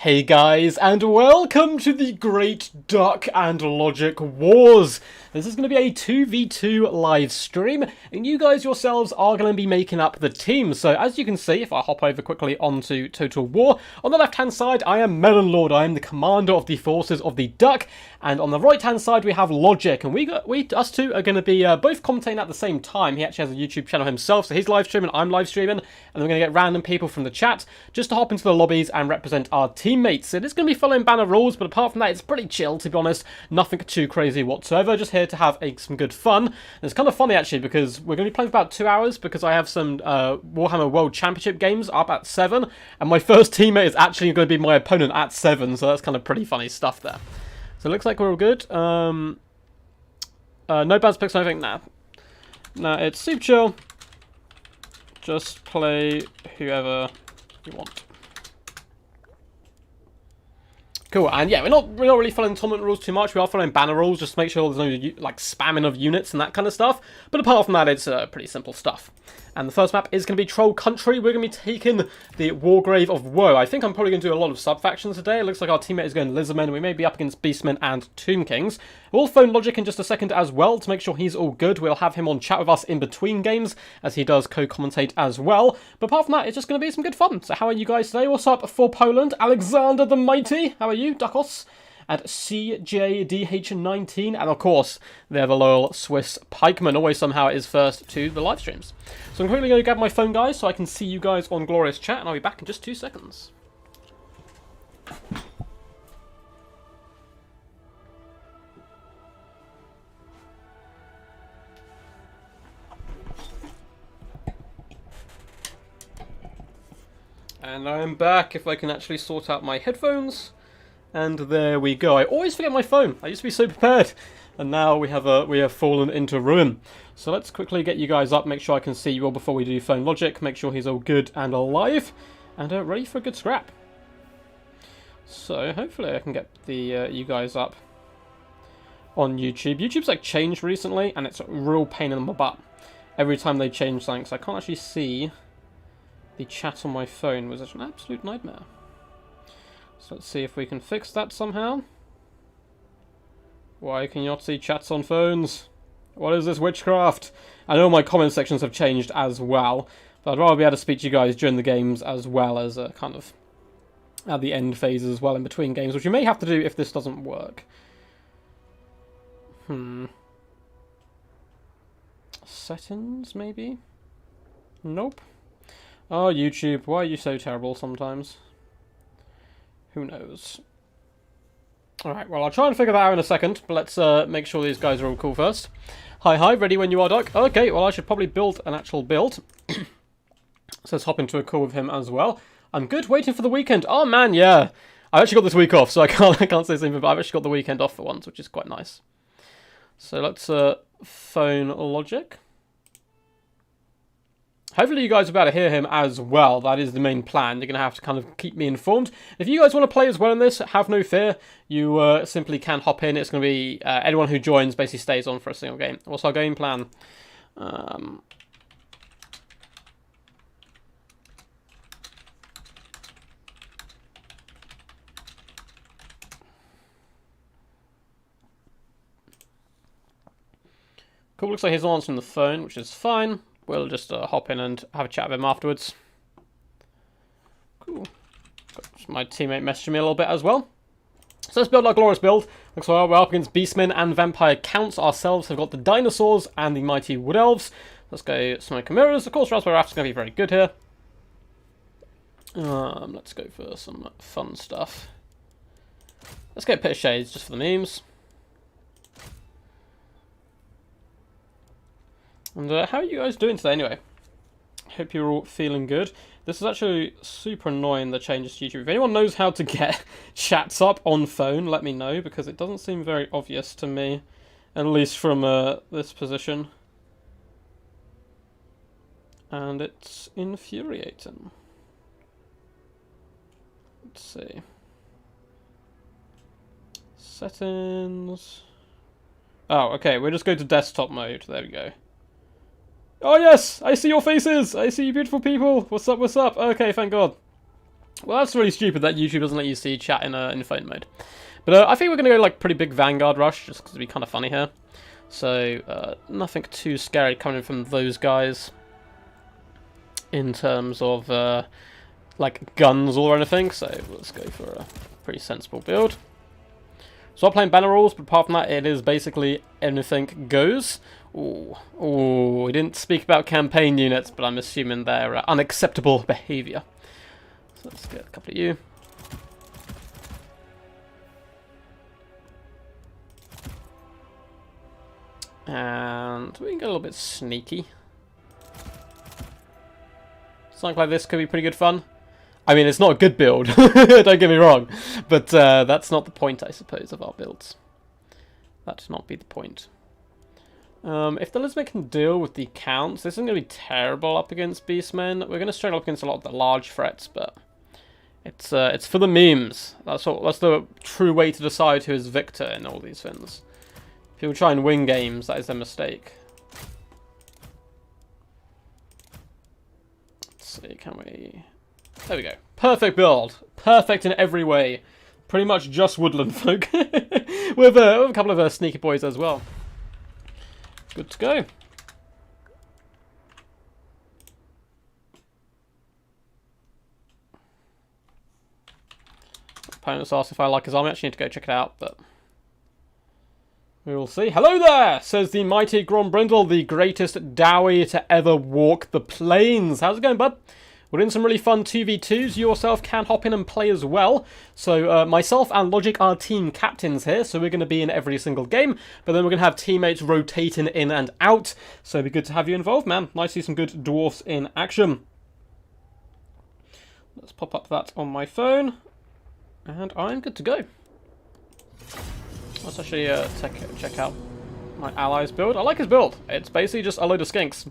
Hey guys, and welcome to the Great Duck and Logic Wars. This is going to be a 2v2 live stream, and you guys yourselves are going to be making up the team. So as you can see, if I hop over quickly onto Total War, on the left-hand side I am Melon Lord. I am the commander of the forces of the Duck, and on the right-hand side we have Logic, and us two are going to be both commentating at the same time. He actually has a YouTube channel himself, so he's live streaming, I'm live streaming, and we're going to get random people from the chat just to hop into the lobbies and represent our teammates. It is going to be following banner rules, but apart from that, it's pretty chill, to be honest. Nothing too crazy whatsoever. Just here to have some good fun. And it's kind of funny, actually, because we're going to be playing for about 2 hours, because I have some Warhammer World Championship games up at 7, and my first teammate is actually going to be my opponent at 7, so that's kind of pretty funny stuff there. So it looks like we're all good. No bad picks, I think. Nah, it's super chill. Just play whoever you want. Cool, and yeah, we're not really following tournament rules too much. We are following banner rules just to make sure there's no like spamming of units and that kind of stuff. But apart from that, it's pretty simple stuff. And the first map is going to be Troll Country. We're going to be taking the Wargrave of Woe. I think I'm probably going to do a lot of sub-factions today. It looks like our teammate is going Lizardmen, and we may be up against Beastmen and Tomb Kings. We'll phone Logic in just a second as well to make sure he's all good. We'll have him on chat with us in between games, as he does co-commentate as well. But apart from that, it's just going to be some good fun. So how are you guys today? What's up for Poland? Alexander the Mighty. How are you, Duckos? And CJDH19, and of course, they're the loyal Swiss pikeman, always somehow is first to the live streams. So I'm quickly going to grab my phone, guys, so I can see you guys on Glorious Chat, and I'll be back in just 2 seconds. And I'm back, if I can actually sort out my headphones. And there we go. I always forget my phone. I used to be so prepared, and now we have fallen into ruin. So let's quickly get you guys up. Make sure I can see you all before we do phone Logic. Make sure he's all good and alive, and ready for a good scrap. So hopefully I can get the you guys up on YouTube. YouTube's like changed recently, and it's a real pain in the butt every time they change something. So I can't actually see the chat on my phone. Was it an absolute nightmare? So let's see if we can fix that somehow. Why can you not see chats on phones? What is this witchcraft? I know my comment sections have changed as well, but I'd rather be able to speak to you guys during the games as well as kind of at the end phases as well in between games, which you may have to do if this doesn't work. Settings, maybe? Nope. Oh, YouTube, why are you so terrible sometimes? Who knows? Alright, well, I'll try and figure that out in a second, but let's make sure these guys are all cool first. Hi, ready when you are, Doc? Okay, well, I should probably build an actual build. So let's hop into a call with him as well. I'm good, waiting for the weekend. Oh, man, yeah. I actually got this week off, so I can't say something, but I've actually got the weekend off for once, which is quite nice. So let's phone Logic. Hopefully you guys will be able to hear him as well. That is the main plan. You're going to have to kind of keep me informed. If you guys want to play as well in this, have no fear. You simply can hop in. It's going to be anyone who joins basically stays on for a single game. What's our game plan? Cool, looks like he's answering the phone, which is fine. We'll just hop in and have a chat with him afterwards. Cool. Got my teammate messaging me a little bit as well. So let's build our glorious build. Looks like we're up against Beastmen and Vampire Counts. Ourselves have got the Dinosaurs and the Mighty Wood Elves. Let's go Smoke and Mirrors. Of course, Raspberry Raft's going to be very good here. Let's go for some fun stuff. Let's get a Pit of Shades just for the memes. And how are you guys doing today anyway? Hope you're all feeling good. This is actually super annoying, the changes to YouTube. If anyone knows how to get chats up on phone, let me know, because it doesn't seem very obvious to me, at least from this position. And it's infuriating. Let's see. Settings. Oh, okay, we'll just go to desktop mode. There we go. Oh yes, I see your faces. I see you beautiful people. What's up, what's up? Okay, thank God. Well, that's really stupid that YouTube doesn't let you see chat in phone mode. But I think we're going to go like pretty big Vanguard rush, just because it'd be kind of funny here. So nothing too scary coming from those guys in terms of like guns or anything. So let's go for a pretty sensible build. So I'm playing banner rules, but apart from that, it is basically anything goes. Ooh, we didn't speak about campaign units, but I'm assuming they're unacceptable behaviour. So let's get a couple of you. And we can get a little bit sneaky. Something like this could be pretty good fun. I mean, it's not a good build, don't get me wrong, but that's not the point, I suppose, of our builds. That should not be the point. If the Lisbon can deal with the counts, this isn't going to be terrible up against Beastmen. We're going to struggle up against a lot of the large threats, but it's for the memes. That's the true way to decide who is victor in all these things. If you try and win games, that is a mistake. Let's see, can we... There we go. Perfect build. Perfect in every way. Pretty much just woodland folk. with a couple of sneaky boys as well. Good to go. Opponents asked if I like his army. I actually need to go check it out, but we will see. Hello there, says the mighty Grombrindle, the greatest Dowie to ever walk the plains. How's it going, bud? We're in some really fun 2v2s. You yourself can hop in and play as well. So myself and Logic are team captains here, so we're going to be in every single game. But then we're going to have teammates rotating in and out. So it'd be good to have you involved, man. Nice to see some good dwarfs in action. Let's pop up that on my phone. And I'm good to go. Let's actually check out my allies build. I like his build. It's basically just a load of skinks.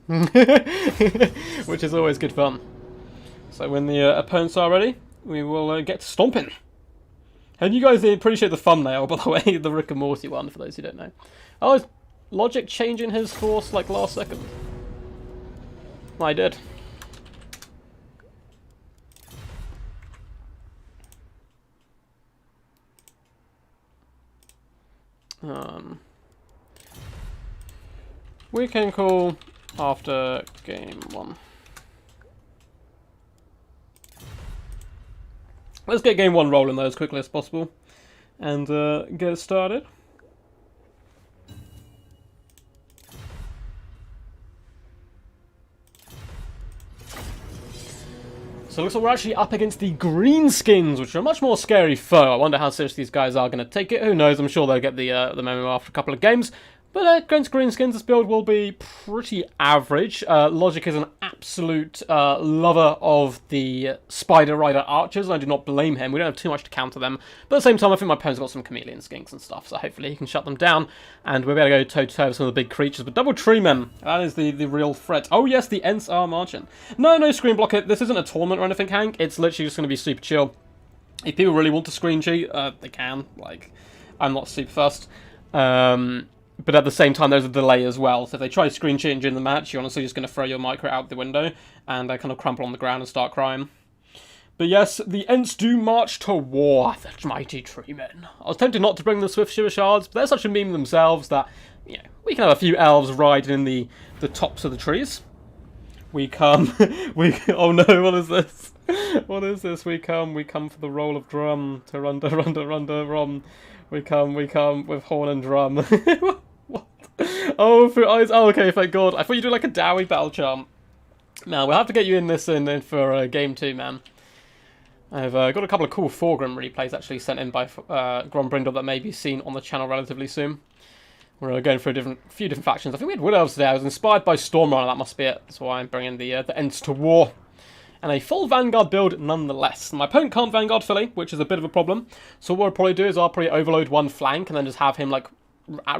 Which is always good fun. So when the opponents are ready, we will get stomping. And you guys appreciate the thumbnail, by the way, the Rick and Morty one, for those who don't know. Oh, is Logic changing his force like last second? I did. We can call after game 1. Let's get game 1 rolling though as quickly as possible and get started. So it looks like we're actually up against the Greenskins, which are a much more scary foe. I wonder how serious these guys are going to take it. Who knows? I'm sure they'll get the memo after a couple of games. But against Greenskins, this build will be pretty average. Logic is an absolute lover of the Spider Rider archers, and I do not blame him. We don't have too much to counter them. But at the same time, I think my opponent's got some chameleon skinks and stuff, so hopefully he can shut them down. And we'll be able to go toe-to-toe with some of the big creatures. But double tree men, that is the real threat. Oh yes, the Ents are marching. No screen blocker. This isn't a tournament or anything, Hank. It's literally just going to be super chill. If people really want to screen cheat, they can. Like, I'm not super fussed. But at the same time, there's a delay as well. So if they try screen cheating during the match, you're honestly just going to throw your micro out the window and kind of crumple on the ground and start crying. But yes, the Ents do march to war, the mighty tree men. I was tempted not to bring the Swift Shiver Shards, but they're such a meme themselves that, you know, we can have a few elves riding in the tops of the trees. We come, oh no, what is this? What is this? We come for the roll of drum, to run, rum. We come with horn and drum. What? Oh, for eyes. Oh, okay, thank God. I thought you do like a Dowie battle charm. Now, we'll have to get you in this in for game 2, man. I've got a couple of cool Thorgrim replays actually sent in by Grombrindle that may be seen on the channel relatively soon. We're going through a few different factions. I think we had Wood Elves today. I was inspired by Stormrunner, that must be it. That's why I'm bringing the Ents to war. And a full Vanguard build nonetheless. My opponent can't Vanguard fully, which is a bit of a problem. So what I'll probably do is I'll probably overload one flank and then just have him like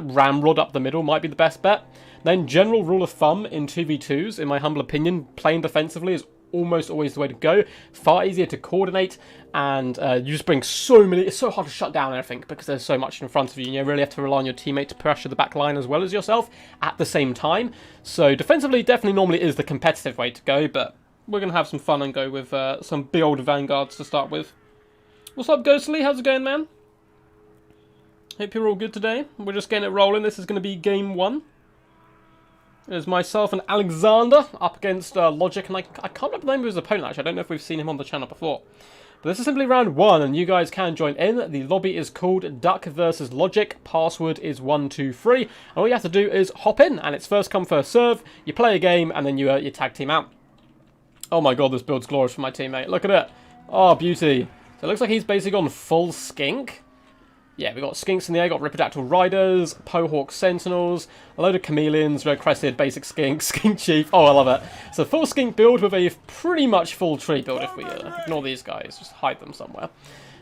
ramrod up the middle might be the best bet. Then general rule of thumb in 2v2s, in my humble opinion, playing defensively is almost always the way to go. Far easier to coordinate, and you just bring so many. It's so hard to shut down everything because there's so much in front of you, and you really have to rely on your teammate to pressure the back line as well as yourself at the same time. So defensively definitely normally is the competitive way to go, but we're going to have some fun and go with some big old vanguards to start with. What's up, Ghostly? How's it going, man? Hope you're all good today. We're just getting it rolling. This is going to be game 1. There's myself and Alexander up against Logic, and I can't remember the name of his opponent, actually. I don't know if we've seen him on the channel before. But this is simply round 1, and you guys can join in. The lobby is called Duck versus Logic. Password is 123. And all you have to do is hop in, and it's first come, first serve. You play a game, and then you tag team out. Oh my god, this build's glorious for my teammate. Look at it. Oh, beauty. So it looks like he's basically gone full skink. Yeah, we got skinks in the air, got Ripidactyl Riders, Pohawk Sentinels, a load of Chameleons, Red Crested, Basic Skink, Skink Chief. Oh, I love it. So full skink build with a pretty much full tree build if we ignore these guys, just hide them somewhere.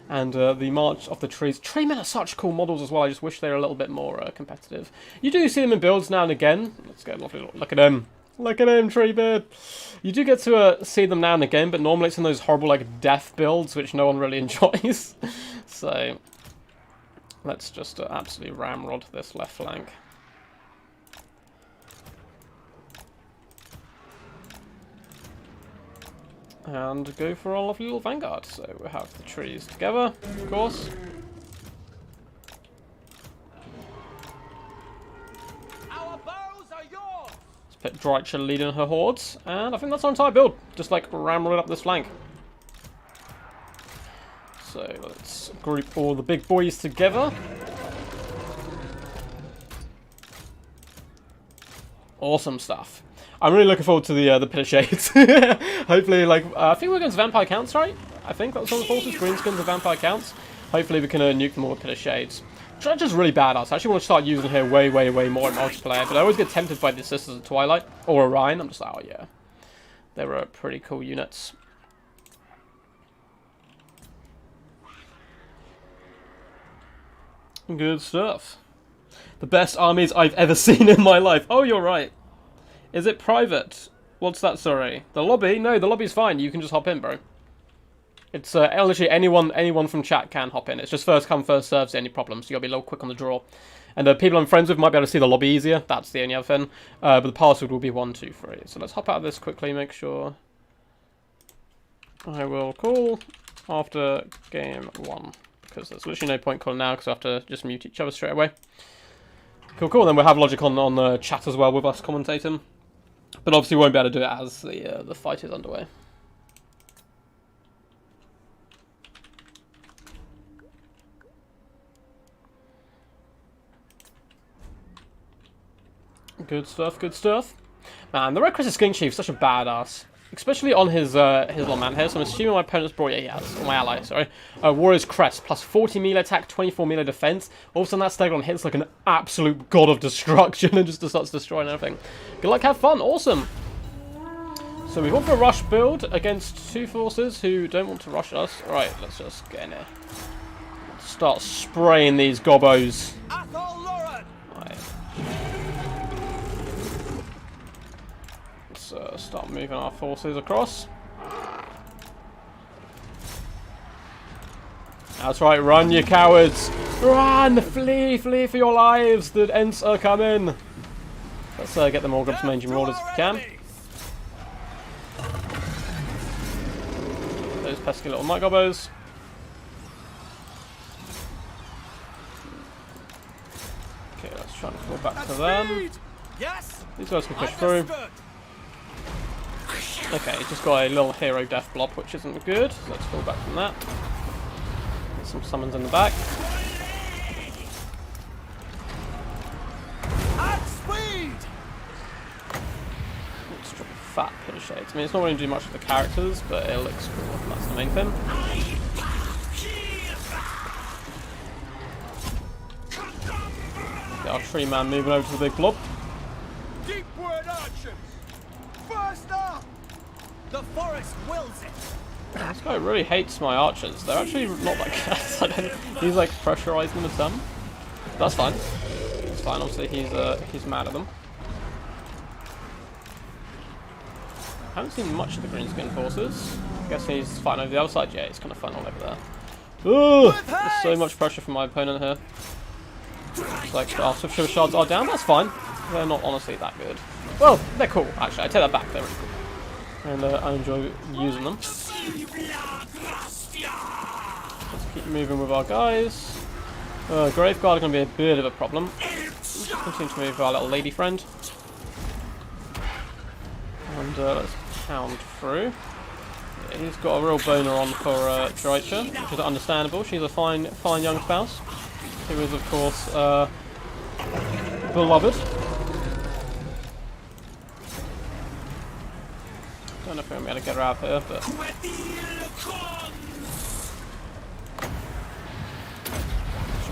And the March of the Trees. Treemen are such cool models as well, I just wish they were a little bit more competitive. You do see them in builds now and again. Let's get a lovely look at him. Look at him, Treebird. You do get to see them now and again, but normally it's in those horrible like death builds, which no one really enjoys. So let's just absolutely ramrod this left flank. And go for our lovely little vanguard. So we have the trees together, of course. Our bows are yours. Let's put Drycha leading her hordes, and I think that's our entire build. Just like ramrod up this flank. So let's group all the big boys together. Awesome stuff. I'm really looking forward to the Pit of Shades. Hopefully, like, I think we're against Vampire Counts, right? I think that's on the forces. Greenskins and Vampire Counts. Hopefully we can nuke them all with Pit of Shades. Dredge is really badass. I actually want to start using her way more in multiplayer, but I always get tempted by the Sisters of Twilight or Orion. I'm just like, oh yeah. They were pretty cool units. Good stuff. The best armies I've ever seen in my life. Oh, you're right. Is it private? What's that, sorry? The lobby? No, the lobby's fine. You can just hop in, bro. It's literally anyone from chat can hop in. It's just first come, first serves, any problems. So you gotta be a little quick on the draw. And people I'm friends with might be able to see the lobby easier. That's the only other thing. But the password will be 123. So let's hop out of this quickly, make sure. I will call after game 1. Because there's literally no point calling now, because we have to just mute each other straight away. Cool. Then we'll have Logic on the chat as well with us commentating. But obviously we won't be able to do it as the fight is underway. Good stuff. Man, the Red Crested Skink Chief is such a badass. Especially on his little man here, so I'm assuming my opponent's brought, yeah, he has, or my ally, sorry. Warrior's Crest, plus 40 melee attack, 24 melee defense. All of a sudden that Stegon hits like an absolute god of destruction and just starts destroying everything. Good luck, have fun, awesome! So we've gone for a rush build against 2 forces who don't want to rush us. Alright, let's just get in here. Start spraying these gobos. Right. Start moving our forces across. That's right, run, you cowards! Run! Flee for your lives! The Ents are coming! Let's get them all grab some engine orders if we can. Those pesky little night gobbos. Okay, let's try and fall back to them. These guys can push through. Okay, he's just got a little hero death blob, which isn't good. So let's fall back from that. Get some summons in the back. Let's drop a fat Pit of Shades. I mean, it's not going to do much with the characters, but it looks cool. That's the main thing. Get our tree man moving over to the big blob. Deep word archers! First up! The forest wills it! This guy really hates my archers. They're actually not that good. He's like pressurizing them with some. That's fine. It's fine, obviously he's mad at them. I haven't seen much of the Greenskin forces. I guess he's fighting over the other side. Yeah, he's kind of fun all over there. Ugh! There's so much pressure from my opponent here. It's like our Swift Shiver Shards are down, that's fine. They're not honestly that good. Well, they're cool, actually. I take that back, they're really cool. and I enjoy using them. Let's keep moving with our guys. Graveguard are going to be a bit of a problem. Let's continue to move with our little lady friend. And let's pound through. Yeah, he's got a real boner on for Dreicher, which is understandable. She's a fine young spouse, who is, of course, beloved. Don't know if I'm going to get her out of here, but...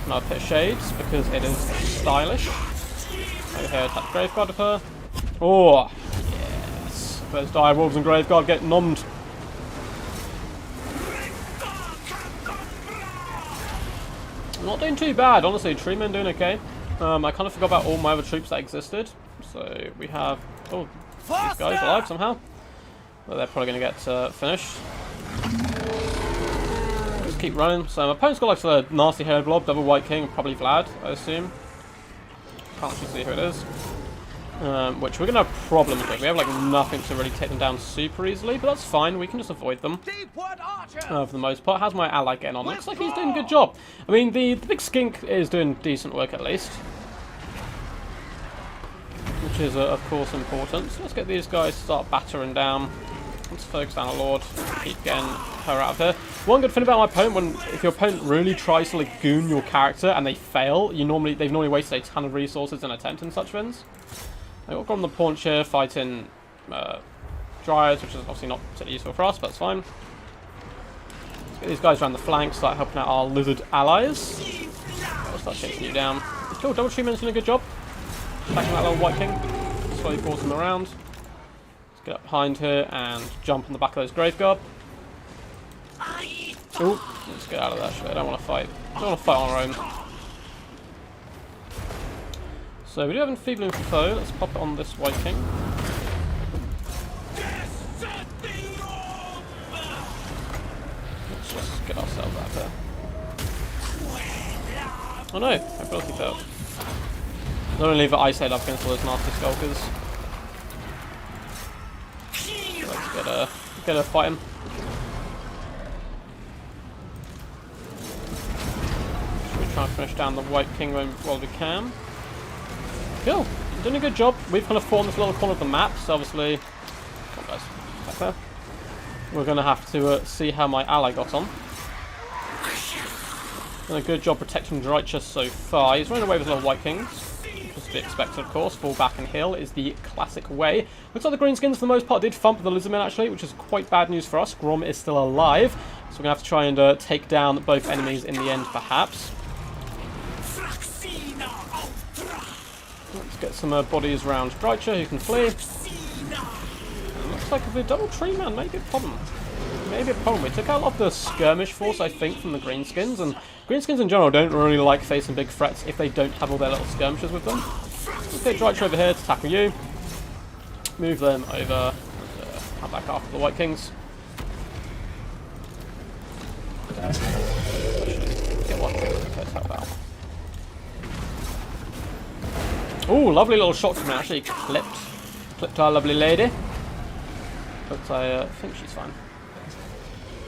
Another pit of shades, because it is stylish. Over here, attack Graveguard with her. Oh, yes. Those direwolves and Graveguard get nommed. Not doing too bad, honestly. Treeman doing okay. I kind of forgot about all my other troops that existed. So we have... Oh, these guys alive somehow. Well, they're probably going to get finished. Just keep running. So my opponent's got like a nasty haired blob, double white king, probably Vlad, I assume. Can't actually see who it is. Which we're going to have problems with. We have like nothing to really take them down super easily, but that's fine. We can just avoid them for the most part. How's my ally getting on? Looks like he's doing a good job. I mean, the big skink is doing decent work at least. Which is, of course, important. So let's get these guys to start battering down. Let's focus down a Lord. Keep getting her out of here. One good thing about my opponent, if your opponent really tries to like goon your character and they fail, they've normally wasted a ton of resources in attempting such things. I've got on the paunch here fighting Dryads, which is obviously not particularly useful for us, but it's fine. Let's get these guys around the flanks, start helping out our lizard allies. I'll start chasing you down. Cool, double treatment's doing a good job. Attacking that little white king. Slowly force him around. Let's get up behind here and jump on the back of those Graveguard. Ooh, let's get out of that shit. I don't want to fight. I don't want to fight on our own. So we do have enfeebling foe. Let's pop it on this white king. Let's just get ourselves out there. Oh no, my ability failed. Not only that I stayed up against all those nasty skulkers. Let's get her fighting. Should we try and finish down the white king while we can? Cool, doing a good job. We've kind of fought on this little corner of the map, so obviously, come on guys, back there. We're going to have to see how my ally got on. Done a good job protecting Dreicher so far. He's running away with little white kings. To be expected, of course. Fall back and heal is the classic way. Looks like the greenskins for the most part did thump the lizardmen actually, which is quite bad news for us. Grom is still alive, so we're going to have to try and take down both enemies in the end, perhaps. Let's get some bodies around Dreicher who can flee. And looks like the double tree man may be a problem. Maybe a problem. We took out a lot of the skirmish force, I think, from the greenskins, and greenskins in general don't really like facing big threats if they don't have all their little skirmishes with them. Let's get Dreicher over here to tackle you. Move them over and come back after the white kings. Get one king to help out. Ooh, lovely little shot from her. Actually clipped our lovely lady. But I think she's fine.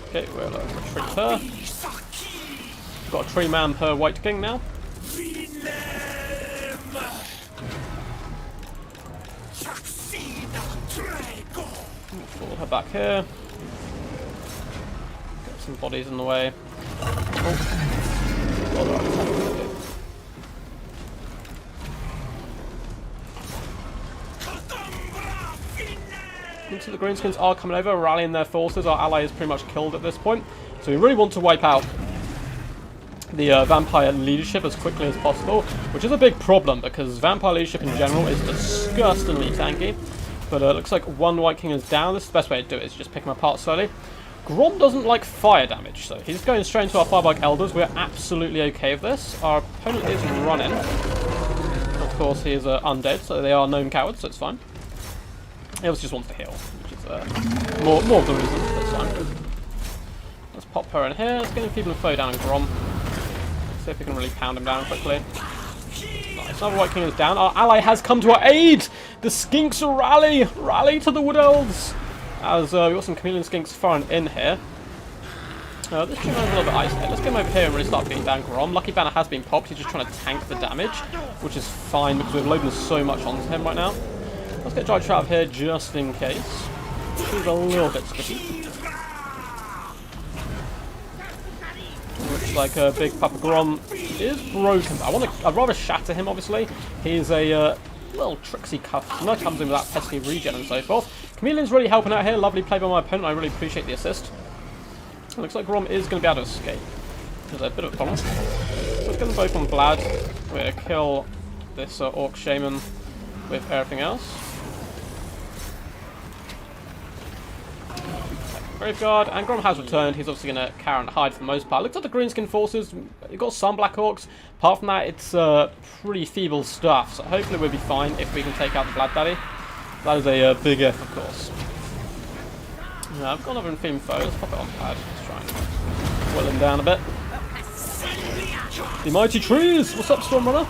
Okay, we'll retreat her. We've got a tree man per white king now. Pull her back here. Get some bodies in the way. Looks like the greenskins are coming over, rallying their forces. Our ally is pretty much killed at this point. So we really want to wipe out the vampire leadership as quickly as possible, which is a big problem because vampire leadership in general is disgustingly tanky. But it looks like one white king is down. This is the best way to do it, is just pick him apart slowly. Grom doesn't like fire damage, so he's going straight into our Firebug Elders. We're absolutely okay with this. Our opponent is running. Of course, he is undead, so they are known cowards, so it's fine. He also just wants to heal, which is more of the reason, that's fine. Let's pop her in here. Let's get people to foe down in Grom. Let's see if we can really pound him down quickly. Nice, another white king is down. Our ally has come to our aid! The skinks rally! Rally to the wood elves! as we've got some chameleon skinks firing in here. This tree man's a little bit isolated. Let's get him over here and really start beating down Grom. Lucky Banner has been popped. He's just trying to tank the damage, which is fine because we're loading so much onto him right now. Let's get Giant out of here just in case. He's a little bit sticky. Looks like Big Papa Grom is broken. I'd rather shatter him, obviously. He's a little tricksy cuff. No, comes in with that pesky regen and so forth. Chameleon's really helping out here. Lovely play by my opponent. I really appreciate the assist. It looks like Grom is going to be able to escape. There's a bit of a problem. So let's get them both on Vlad. We're going to kill this Orc Shaman with everything else. Graveguard, and Grom has returned. He's obviously going to carry and hide for the most part. Looks like the Greenskin forces, you've got some Black Orcs. Apart from that, it's pretty feeble stuff. So hopefully we'll be fine if we can take out the Vlad Daddy. That is a big F, of course. I've got another Infame foe. Let's pop it on pad. Let's try and whittle him down a bit. The mighty trees! What's up, Stormrunner?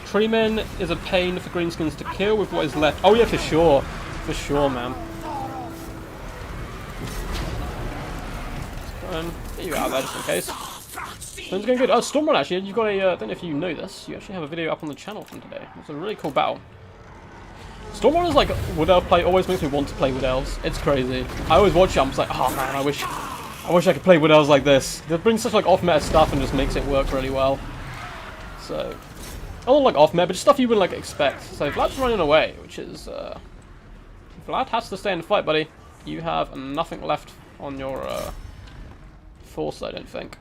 Treeman is a pain for Greenskins to kill with what is left. Oh yeah, for sure. For sure, man. Get you out there just in case. Things going good. Oh, Stormrunner, actually, you've got a, I don't know if you know this, you actually have a video up on the channel from today. It's a really cool battle. Stormrunner's like Wood Elf play always makes me want to play Wood Elves. It's crazy. I always watch it, I'm just like, oh man, I wish I could play Wood Elves like this. They bring such like off-meta stuff and just makes it work really well. So, not like off-meta, but just stuff you wouldn't like expect. So Vlad's running away, which is, Vlad has to stay in the fight, buddy. You have nothing left on your, force, I don't think.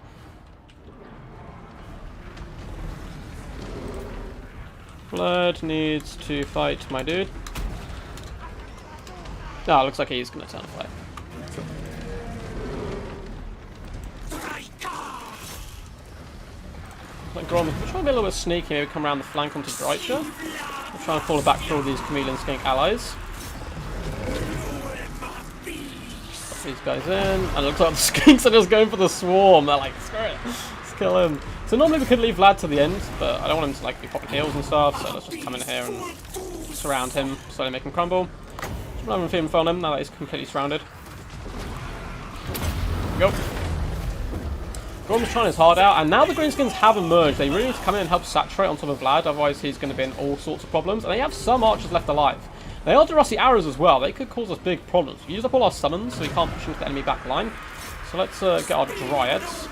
Vlad needs to fight my dude. Ah, looks like he's going to turn fight. Like Grom, we're trying to be a little bit sneaky, maybe come around the flank onto Dreicher. We're trying to fall back for all these chameleon skink allies. Put these guys in, and it looks like the skinks are just going for the swarm. They're like, screw it, let's kill him. So normally we could leave Vlad to the end, but I don't want him to like be popping heals and stuff, so let's just come in here and surround him, slowly make him crumble. Just another Infame foe on him, now that he's completely surrounded. There we go. Grom's trying his hard out, and now the Greenskins have emerged. They really need to come in and help saturate on top of Vlad, otherwise he's going to be in all sorts of problems. And they have some archers left alive. They are Durassi arrows as well. They could cause us big problems. We use up all our summons, so we can't push into the enemy back line. So let's get our Dryads.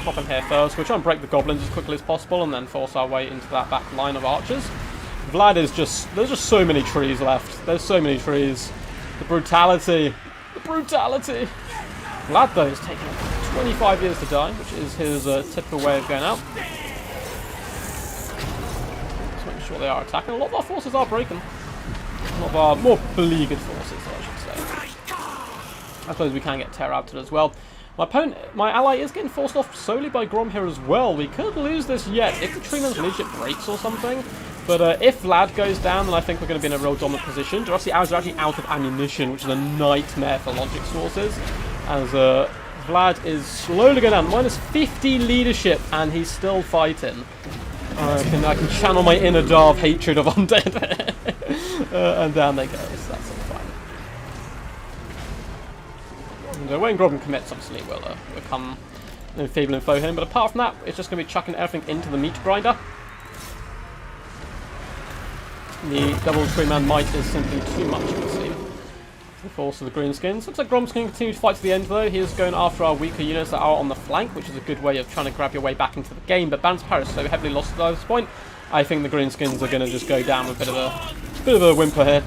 Pop in here first. We'll try and break the goblins as quickly as possible, and then force our way into that back line of archers. Vlad is just... there's just so many trees left. There's so many trees. The brutality. The brutality. Vlad, though, is taking 25 years to die, which is his typical way of going out. Let's make sure they are attacking. A lot of our forces are breaking. A lot of our more beleaguered forces, I should say. I suppose we can get tear outed as well. My ally is getting forced off solely by Grom here as well. We could lose this yet if the Treeman's legit breaks or something. But if Vlad goes down, then I think we're going to be in a real dominant position. Durassi arrows are actually out of ammunition, which is a nightmare for logic sources. As Vlad is slowly going down. Minus 50 leadership, and he's still fighting. I can channel my inner Darth hatred of undead. And down they go. So that's all fine. And when Grom commits, obviously, we'll come enfeeble and foe him. But apart from that, it's just going to be chucking everything into the meat grinder. The double Treeman might is simply too much, it would seem. The force of the Greenskins. Looks like Grom's going to continue to fight to the end, though. He is going after our weaker units that are on the flank, which is a good way of trying to grab your way back into the game. But Ban's Paris so heavily lost at this point. I think the Greenskins are going to just go down with a bit of a whimper here.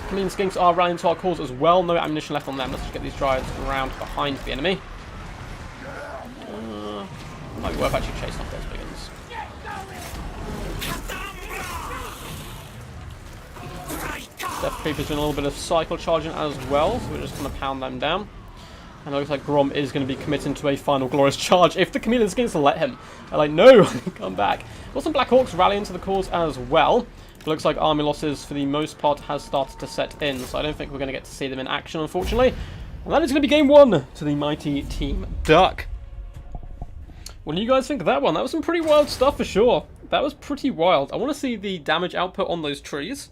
Chameleon Skinks are rallying to our cause as well. No ammunition left on them. Let's just get these Dryads around behind the enemy. Might be worth actually chasing off those big ones. Death Creeper's doing a little bit of cycle charging as well, so we're just going to pound them down. And it looks like Grom is going to be committing to a final glorious charge if the Chameleon Skins will let him. They're like, no, come back. Got some Black Orcs rallying to the cause as well. It looks like army losses for the most part has started to set in, so I don't think we're going to get to see them in action, unfortunately. And that is going to be game one to the mighty Team Duck. What do you guys think of that one? That was some pretty wild stuff for sure. That was pretty wild. I want to see the damage output on those trees.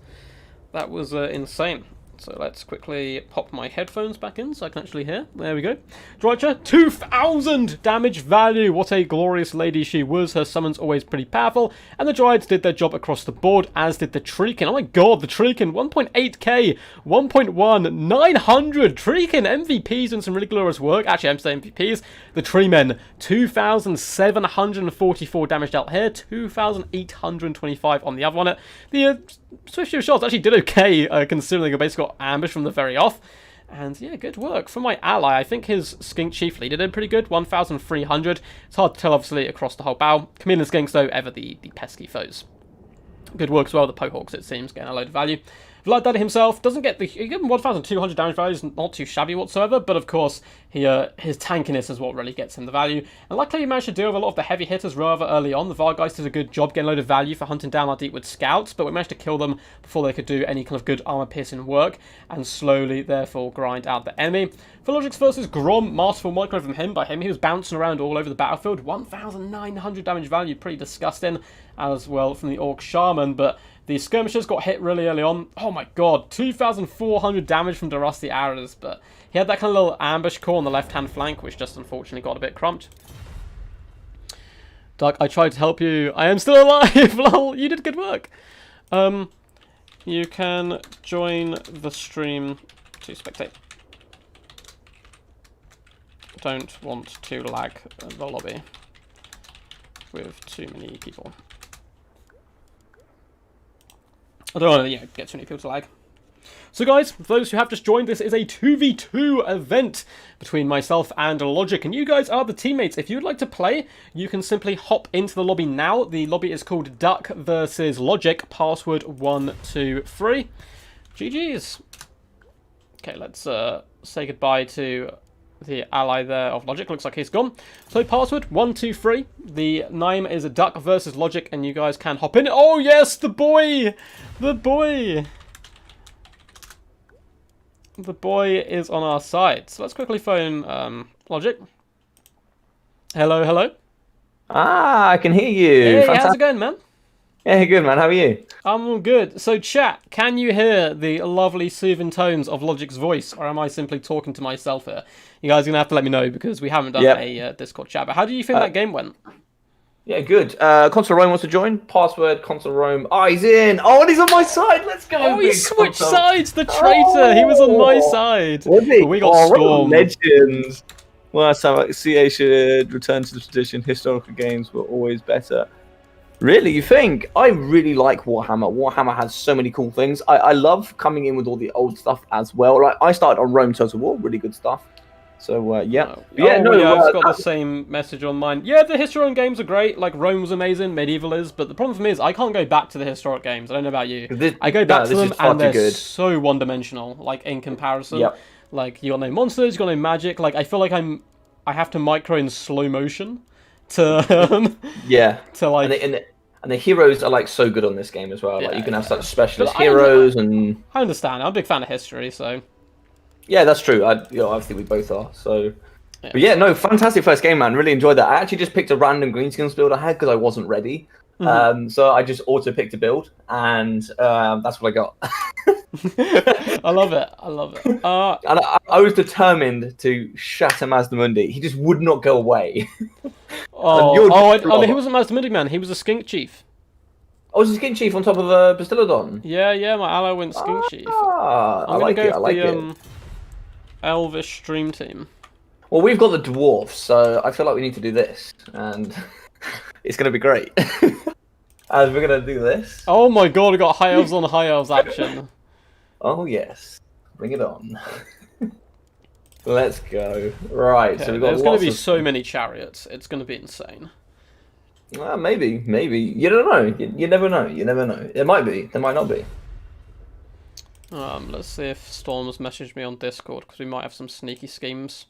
That was insane. So let's quickly pop my headphones back in so I can actually hear. There we go. Drycha, 2,000 damage value. What a glorious lady she was. Her summons always pretty powerful. And the Dryads did their job across the board, as did the Treekin. Oh my god, the Treekin, 1.8k, 1.1, 900. Treekin MVPs and some really glorious work. Actually, I'm saying MVPs. The Treemen, 2,744 damage dealt here, 2,825 on the other one. The Swift Shield shots actually did okay, considering they basically got ambushed from the very off. And yeah, good work from my ally. I think his Skink Chief leader did pretty good, 1,300. It's hard to tell, obviously, across the whole battle. Chameleon Skinks, though, ever the pesky foes. Good work as well, the Pohawks, it seems, getting a load of value. Vlad Daddy himself doesn't get the... He gave him 1,200 damage value, is not too shabby whatsoever, but of course, his tankiness is what really gets him the value. And luckily, he managed to deal with a lot of the heavy hitters rather early on. The Vargeist did a good job getting a load of value for hunting down our Deepwood Scouts, but we managed to kill them before they could do any kind of good armor-piercing work, and slowly, therefore, grind out the enemy. For Logix versus Grom, masterful micro from him. By him, he was bouncing around all over the battlefield. 1,900 damage value, pretty disgusting, as well from the Orc Shaman, but... The skirmishers got hit really early on. Oh my god, 2,400 damage from the rusty arrows, but he had that kind of little ambush core on the left-hand flank, which just unfortunately got a bit crumped. Doug, I tried to help you. I am still alive! Lol, you did good work. You can join the stream to spectate. Don't want to lag the lobby with too many people. I don't want to, get too many people to lag. So guys, for those who have just joined, this is a 2v2 event between myself and Logic, and you guys are the teammates. If you would like to play, you can simply hop into the lobby now. The lobby is called Duck versus Logic, password 123. GG's. Okay, let's say goodbye to the ally there of Logic. Looks like he's gone. So password 123. The name is Duck versus Logic, and you guys can hop in. Oh yes, the boy! The boy! The boy is on our side. So let's quickly phone Logic. Hello, hello. Ah, I can hear you. Hey, Fantastic. how's it going, man? Yeah, good, man. How are you? I'm all good. So chat, can you hear the lovely soothing tones of Logic's voice, or am I simply talking to myself here? You guys are going to have to let me know, because we haven't done a Discord chat. But how do you think that game went? Yeah, good. Console Rome wants to join. Password, Console Rome. Oh, he's in. Oh, and he's on my side. Let's go. Oh, he switched sides, the traitor. He was on my side. Was he? But we got stormed. Legends. Last time, CA should return to the tradition. Historical games were always better. Really, you think? I really like Warhammer. Warhammer has so many cool things. I love coming in with all the old stuff as well. Like, I started on Rome Total War, really good stuff. So, yeah. I've got the same message on mine. Yeah, the historical games are great. Like, Rome was amazing, Medieval is. But the problem for me is I can't go back to the historic games. I don't know about you. I go back to them, and they're so one-dimensional, like, in comparison. Yep. Like, you got no monsters, you got no magic. Like, I feel like I have to micro in slow motion to to like and the heroes are like so good on this game as well. Yeah, like you can have such specialist heroes, and I understand. I'm a big fan of history, so yeah, that's true. I think we both are. So, but yeah, no, fantastic first game, man. Really enjoyed that. I actually just picked a random greenskins build I had because I wasn't ready. So I just auto picked a build, and that's what I got. I love it. I love it. And I was determined to shatter Mazdamundi. He just would not go away. He wasn't Mazdamundi, man. He was a Skink Chief. Oh, was a Skink Chief on top of a Bastillodon? Yeah, my ally went Skink Chief. I'm going to go with the Elvish Stream Team. Well, we've got the dwarfs, so I feel like we need to do this, and it's going to be great. As we're going to do this. Oh my god, we got High Elves on High Elves action. Oh yes, bring it on. Let's go. Right, so we've got there's going to be so many chariots. It's going to be insane. Maybe. You don't know. You never know. You never know. It might be. There might not be. Let's see if Storm's messaged me on Discord, because we might have some sneaky schemes.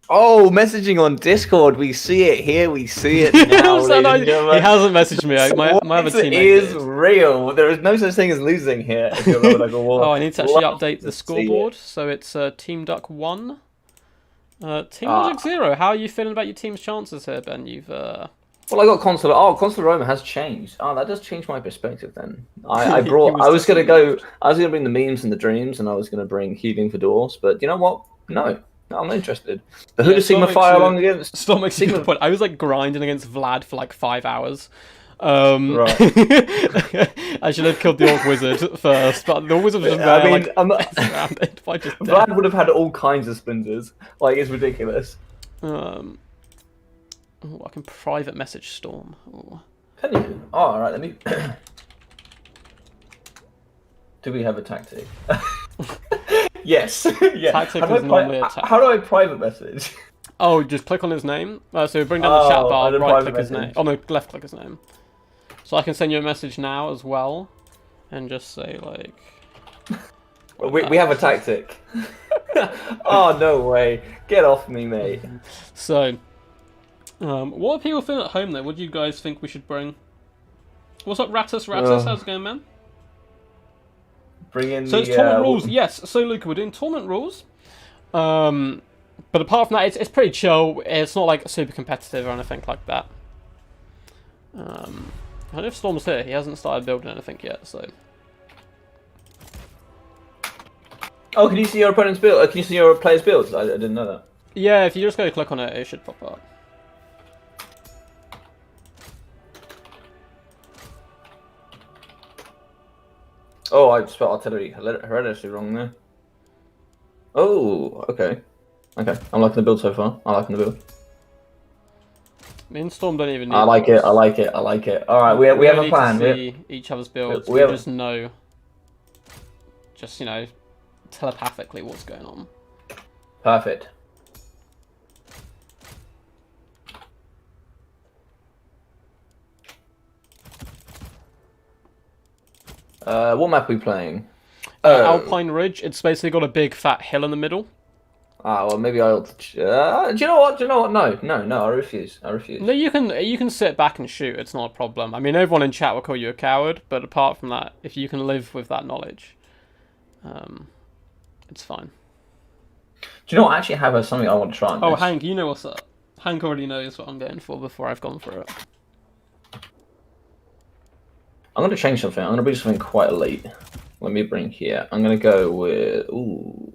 Oh, messaging on Discord. We see it here. We see it now. He hasn't messaged me. My other teammate is real. There is no such thing as losing here. If you're like a war. Oh, I need to actually update the scoreboard. So it's Team Duck 1. Team Logic 0. How are you feeling about your team's chances here, Ben? You've Well, I got Consular. Oh, Consular Roma has changed. Oh, that does change my perspective then. I He brought. was I was gonna definitely- go. I was gonna bring the memes and the dreams, and I was gonna bring healing for dwarves. But you know what? No, I'm not interested. But who Yeah, does Sigma Storm fire makes along a- against? Storm makes a Sigma. good point. I was like grinding against Vlad for like 5 hours. Right. I should have killed the Orc Wizard first, but the Wizard was just there, I mean, like, I'm not. surrounded by just death. Vlad would have had all kinds of splinters. Like it's ridiculous. Oh, I can private message Storm. Ooh. Can you? Oh, all right. Let me. Do we have a tactic? Yes. Yeah. Tactic How do is I normally a tactic. How do I private message? Oh, just click on his name. So bring down the chat Oh, bar, and then right private click his name. message. Oh no, left click his name. So I can send you a message now as well, and just say like. We have a tactic. Oh no way! Get off me, mate. So, what are people feeling at home though? What do you guys think we should bring? What's up, Ratus? How's it going, man? Bring in So the. it's tournament rules, yes. So Luca, we're doing tournament rules. But apart from that, it's pretty chill. It's not like super competitive or anything like that. I don't know if Storm's here. He hasn't started building anything yet, so. Oh, can you see your opponent's build? Can you see your player's builds? I didn't know that. Yeah, if you just go click on it, it should pop up. Oh, I spelled artillery hereditary wrong there. Oh, okay. Okay, I'm liking the build so far. I'm liking the build. Me and Storm don't even need I like it. I rules. like it. I like it. All right, we have don't a need plan. to see each other's builds. we We have- just know, just you know, telepathically what's going on. Perfect. What map are we playing? Alpine Ridge. It's basically got a big fat hill in the middle. Ah, well, maybe I'll. Do you know what? Do you know what? No. I refuse. I refuse. No, you can sit back and shoot. It's not a problem. I mean, everyone in chat will call you a coward, but apart from that, if you can live with that knowledge, it's fine. Do you know what? I actually have something I want to try on Oh, this. Hank, you know what's up. Hank already knows what I'm going for before I've gone through it. I'm going to change something. I'm going to bring something quite elite. Let me bring here. I'm going to go with. Ooh.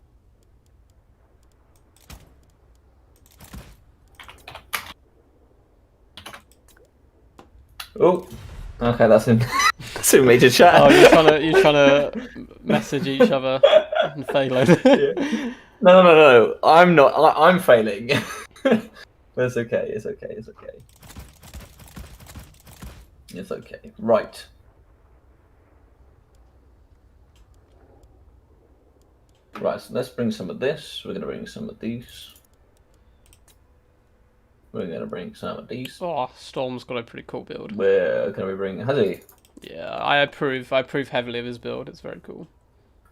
Oh. Okay, that's in. That's in major chat. Oh, you're trying to message each other and failing. No. I'm not. I'm failing. But it's okay. It's okay. It's okay. It's okay. Right. Right. So let's bring some of this. We're gonna bring some of these. We're gonna bring some of these. Oh, Storm's got a pretty cool build. We're gonna be bringing. Has he? Yeah, I approve. I approve heavily of his build. It's very cool.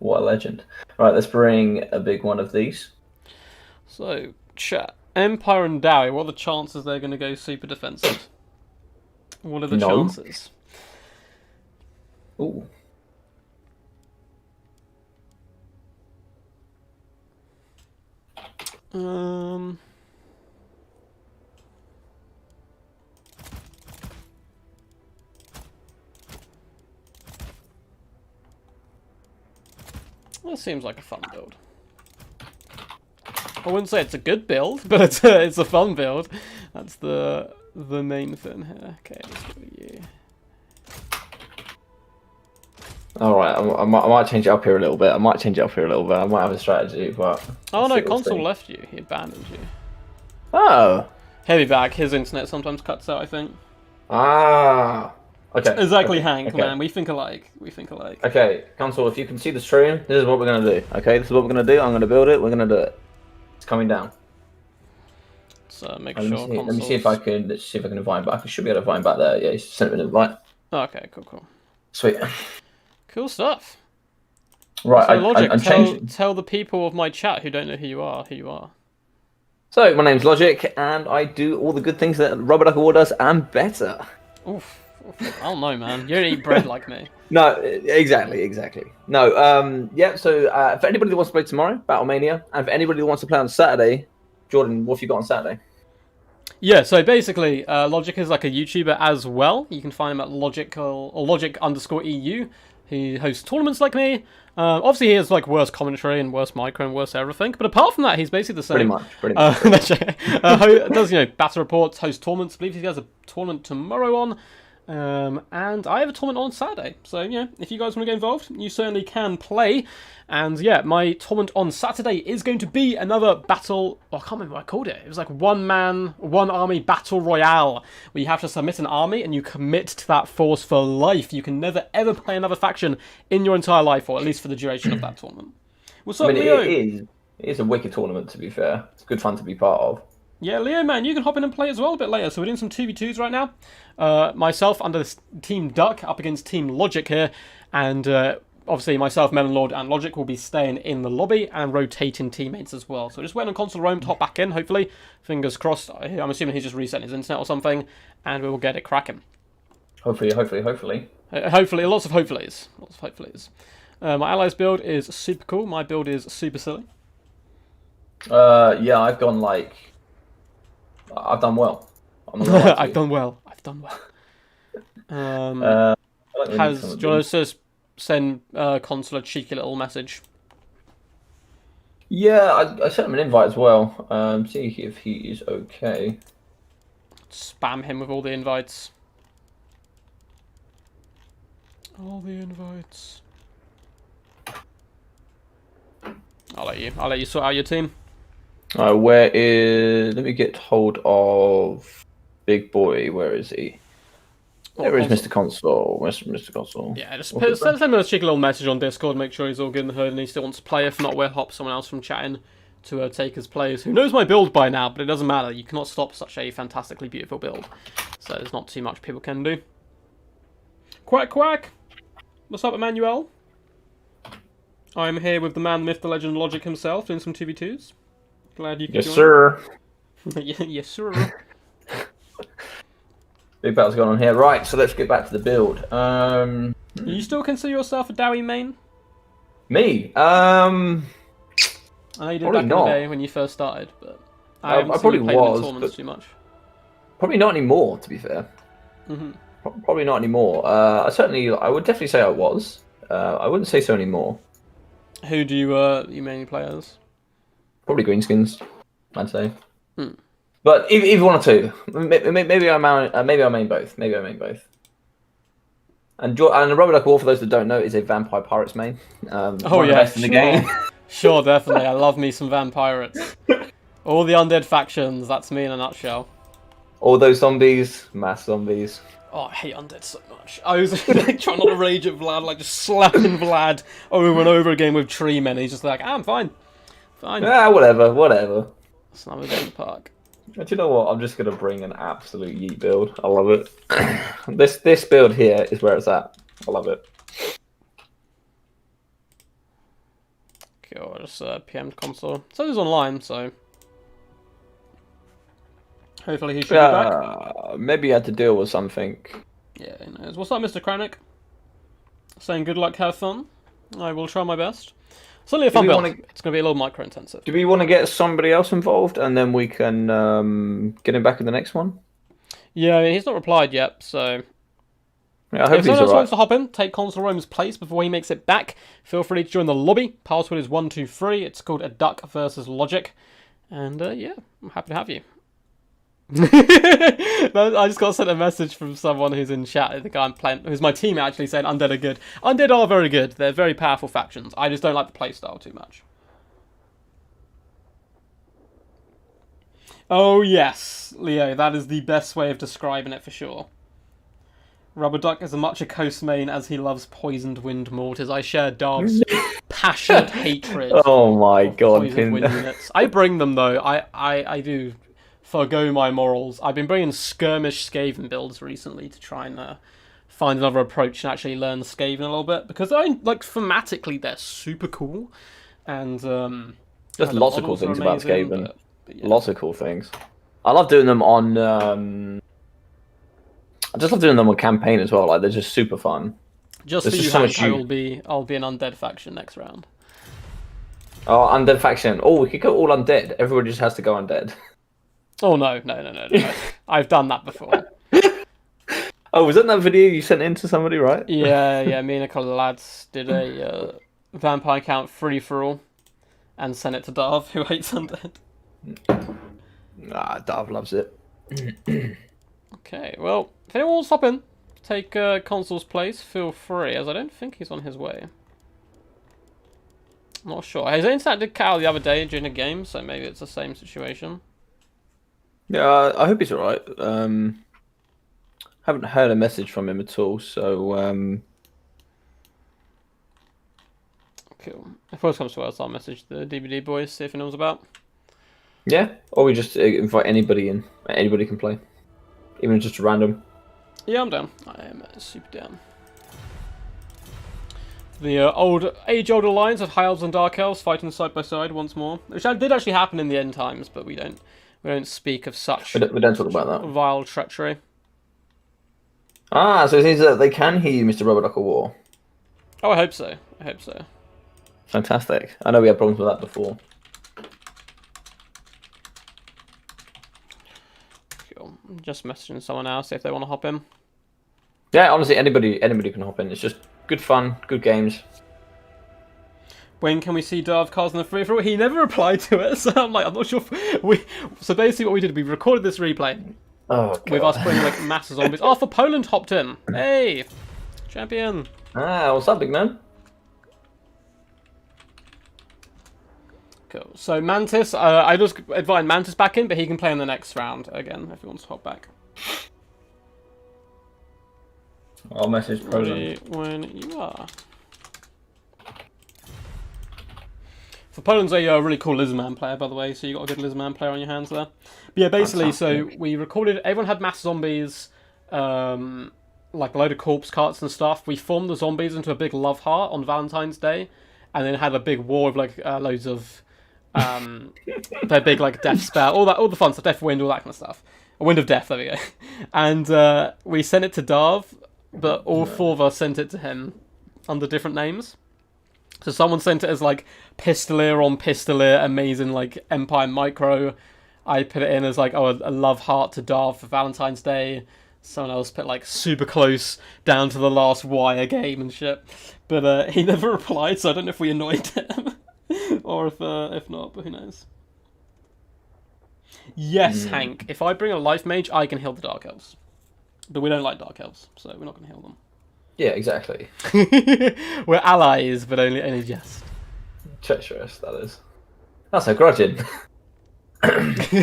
What a legend. Right. Let's bring a big one of these. So, chat. Empire and Dowie, what are the chances they're going to go super defensive? What are the No. chances? Ooh. Um... That seems like a fun build. I wouldn't say it's a good build, but it's a fun build. That's the main thing here. Okay, let's go with you. All right. I might change it up here a little bit. I might have a strategy, but. Oh no, we'll see. console left you. He abandoned you. Oh. He'll be back. His internet sometimes cuts out, I think. Ah. Okay. Exactly, okay. Hank, okay. man. We think alike. We think alike. Okay, Council, if you can see the stream, this is what we're going to do. Okay, this is what we're going to do. I'm going to build it. We're going to do it. It's coming down. So make Let sure. me see if I can invite him back. I should be able to invite him back there. Yeah, he's sent me an invite. Okay, cool. Sweet. Cool stuff. Right, So Logic, I'm changing. tell the people of my chat who don't know who you are. So, my name's Logic, and I do all the good things that Rubber Duck Award does, and better. Oof. I don't know, man. You don't eat bread like me. No, exactly. No, yeah, so for anybody that wants to play tomorrow, Battlemania, and for anybody that wants to play on Saturday, Jordan, what have you got on Saturday? Yeah, so basically, Logic is like a YouTuber as well. You can find him at Logic_EU. He hosts tournaments like me. Obviously, he has like worse commentary and worse micro and worse everything. But apart from that, he's basically the same. Pretty much. Does battle reports, hosts tournaments. I believe he has a tournament tomorrow on. And I have a tournament on Saturday. So, if you guys want to get involved, you certainly can play. And yeah, my tournament on Saturday is going to be another battle. Oh, I can't remember what I called it. It was like one army battle royale, where you have to submit an army and you commit to that force for life. You can never ever play another faction in your entire life, or at least for the duration of that tournament. What's up, Leo? It is a wicked tournament, to be fair. It's good fun to be part of. Yeah, Leo, man, you can hop in and play as well a bit later. So we're doing some 2v2s right now. Myself under Team Duck up against Team Logic here. And obviously myself, Melon Lord, and Logic will be staying in the lobby and rotating teammates as well. So just waiting on Console Rome to hop back in, hopefully. Fingers crossed. I'm assuming he's just resetting his internet or something. And we will get it cracking. Hopefully. Hopefully, lots of hopefullys. My allies build is super cool. My build is super silly. Yeah, I've done well. I've done well. Do you want to just send Console a cheeky little message? Yeah, I sent him an invite as well. See if he is okay. Spam him with all the invites. All the invites. I'll let you sort out your team. Let me get hold of Big Boy. Where is he? There is Mr. Console. Mr. Console. Yeah, just send him a cheeky little message on Discord, make sure he's all good and heard and he still wants to play. If not, we'll hop someone else from chatting to take his players. Who knows my build by now, but it doesn't matter. You cannot stop such a fantastically beautiful build. So there's not too much people can do. Quack, quack. What's up, Emmanuel? I'm here with the man, the myth, the legend, Logic himself, doing some 2v2s. Glad you could join. Sir. Yes, sir. Big battle's going on here. Right, so let's get back to the build. You still consider yourself a Dowie main? Me? I know you did back in the day when you first started, but I haven't seen you play in tournaments too much. Probably not anymore, to be fair. Probably not anymore. I would definitely say I was. I wouldn't say so anymore. Who do you mainly play as? Probably Greenskins, I'd say. But either one or two. Maybe I main both. And Rubber Duck War, for those that don't know, is a Vampire Pirates main. Oh yeah, best in the game. Sure, definitely. I love me some Vampirates. All the undead factions. That's me in a nutshell. All those zombies, mass zombies. Oh, I hate undead so much. I was like, trying not to rage at Vlad, like just slapping Vlad over and over again with tree men. He's just like, I'm fine. Yeah, whatever. It's another day in the park. Do you know what? I'm just gonna bring an absolute yeet build. I love it. This build here is where it's at. I love it. Okay, I'll just PM Console. So he's online, so hopefully he should be back. Maybe he had to deal with something. Yeah, he knows. What's up, Mr. Kranich? Saying good luck, have fun. I will try my best. It's only a fun build. It's going to be a little micro-intensive. Do we want to get somebody else involved, and then we can get him back in the next one? Yeah, I mean, he's not replied yet, so yeah, I hope if someone else wants to hop in, take Console Rome's place before he makes it back, feel free to join the lobby. Password is 123. It's called A Duck versus Logic. And yeah, I'm happy to have you. I just got sent a message from someone who's in chat. The guy I'm playing, who's my team, actually saying Undead are good. Undead are very good. They're very powerful factions. I just don't like the playstyle too much. Oh yes, Leo, that is the best way of describing it for sure. Rubber Duck is as much a coast main as he loves poisoned wind mortars. I share Dark's passionate hatred. Oh my god, poisoned wind units. I bring them though. I do forgo my morals. I've been bringing skirmish Skaven builds recently to try and find another approach and actually learn Skaven a little bit, because thematically they're super cool, and there's lots of cool things about Skaven. But yeah. Lots of cool things. I love doing them on. I just love doing them on campaign as well. Like they're just super fun. Just for you, Hank, I'll be an undead faction next round. Oh, undead faction. Oh, we could go all undead. Everybody just has to go undead. Oh, no. I've done that before. Oh, was that video you sent in to somebody, right? Yeah, me and a couple of lads did a vampire count free-for-all and sent it to Darv, who hates undead. Ah, Darv loves it. Okay, well, if anyone wants to hop in, take Consul's place, feel free, as I don't think he's on his way. I'm not sure. His internet did cut out the other day during a game, so maybe it's the same situation. Yeah, I hope he's alright. Haven't heard a message from him at all, so Cool. If worst comes to worst, I'll message the DVD boys, see if anyone's about. yeah, or we just invite anybody in. Anybody can play, even just random. Yeah, I'm down. I am super down. The age-old alliance of High Elves and Dark Elves fighting side by side once more, which did actually happen in the end times, but we don't speak of such. We don't talk about that. Vile treachery. Ah, so it seems that they can hear you, Mr. Rubber Duck of War. Oh, I hope so. I hope so. Fantastic. I know we had problems with that before. Cool. I'm just messaging someone else, see if they want to hop in. Yeah, honestly, anybody can hop in. It's just good fun, good games. When can we see Darv cars in the free for all? He never replied to it, so I'm not sure. So basically, what we did, we recorded this replay. Oh, God. With us putting like massive zombies. Oh, for Poland hopped in. Hey, champion. Ah, what's up, big man? Cool. So Mantis, I just invited Mantis back in, but he can play in the next round again if he wants to hop back. I'll message Poland. Ready when you are. So Poland's a really cool Lizardman player, by the way, so you got a good Lizardman player on your hands there. But yeah, basically, so we recorded, everyone had mass zombies, like a load of corpse carts and stuff. We formed the zombies into a big love heart on Valentine's Day, and then had a big war of like loads of their big like death spell, all the fun stuff, death wind, all that kind of stuff. A wind of death, there we go. And we sent it to Darv, but all four of us sent it to him under different names. So someone sent it as like Pistolier on Pistolier, amazing like Empire Micro. I put it in as like, oh, a love heart to Darv for Valentine's Day. Someone else put like super close down to the last wire game and shit. But he never replied, so I don't know if we annoyed him or if not, but who knows. Yes, Hank. If I bring a life mage, I can heal the Dark Elves. But we don't like Dark Elves, so we're not going to heal them. Yeah, exactly. We're allies, but only just. Treacherous, that is. That's so grudging.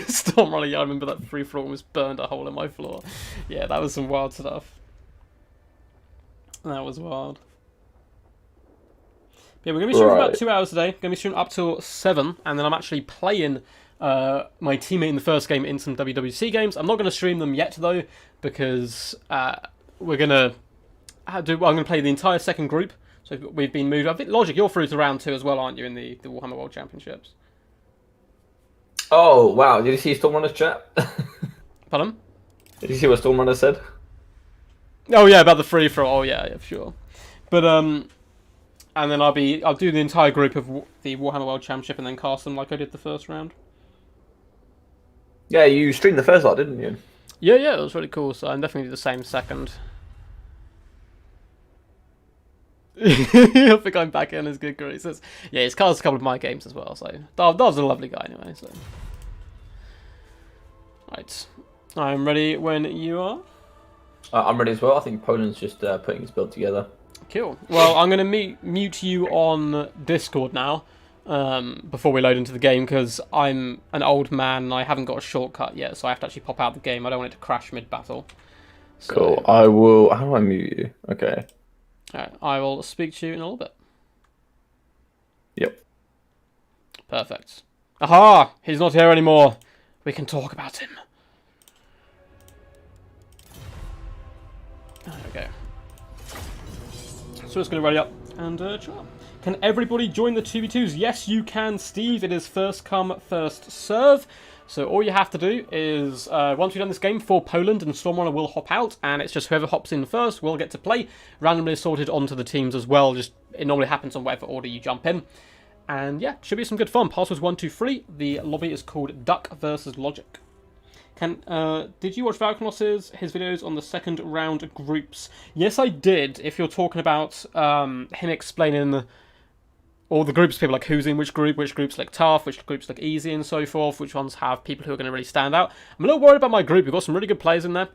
Storm Runner, yeah, I remember that free for all was burned a hole in my floor. Yeah, that was some wild stuff. That was wild. Yeah, we're going to be streaming for about 2 hours today. Going to be streaming up till 7, and then I'm actually playing my teammate in the first game in some WWC games. I'm not going to stream them yet, though, because we're going to I'm going to play the entire second group. So we've been moved. I think, Logic, you're through to round 2 as well, aren't you, in the Warhammer World Championships? Oh, wow. Did you see Stormrunner's chat? Pardon? Did you see what Stormrunner said? Oh, yeah, about the free for all. Oh, yeah, for sure. But, and then I'll do the entire group of the Warhammer World Championship and then cast them like I did the first round. Yeah, you streamed the first lot, didn't you? Yeah, it was really cool. So I'm definitely do the same second. I think I'm back in as good graces. Yeah, he's cast a couple of my games as well, so Darv's a lovely guy anyway, so. Right. I'm ready when you are. I'm ready as well. I think Poland's just putting his build together. Cool. Well, I'm going to mute you on Discord now, before we load into the game, because I'm an old man and I haven't got a shortcut yet, so I have to actually pop out the game. I don't want it to crash mid-battle. So, cool. I will... How do I mute you? Okay. Alright, I will speak to you in a little bit. Yep. Perfect. Aha! He's not here anymore. We can talk about him. There we go. So it's going to ready up and try. Can everybody join the 2v2s? Yes, you can, Steve. It is first come, first serve. So all you have to do is, once we've done this game, for Poland and Stormrunner will hop out, and it's just whoever hops in first will get to play, randomly assorted onto the teams as well. Just it normally happens on whatever order you jump in. And yeah, should be some good fun. Passwords 123. The lobby is called Duck versus Logic. Did you watch Valkanos's his videos on the second round groups? Yes, I did. If you're talking about him explaining all the groups, people like who's in which groups look tough, which groups look easy, and so forth, which ones have people who are going to really stand out. I'm a little worried about my group. We've got some really good players in there.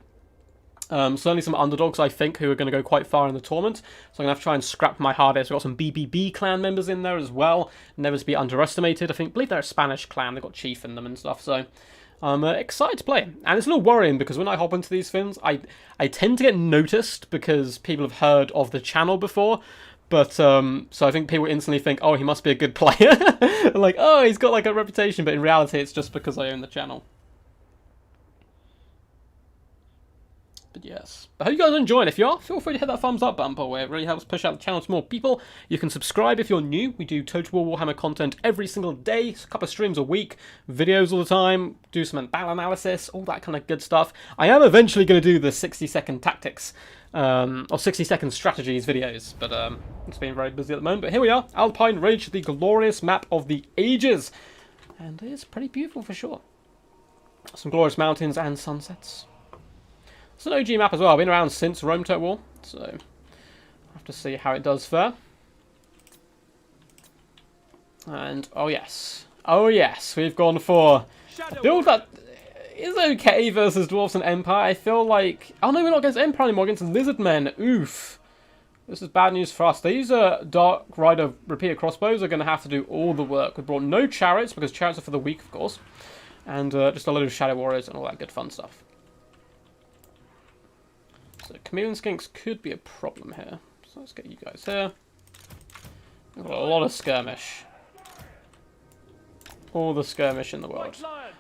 Certainly some underdogs, I think, who are going to go quite far in the tournament. So I'm going to have to try and scrap my hardest. We've got some BBB clan members in there as well. Never to be underestimated. I believe they're a Spanish clan. They've got Chief in them and stuff. So I'm excited to play. And it's a little worrying because when I hop into these things, I tend to get noticed because people have heard of the channel before. But, so I think people instantly think, oh, he must be a good player. Like, oh, he's got like a reputation. But in reality, it's just because I own the channel. But yes, I hope you guys are enjoying. If you are, feel free to hit that thumbs up button, by the way. It really helps push out the channel to more people. You can subscribe if you're new. We do Total War Warhammer content every single day, a couple of streams a week, videos all the time, do some battle analysis, all that kind of good stuff. I am eventually going to do the 60-second tactics, or 60-second strategies videos, but it's been very busy at the moment. But here we are, Alpine Ridge, the glorious map of the ages. And it's pretty beautiful for sure. Some glorious mountains and sunsets. It's an OG map as well. I've been around since Rome Total War, so I'll have to see how it does fare. And oh yes, we've gone for a build that is okay versus Dwarves and Empire. I feel like, oh no, we're not against Empire anymore, against Lizardmen. Oof, this is bad news for us. These Dark Rider repeater crossbows are going to have to do all the work. We brought no chariots because chariots are for the weak, of course, and just a load of Shadow Warriors and all that good fun stuff. So chameleon skinks could be a problem here. So let's get you guys here. We've got a lot of skirmish. All the skirmish in the world.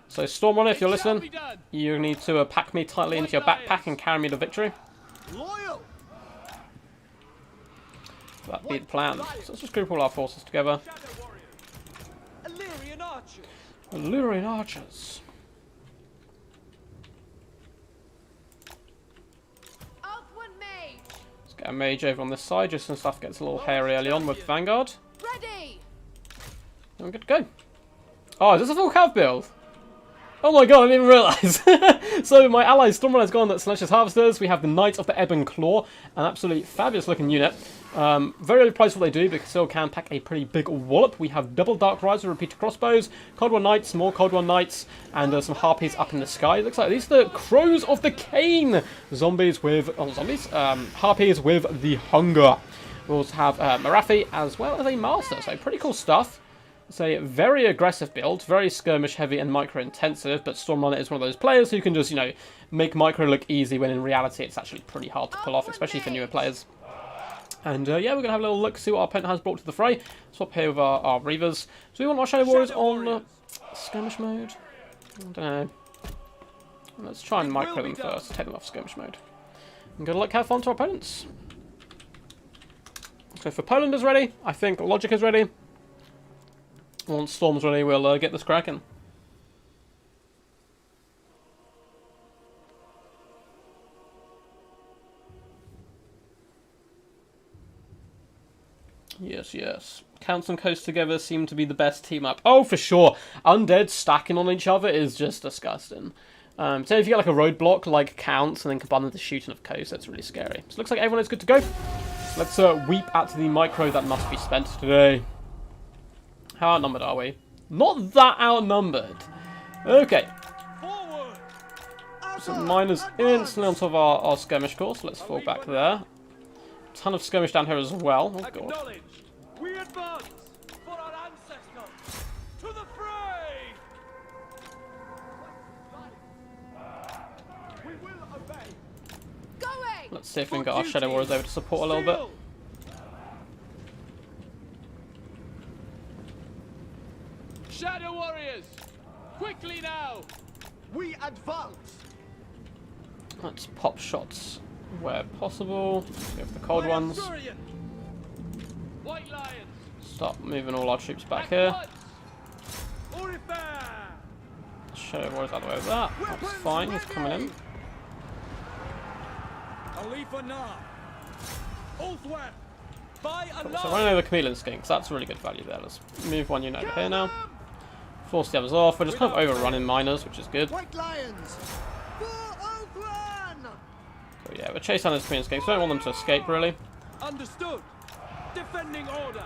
So Stormrunner, if you're listening, you need to pack me tightly into your backpack and carry me to victory. That'd be the plan. So let's just group all our forces together. Illyrian archers. Get a mage over on this side, just so stuff gets a little hairy early on with Vanguard. Ready. And we're good to go. Oh, is this a full cav build? Oh my god, I didn't even realise. So my allies, Stormrunner's gone, that's Celestia's Harvesters. We have the Knights of the Ebon Claw, an absolutely fabulous looking unit. Very overpriced what they do, but still can pack a pretty big wallop. We have double Dark Riser repeater crossbows, Cold War Knights, more Cold War Knights, and some Harpies up in the sky. It looks like these are the Crows of the Cane. Zombies with, Harpies with the Hunger. We also have Marathi as well as a Master, so pretty cool stuff. It's a very aggressive build, very skirmish heavy and micro intensive, but Stormrunner is one of those players who can just, you know, make micro look easy when in reality it's actually pretty hard to pull off, especially for newer players. And yeah, we're going to have a little look, see what our opponent has brought to the fray. Swap here with our Reavers. So we want our Shadow Warriors on skirmish mode? I don't know. Let's try and micro them first, take them off skirmish mode. And good luck, have fun to our opponents. So for Poland is ready, I think Logic is ready. Once Storm's ready, we'll get this cracking. Yes, yes. Counts and Coast together seem to be the best team up. Oh, for sure. Undead stacking on each other is just disgusting. So if you get like a roadblock like Counts and then combine with the shooting of Coast, that's really scary. So it looks like everyone is good to go. Let's weep at the micro that must be spent today. How outnumbered are we? Not that outnumbered. Okay. So miners instantly on top of our skirmish course. Let's fall back there. Ton of skirmish down here as well. Oh god. We advance for our ancestors to the fray. We will obey. Going. Let's see if we can get our Shadow Warriors over to support a little bit. Shadow Warriors, quickly now! We advance! Let's pop shots where possible. Go for the cold ones. White Lions. Start moving all our troops back here. Shadow Warriors out of the way with that. That's fine, he's coming in. So running over Chameleon Skinks, that's really good value there. Let's move one unit over here now. Force the others off. We're just kind of overrunning miners, which is good. White Lions. For Oakland. So yeah, we're chasing down those Queen's Gates. We don't want them to escape, really. Understood. Defending order.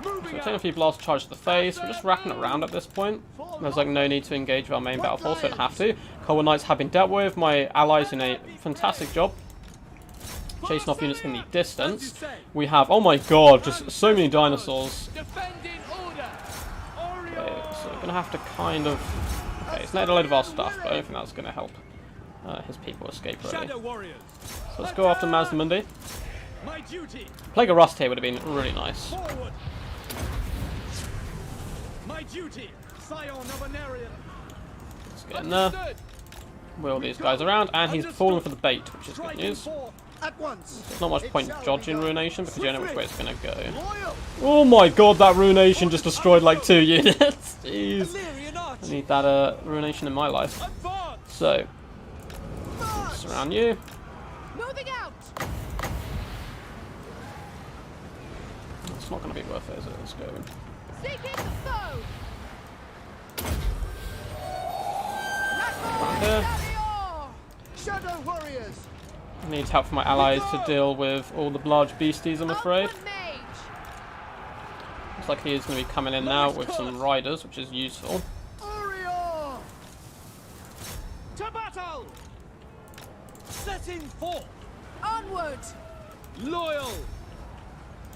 So Moving we're taking a few blast charges to the face. We're just racking around at this point. There's like no need to engage with our main battle force. We don't have to. Cold Knights have been dealt with. My allies doing a fantastic job chasing off units in the distance. We have, oh my god, just so many dinosaurs. Defending order. Okay, so we're gonna have to kind of. Okay, it's netted a load of our stuff, but I don't think that's gonna help his people escape really. Shadow warriors. So let's go after Mazdamundi. My duty. Plague of Rust here would have been really nice. Forward. My duty. Scion of an area. Let's get in there. Wheel these guys around, and he's falling for the bait, which is good news. At once. There's not much point dodging Ruination because you don't know which way it's going to go. Loyal. Oh my god, that Ruination just destroyed like 2 units. Jeez. Illyrian arch. I need that Ruination in my life. Advance. So, surround you. Moving out. It's not going to be worth it, is it? Let's go. Seeking the foe. Right here. Shadow warriors. I need help from my allies to deal with all the large beasties, I'm afraid. Upward mage. Looks like he is going to be coming in now with some riders, which is useful. Orion. To battle. Setting forth. Onward. Loyal.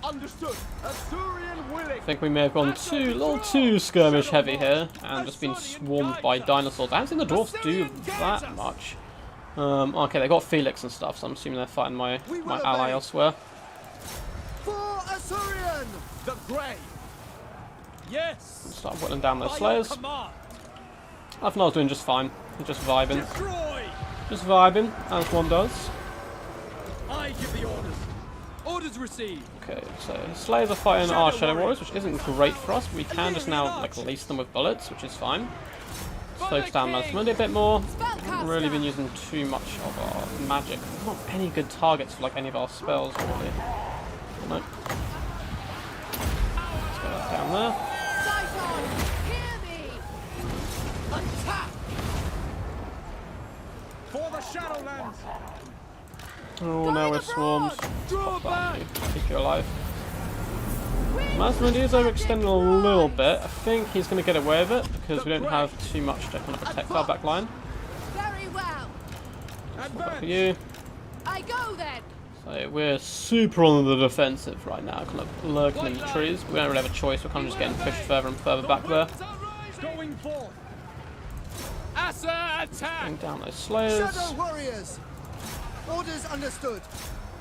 Understood. Asturian willing. I think we may have gone a little too skirmish heavy here and just been swarmed by dinosaurs. I haven't seen the dwarfs do that much. Okay, they got Felix and stuff, so I'm assuming they're fighting my ally elsewhere. For Asturian. The Grey. Yes. Start whittling down those Slayers. Command. I think I was doing just fine. Just vibing. Destroy. Just vibing, as one does. I give the orders. Orders received. Okay, so Slayers are fighting our Shadow Warriors, which isn't great for us. We can just now like lace them with bullets, which is fine. Focus down Mazdamundi a bit more. Haven't really been using too much of our magic. There's not any good targets for like any of our spells really. Nope. Let's get that down there. Scion, hear me. Attack. For the Shadowlands. Oh, now we're swarmed. Draw back. Keep you alive. Mazdamundi is overextending a little bit. I think he's going to get away with it because we don't have too much to kind of protect our back line. Very well. Back for you. I go then. So we're super on the defensive right now, kind of lurking in the trees. We don't really have a choice. We're kind of just getting pushed further and further back there. Going forth. Asa attack. Bring down those Slayers. Shadow warriors. Orders understood.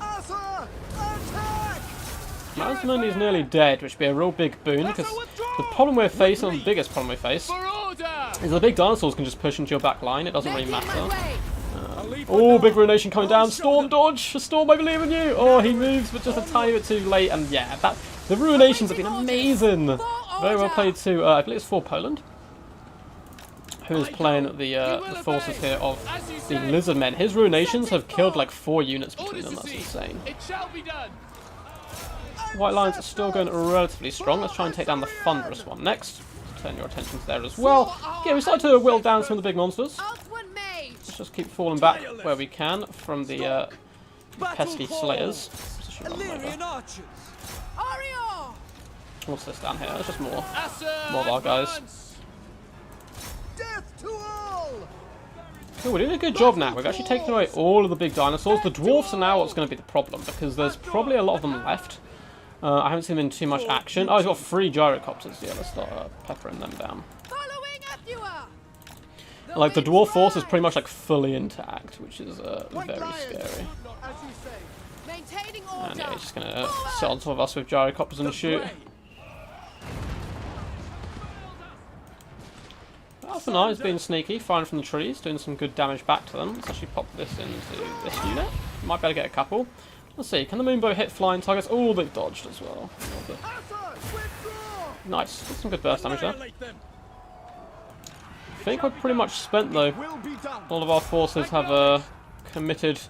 Asa attack. Mazdamundi is nearly dead, which would be a real big boon, because the problem we're facing, or the biggest problem we face, For order. is the big dinosaurs can just push into your back line. It doesn't really Making my matter. way. Oh, big Ruination coming down. Storm dodge. Storm, I believe in you. Oh, he moves, but just a tiny bit too late. And yeah, the Ruinations have been amazing. Very well played to, I believe it's for Poland, who is playing the forces here of the Lizard Men. His Ruinations have killed like 4 units between them. That's insane. It shall be done. White Lions are still going relatively strong. Let's try and take down the Thunderous one next. Turn your attention to there as well. Yeah, we started to whittle down some of the big monsters. Outward mage. Let's just keep falling back where we can from the pesky Slayers. Position them Illyrian over. archers. Orion. What's this down here? There's just more. Asa More of our guys. advance. Death to all. Cool, we're doing a good job now. We've actually taken away all of the big dinosaurs. The dwarfs are now what's going to be the problem, because there's probably a lot of them left. I haven't seen them in too much action. Oh, he's got 3 gyrocopters. Yeah, let's start peppering them down. Following after you. Like, the dwarf force is pretty much like fully intact, which is very scary. As you say. Maintaining And order. yeah, he's just going to sit on top of us with gyrocopters and shoot. Alpha Knight's being sneaky, firing from the trees, doing some good damage back to them. Let's actually pop this into this unit. Might be able to get a couple. Let's see, can the Moonbow hit flying targets? Oh, they've dodged as well. Nice, did some good burst damage there. I think we're pretty much spent though. All of our forces have committed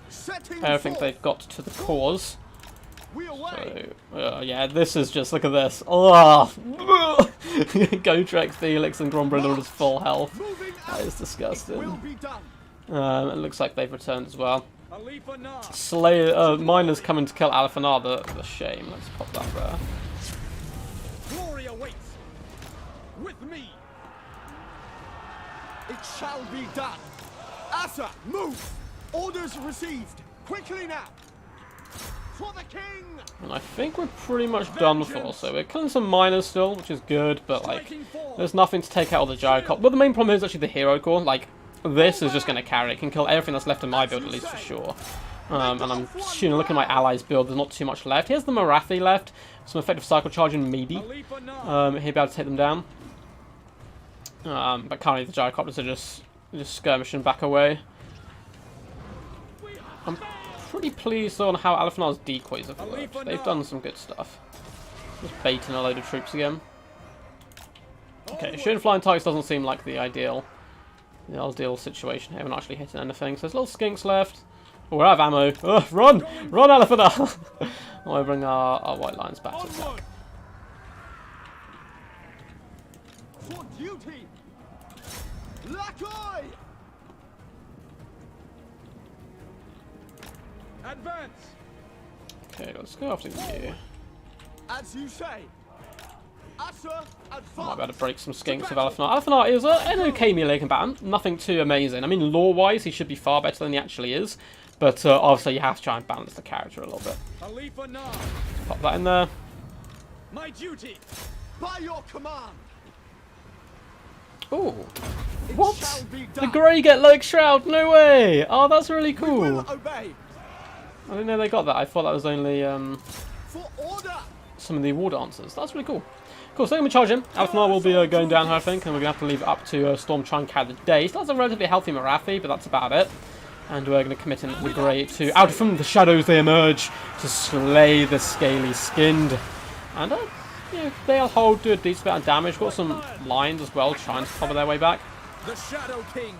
everything they've got to the cause. We away. So, yeah, this is just, look at this. Oh, Gotrek, Felix, and Grombrindle is full health. Moving That out. is disgusting. Will be done. It looks like they've returned as well. Alifa Nar. Slayer, Miner's coming to kill Alphanar, the shame. Let's pop that there. Glory awaits. With me. It shall be done. Asa, move. Orders received. Quickly now. For the king. And I think we're pretty much done for, so we're killing some miners still, which is good, but like, Striking forward. there's nothing to take out of the Gyrocopter. But the main problem is actually the Hero Core. Like, this is just going to carry. It can kill everything that's left in my build, at least for sure. And I'm looking at my allies' build, there's not too much left. Here's the Marathi left, some effective cycle charging, maybe. Alifa Nar. He'll be able to take them down. But currently the Gyrocopters are just skirmishing back away. I'm pretty pleased on how Alphanar's decoys have worked. They've done some good stuff. Just baiting a load of troops again. Okay, shooting flying targets doesn't seem like the ideal situation here. We're not actually hitting anything. So there's little skinks left. Oh, we're out of ammo. Ugh, run! Run, Alphanar! I'll bring our white lines back to attack. Onward. For duty. Lakoy. Advance. Okay, let's go after you. As you say. Asa, advance. I might be able to break some skinks with Alphanar. Alphanar is an okay melee combatant. Nothing too amazing. I mean, lore-wise, he should be far better than he actually is. But obviously, you have to try and balance the character a little bit. Alifa Nar. Pop that in there. My duty. By your command. Ooh. It What? shall be The done. Grey get Lurk Shroud? No way! Oh, that's really We cool. will obey. I didn't know they got that. I thought that was only For order. some of the war dancers. That's really cool. Cool, so I'm going to charge him. Alphanar will be going down here, I think, and we're going to have to leave it up to Storm try and carry the day. So that's a relatively healthy Marathi, but that's about it. And we're going to commit in the Grey to, out from the shadows they emerge, to slay the scaly skinned. And, you know, they'll hold, do a decent amount of damage. Got some lines as well, trying to cover their way back. The Shadow King.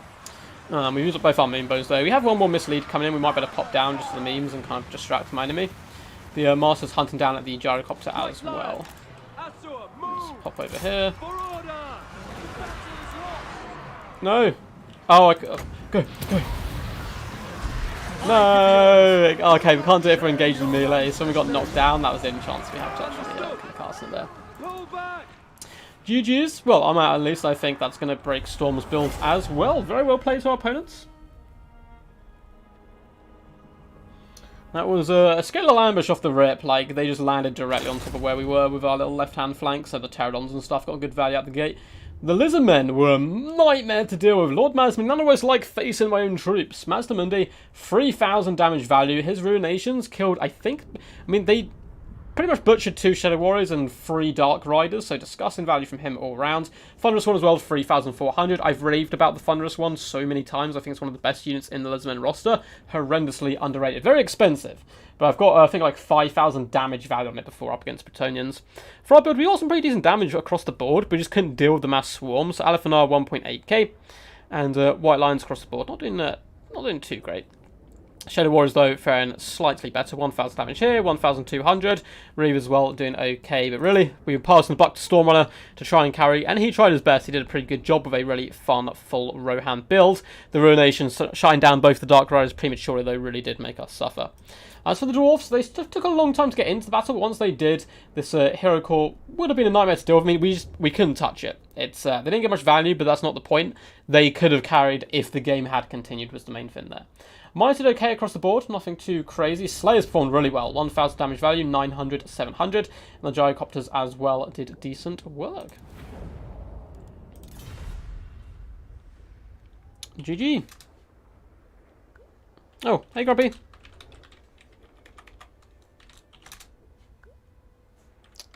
We used up both our moon bows though. We have one more mislead coming in. We might better pop down just for the memes and kind of distract my enemy. The Master's hunting down at the Gyrocopter as well. Asur, move. Pop over here. For order. No! Oh, go, go. No! Okay, we can't do it if we're engaged in melee. So we got knocked down. That was the only chance we have to actually cast it there. Pull back. GG's. Well, I'm out at least. I think that's going to break Storm's build as well. Very well played to our opponents. That was a skeletal ambush off the rip. Like, they just landed directly on top of where we were with our little left-hand flank. So the Pterodons and stuff got good value out the gate. The Lizardmen were a nightmare to deal with. Lord Mazdamundi, none of us like facing my own troops. Mazdamundi, 3,000 damage value. His Ruinations killed, I mean, they pretty much butchered 2 Shadow Warriors and 3 Dark Riders, so disgusting value from him all around. Thunderous one as well, 3,400. I've raved about the Thunderous one so many times. I think it's one of the best units in the Lizardmen roster. Horrendously underrated. Very expensive, but I've got, I think, like 5,000 damage value on it before up against Bretonnians. For our build, we got some pretty decent damage across the board, but we just couldn't deal with the mass swarms. So Alphanar 1.8k, and White Lions across the board. Not doing too great. Shadow Warriors, though, faring slightly better. 1,000 damage here, 1,200. Reeve as well, doing okay. But really, we were passing the buck to Stormrunner to try and carry. And he tried his best. He did a pretty good job with a really fun, full Rohan build. The Ruinations shutting down both the Dark Riders prematurely, though, really did make us suffer. As for the Dwarfs, they took a long time to get into the battle. But once they did, this Hero Core would have been a nightmare to deal with. I mean, we couldn't touch it. It's they didn't get much value, but that's not the point. They could have carried if the game had continued, was the main thing there. Mine did okay across the board, nothing too crazy. Slayers performed really well, 1,000 damage value, 900, 700. And the Gyrocopters as well did decent work. GG. Oh, hey Grumpy.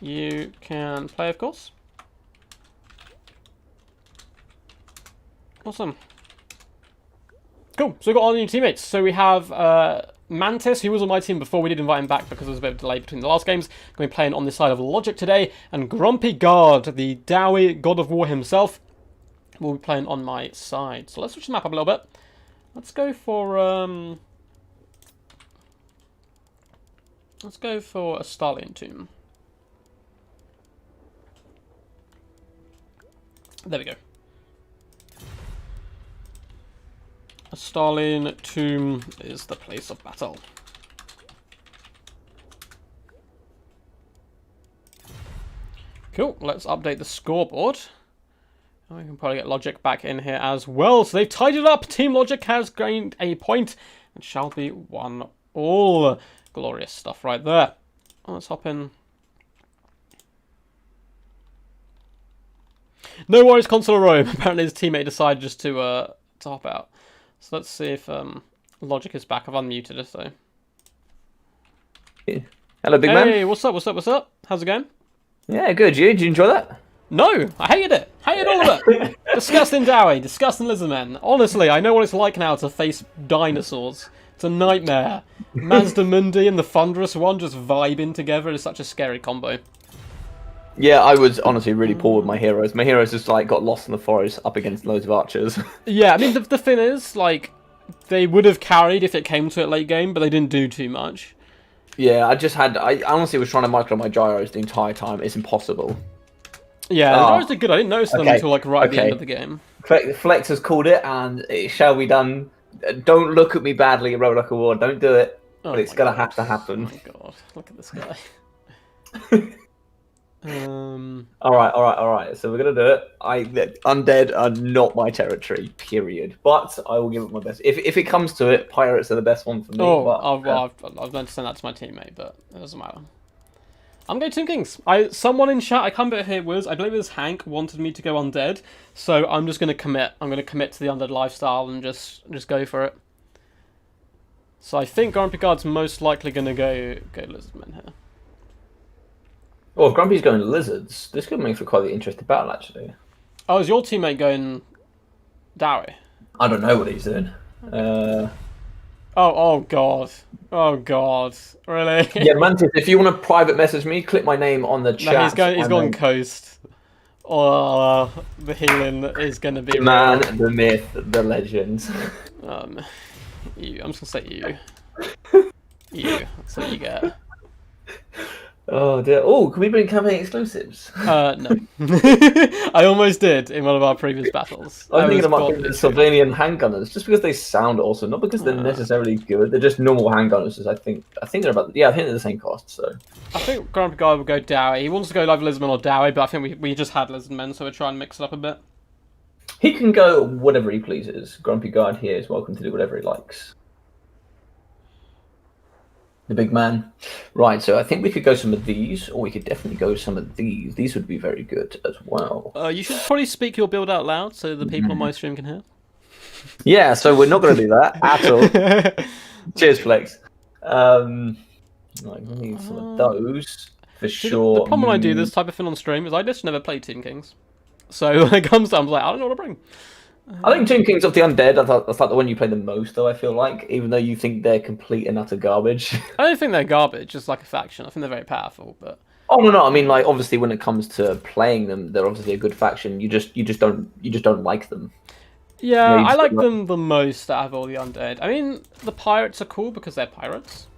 You can play, of course. Awesome. Cool, so we've got all new teammates. So we have Mantis, who was on my team before. We did invite him back because there was a bit of a delay between the last games. Going to be playing on this side of Logic today. And Grumpy Guard, the Dowie God of War himself, will be playing on my side. So let's switch the map up a little bit. Let's go for... Let's go for a Stalin tomb. There we go. A Stalin tomb is the place of battle. Cool, let's update the scoreboard. And we can probably get Logic back in here as well. So they've tied it up. Team Logic has gained a point and shall be 1-all. Glorious stuff right there. Let's hop in. No worries, Consular Rome. Apparently his teammate decided just to hop out. So let's see if Logic is back. I've unmuted it, so. Hello, big man. Hey, what's up, what's up, what's up? How's it going? Yeah, good. Did you enjoy that? No, I hated it. Hated all of it. Disgusting Dowie, disgusting lizardmen. Honestly, I know what it's like now to face dinosaurs. It's a nightmare. Mazda Mundi and the Thunderous One just vibing together is such a scary combo. Yeah, I was honestly really poor with my heroes. My heroes just like got lost in the forest up against loads of archers. Yeah, I mean the thing is, like, they would have carried if it came to it late game, but they didn't do too much. Yeah, I honestly was trying to micro my gyros the entire time. It's impossible. Yeah, the gyros are good. I didn't notice them until like right at the end of the game. Flex has called it, and it shall be done. Don't look at me badly, Roller Award. Don't do it. But it's gonna have to happen. Oh my god, look at this guy. All right. So we're gonna do it. Undead are not my territory, period. But I will give it my best. If it comes to it, pirates are the best one for me. Oh, but, I've meant to send that to my teammate, but it doesn't matter. I'm going Tomb Kings. Someone in chat, I can't remember who it was. I believe it was Hank wanted me to go undead, so I'm just gonna commit. I'm gonna commit to the undead lifestyle and just go for it. So I think Grumpy Guard's most likely gonna go Lizardmen here. Well, if Grumpy's going lizards, this could make for quite an interesting battle, actually. Oh, is your teammate going Dowie? I don't know what he's doing. Oh god. Oh god. Really? Yeah, Mantis, if you want to private message me, click my name on the chat. No, he's going coast. Oh, the healing is going to be the man, the myth, the legend. I'm just going to say you. You. That's what you get. Oh dear. Oh, can we bring campaign exclusives? No. I almost did in one of our previous battles. I'm thinking about the Sylvanian handgunners, just because they sound awesome, not because they're necessarily good. They're just normal handgunners. I think they're about. Yeah, I think they're the same cost. So I think Grumpy Guy will go Dowie. He wants to go either Lizardman or Dowie, but I think we just had Lizardmen, so we're trying to mix it up a bit. He can go whatever he pleases. Grumpy Guard here is welcome to do whatever he likes. The big man. Right, so I think we could go some of these, or we could definitely go some of these. These would be very good as well. You should probably speak your build out loud so the people on my stream can hear. Yeah, so we're not going to do that at all. Cheers, Flex. Right, we need some of those for sure. The problem when I do this type of thing on stream is I just never play Tomb Kings. So when it comes to, I'm like, I don't know what to bring. I think Tomb Kings of the Undead, that's like the one you play the most, though, I feel like, even though you think they're complete and utter garbage. I don't think they're garbage, just like a faction. I think they're very powerful, but... Oh, no, I mean, like, obviously when it comes to playing them, they're obviously a good faction. You just don't like them. Yeah, I like them the most out of all the Undead. I mean, the pirates are cool because they're pirates.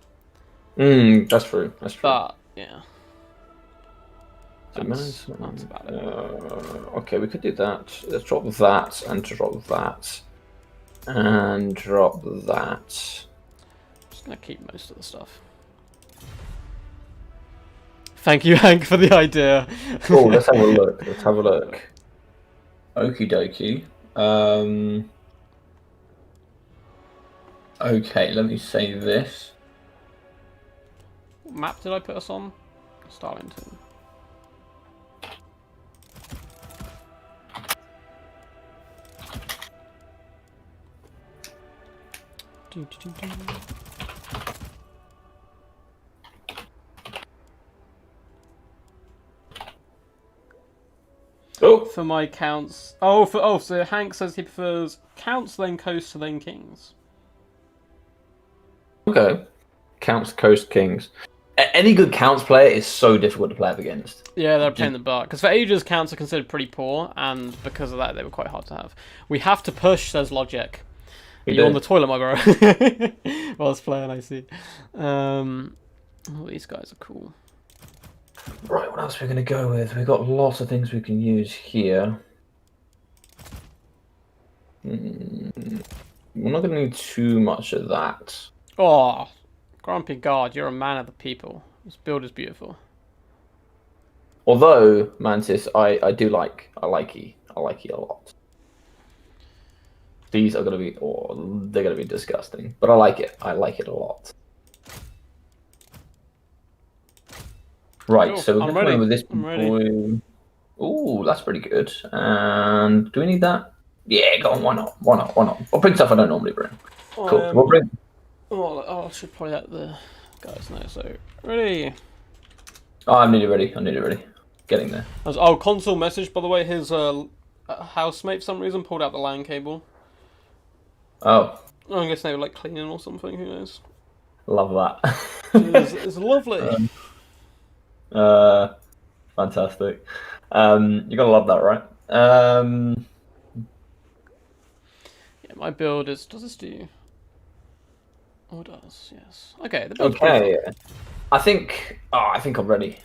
That's true. But, yeah. That's about it. Okay, we could do that. Let's drop that, and drop that, and drop that. Just gonna keep most of the stuff. Thank you, Hank, for the idea. Oh, let's have a look. Okie dokie. Okay, let me say this. What map did I put us on? Starlington. Oh, for my counts. So Hank says he prefers counts, then coast, then kings. okay. Counts, Coast, Kings. Any good Counts player is so difficult to play up against. Yeah, they're a pain in the butt. Because for ages, counts are considered pretty poor, and because of that, they were quite hard to have. We have to push, says Logic. You're on the toilet, my bro. While I was playing, I see. Oh, these guys are cool. Right, what else are we going to go with? We've got lots of things we can use here. We're not going to need too much of that. Oh, Grumpy God, you're a man of the people. This build is beautiful. Although, Mantis, I like E a lot. These are going to be, they're going to be disgusting. But I like it a lot. Right, Cool. so we're going to go with this I'm ready. boy. Ooh, that's pretty good. And do we need that? Yeah, go on, why not? I'll bring stuff I don't normally bring. Cool. We'll bring... I should probably let the guys know. So, ready. Oh, I'm nearly ready. Getting there. Oh, console message, by the way, his housemate, for some reason, pulled out the LAN cable. Oh. I guess they were, like, cleaning or something, who knows. Love that. It's lovely. Fantastic. You're gonna love that, right? Yeah, my build is... Does this do... Oh, it does, yes. Okay, the build's pretty fun. I think I'm ready.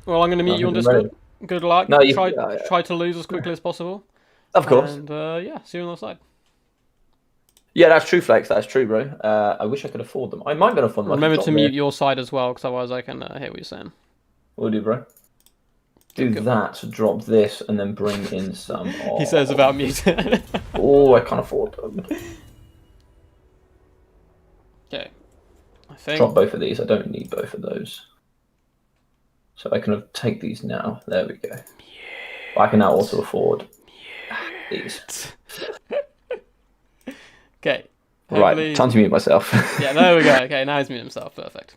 Well, I'm going to meet you on Discord. Good luck. No, try to lose as quickly as possible. Of course. And, yeah, see you on the side. Yeah, that's true, Flex. That's true, bro. I wish I could afford them. I might be able to afford them. Remember to mute your side as well, because otherwise I can hear what you're saying. Will do, bro. Do that, drop this, and then bring in some... He says about muting. Oh, I can't afford them. Okay. I think... Drop both of these. I don't need both of those. So I can take these now. There we go. I can now also afford these. Okay. Right, time to mute myself. Yeah, there we go. Okay, now he's muted himself. Perfect.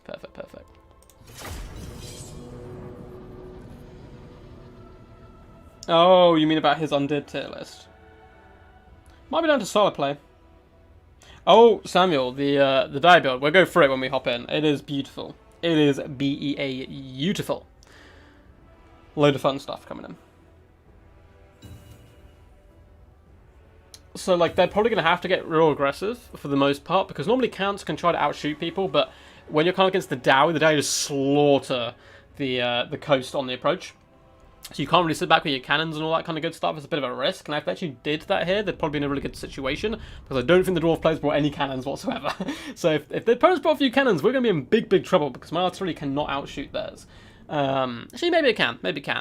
Oh, you mean about his undead tier list? Might be down to solo play. Oh, Samuel, the die build. We'll go through it when we hop in. It is beautiful. It is beautiful. Load of fun stuff coming in. So, like, they're probably going to have to get real aggressive for the most part, because normally counts can try to outshoot people, but when you're kind of against the Dowie just slaughter the coast on the approach. So you can't really sit back with your cannons and all that kind of good stuff. It's a bit of a risk. And if they actually did that here, they'd probably be in a really good situation. Because I don't think the Dwarf players brought any cannons whatsoever. So if the opponents brought a few cannons, we're going to be in big trouble. Because my artillery cannot outshoot theirs. Actually, maybe it can.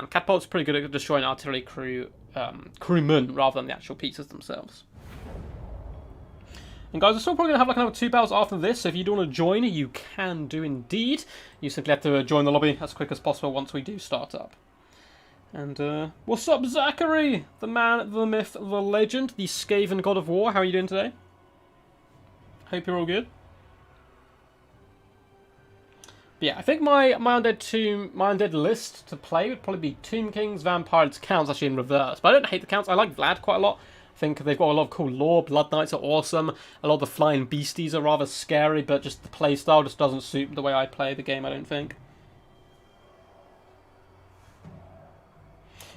Catapult's pretty good at destroying artillery crewmen rather than the actual pieces themselves. And guys, we're still probably going to have like another 2 battles after this, so if you do want to join, you can do indeed. You simply have to join the lobby as quick as possible once we do start up. And, what's up, Zachary? The man, the myth, the legend, the Skaven god of war. How are you doing today? Hope you're all good. But yeah, I think my undead list to play would probably be Tomb Kings, Vampires, Counts, actually in reverse. But I don't hate the Counts. I like Vlad quite a lot. I think they've got a lot of cool lore. Blood Knights are awesome. A lot of the flying beasties are rather scary, but just the playstyle just doesn't suit the way I play the game, I don't think.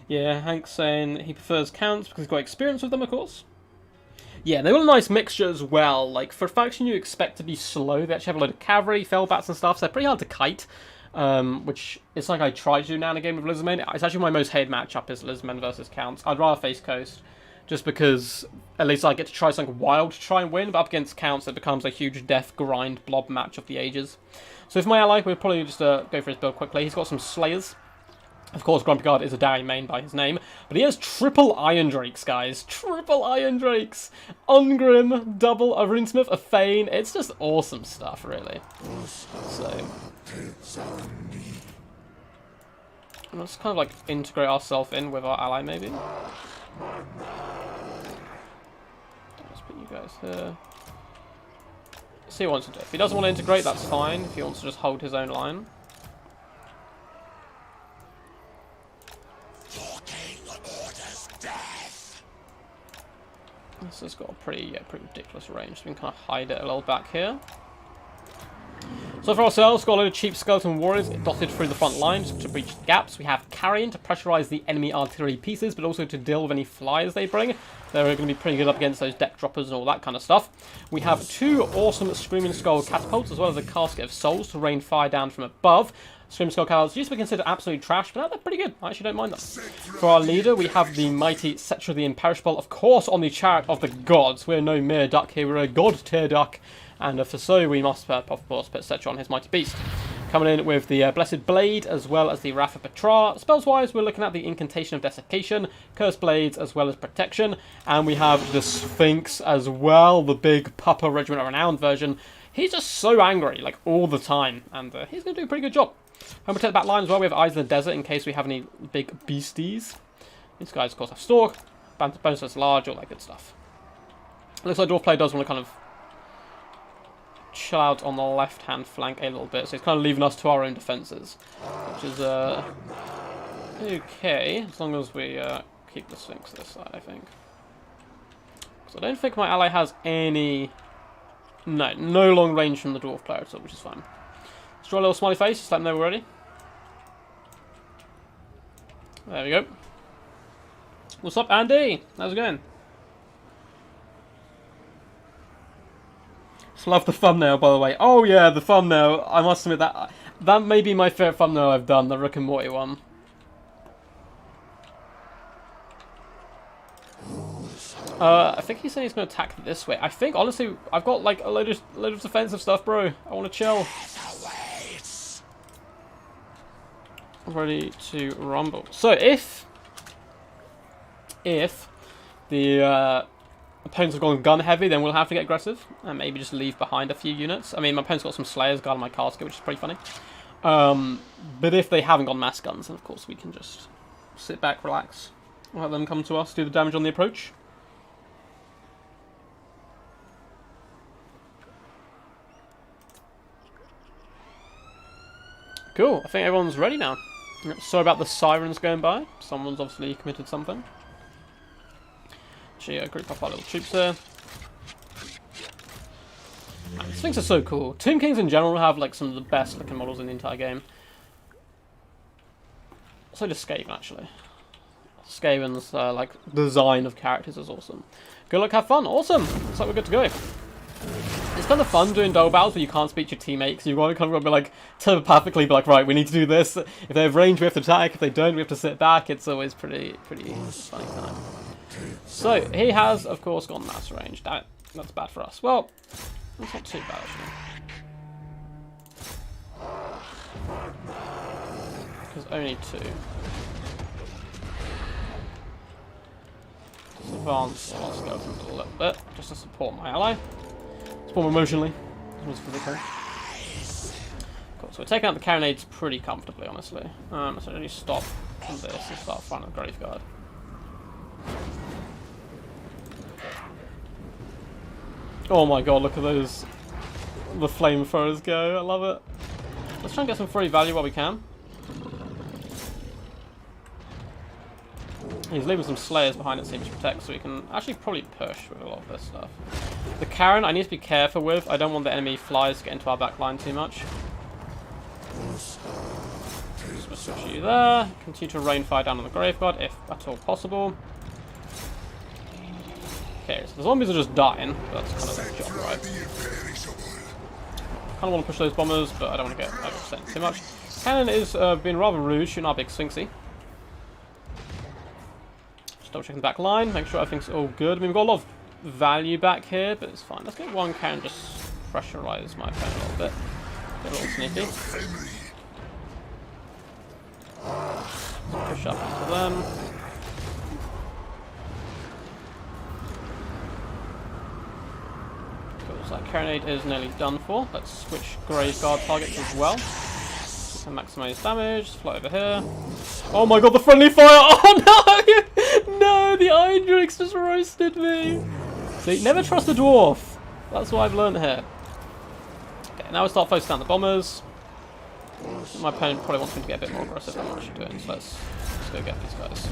Yeah, Hank's saying he prefers Counts because he's got experience with them, of course. Yeah, they got a nice mixture as well. Like, for a faction you expect to be slow, they actually have a load of cavalry, fellbats and stuff, so they're pretty hard to kite. Which it's like I try to do now in a game with Lizardmen. It's actually my most hated matchup is Lizardmen versus Counts. I'd rather face Coast, just because at least I get to try something wild to try and win, but up against Counts it becomes a huge death grind blob match of the ages. So if my ally, we'll probably just go for his build quickly. He's got some Slayers. Of course, Grumpy Guard is a Dowie main by his name, but he has triple Iron Drakes, guys. Triple Iron Drakes! Ungrim, double a Runesmith, a Thane. It's just awesome stuff, really. So let's kind of like integrate ourselves in with our ally, maybe. Let's put you guys here. See what he wants to do. If he doesn't want to integrate, that's fine. If he wants to just hold his own line. This has got a pretty ridiculous range, so we can kind of hide it a little back here. So for ourselves, got a load of cheap skeleton warriors dotted through the front lines to breach the gaps. We have carrion to pressurize the enemy artillery pieces, but also to deal with any flyers they bring. They're going to be pretty good up against those deck droppers and all that kind of stuff. We have 2 awesome Screaming Skull catapults, as well as a Casket of Souls to rain fire down from above. Screaming Skull catapults used to be considered absolute trash, but now they're pretty good. I actually don't mind them. For our leader, we have the mighty Cetra the Imperishable, of course, on the chariot of the gods. We're no mere duck here, we're a god tier duck. And for so, we must, of course, put Cetra on his mighty beast. Coming in with the Blessed Blade, as well as the Wrath of Petra. Spells-wise, we're looking at the Incantation of Desiccation, Cursed Blades, as well as Protection. And we have the Sphinx as well, the big Papa Regiment of Renown version. He's just so angry, like, all the time. And he's going to do a pretty good job. Home protect the back line as well. We have Eyes in the Desert in case we have any big beasties. These guys, of course, have Stalk, bonus that's large, all that good stuff. Looks like Dwarf player does want to kind of chill out on the left-hand flank a little bit, so he's kind of leaving us to our own defences, which is okay, as long as we keep the Sphinx this side, I think. Because I don't think my ally has any... No long range from the Dwarf player at all, which is fine. Let's draw a little smiley face, just let them know we're ready. There we go. What's up, Andy? How's it going? Just love the thumbnail, by the way. Oh yeah, the thumbnail. I must admit that may be my favourite thumbnail I've done, the Rick and Morty one. I think he's saying he's going to attack this way. I think, honestly, I've got like a load of defensive stuff, bro. I want to chill. Ready to rumble. So if the opponents have gone gun heavy, then we'll have to get aggressive and maybe just leave behind a few units. I mean, my opponent's got some Slayers guarding my casket, which is pretty funny. But if they haven't got mass guns, then of course we can just sit back, relax, let them come to us, do the damage on the approach. Cool, I think everyone's ready now. Sorry about the sirens going by. Someone's obviously committed something. Actually, group up our little troops here. Man, these things are so cool. Tomb Kings in general have like some of the best looking models in the entire game. So does Skaven, actually. Skaven's like design of characters is awesome. Good luck, have fun. Awesome. Looks like we're good to go. It's kind of fun doing double battles where you can't speak to your teammates, because you want to kind of be like telepathically be like, right, we need to do this. If they have range, we have to attack. If they don't, we have to sit back. It's always pretty funny time. So he has, of course, gone mass range. That's bad for us. Well, that's not too bad actually. Because only 2. Let's advance our skeleton a little bit just to support my ally. Support him emotionally, as well as physically. Cool. So we're taking out the carronades pretty comfortably, honestly. So really stop this and start fighting the Graveguard. Oh my god, look at those. The flamethrowers go. I love it. Let's try and get some free value while we can. He's leaving some Slayers behind, it seems, to protect, so we can actually probably push with a lot of this stuff. The Karen, I need to be careful with. I don't want the enemy flies to get into our back line too much. Just switch you there. Continue to rain fire down on the Graveguard, if at all possible. Okay, so the zombies are just dying, but that's kind of their job, right? I kind of want to push those bombers, but I don't want to get upset too much. Cannon is being rather rude, shooting our big Sphinxy. Just double checking the back line, make sure everything's all good. I mean, we've got a lot of value back here, but it's fine. Let's get one cannon, just pressurize my opponent a little bit. Get a little sneaky. Let's push up into them. So that carronade is nearly done for. Let's switch Graveguard targets as well. We can maximize damage. Fly over here. Oh my god, the friendly fire! Oh no! No, the Eindrix just roasted me. See, never trust a dwarf. That's what I've learned here. Okay, now we start focusing on the bombers. My opponent probably wants me to get a bit more aggressive than I'm actually doing, so let's go get these guys.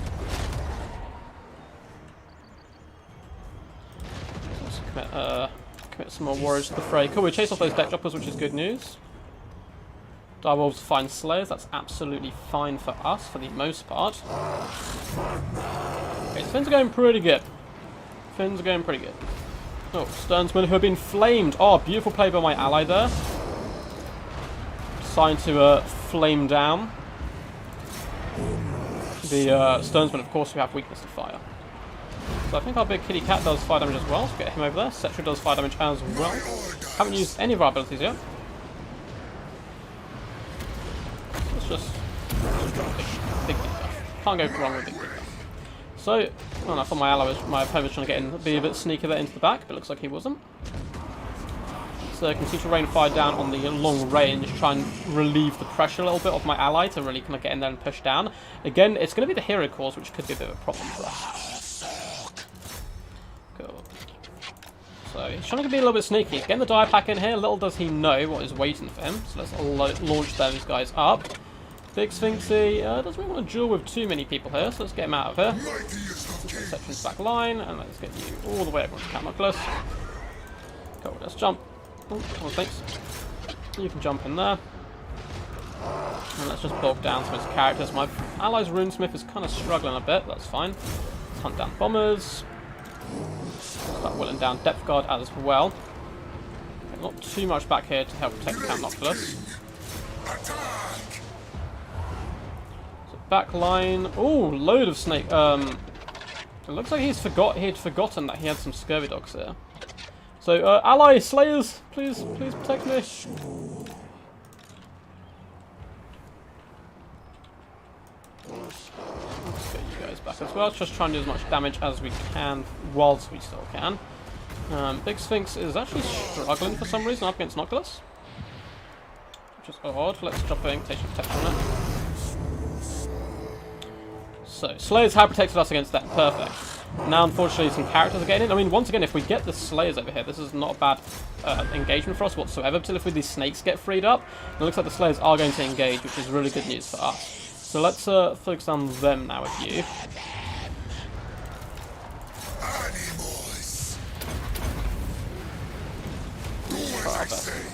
Let's commit some more warriors to the fray. Cool, we chase off those deck droppers, which is good news. Direwolves find Slayers. That's absolutely fine for us, for the most part. Okay, so Finns are going pretty good. Finns are going pretty good. Oh, Sternsmen who have been flamed. Oh, beautiful play by my ally there. Deciding to flame down. The Sternsmen, of course, who have weakness to fire. So I think our big kitty cat does fire damage as well. So get him over there. Cetra does fire damage as well. Haven't used any of our abilities yet. Let's just big buff. Can't go wrong with big buff. So, I thought my opponent was trying to get in, be a bit sneaky there into the back, but looks like he wasn't. So continue to rain fire down on the long range, try and relieve the pressure a little bit of my ally to really kind of get in there and push down. Again, it's going to be the hero cores, which could be a bit of a problem for us. Cool. So he's trying to be a little bit sneaky. He's getting the die pack in here. Little does he know what is waiting for him. So let's launch those guys up. Big Sphinxy doesn't really want to duel with too many people here, so let's get him out of here. Section's back line, and let's get you all the way over to Count Oculus. Cool, let's jump. Oh, thanks. You can jump in there. And let's just bulk down some of his characters. My ally's Runesmith is kind of struggling a bit, that's fine. Let's hunt down bombers. Start whittling down Depth Guard as well. Okay, not too much back here to help protect Count Oculus. Back line. Oh, load of snake. It looks like he'd forgotten that he had some scurvy dogs here. So, ally Slayers, please protect me. Let's get you guys back as well. Just try and do as much damage as we can whilst we still can. Big Sphinx is actually struggling for some reason up against Oculus, which is odd. Let's drop in, take some protection on it. So, Slayers have protected us against that. Perfect. Now, unfortunately, some characters are getting in. I mean, once again, if we get the Slayers over here, this is not a bad engagement for us whatsoever. Particularly if these snakes get freed up. It looks like the Slayers are going to engage, which is really good news for us. So let's focus on them now with you.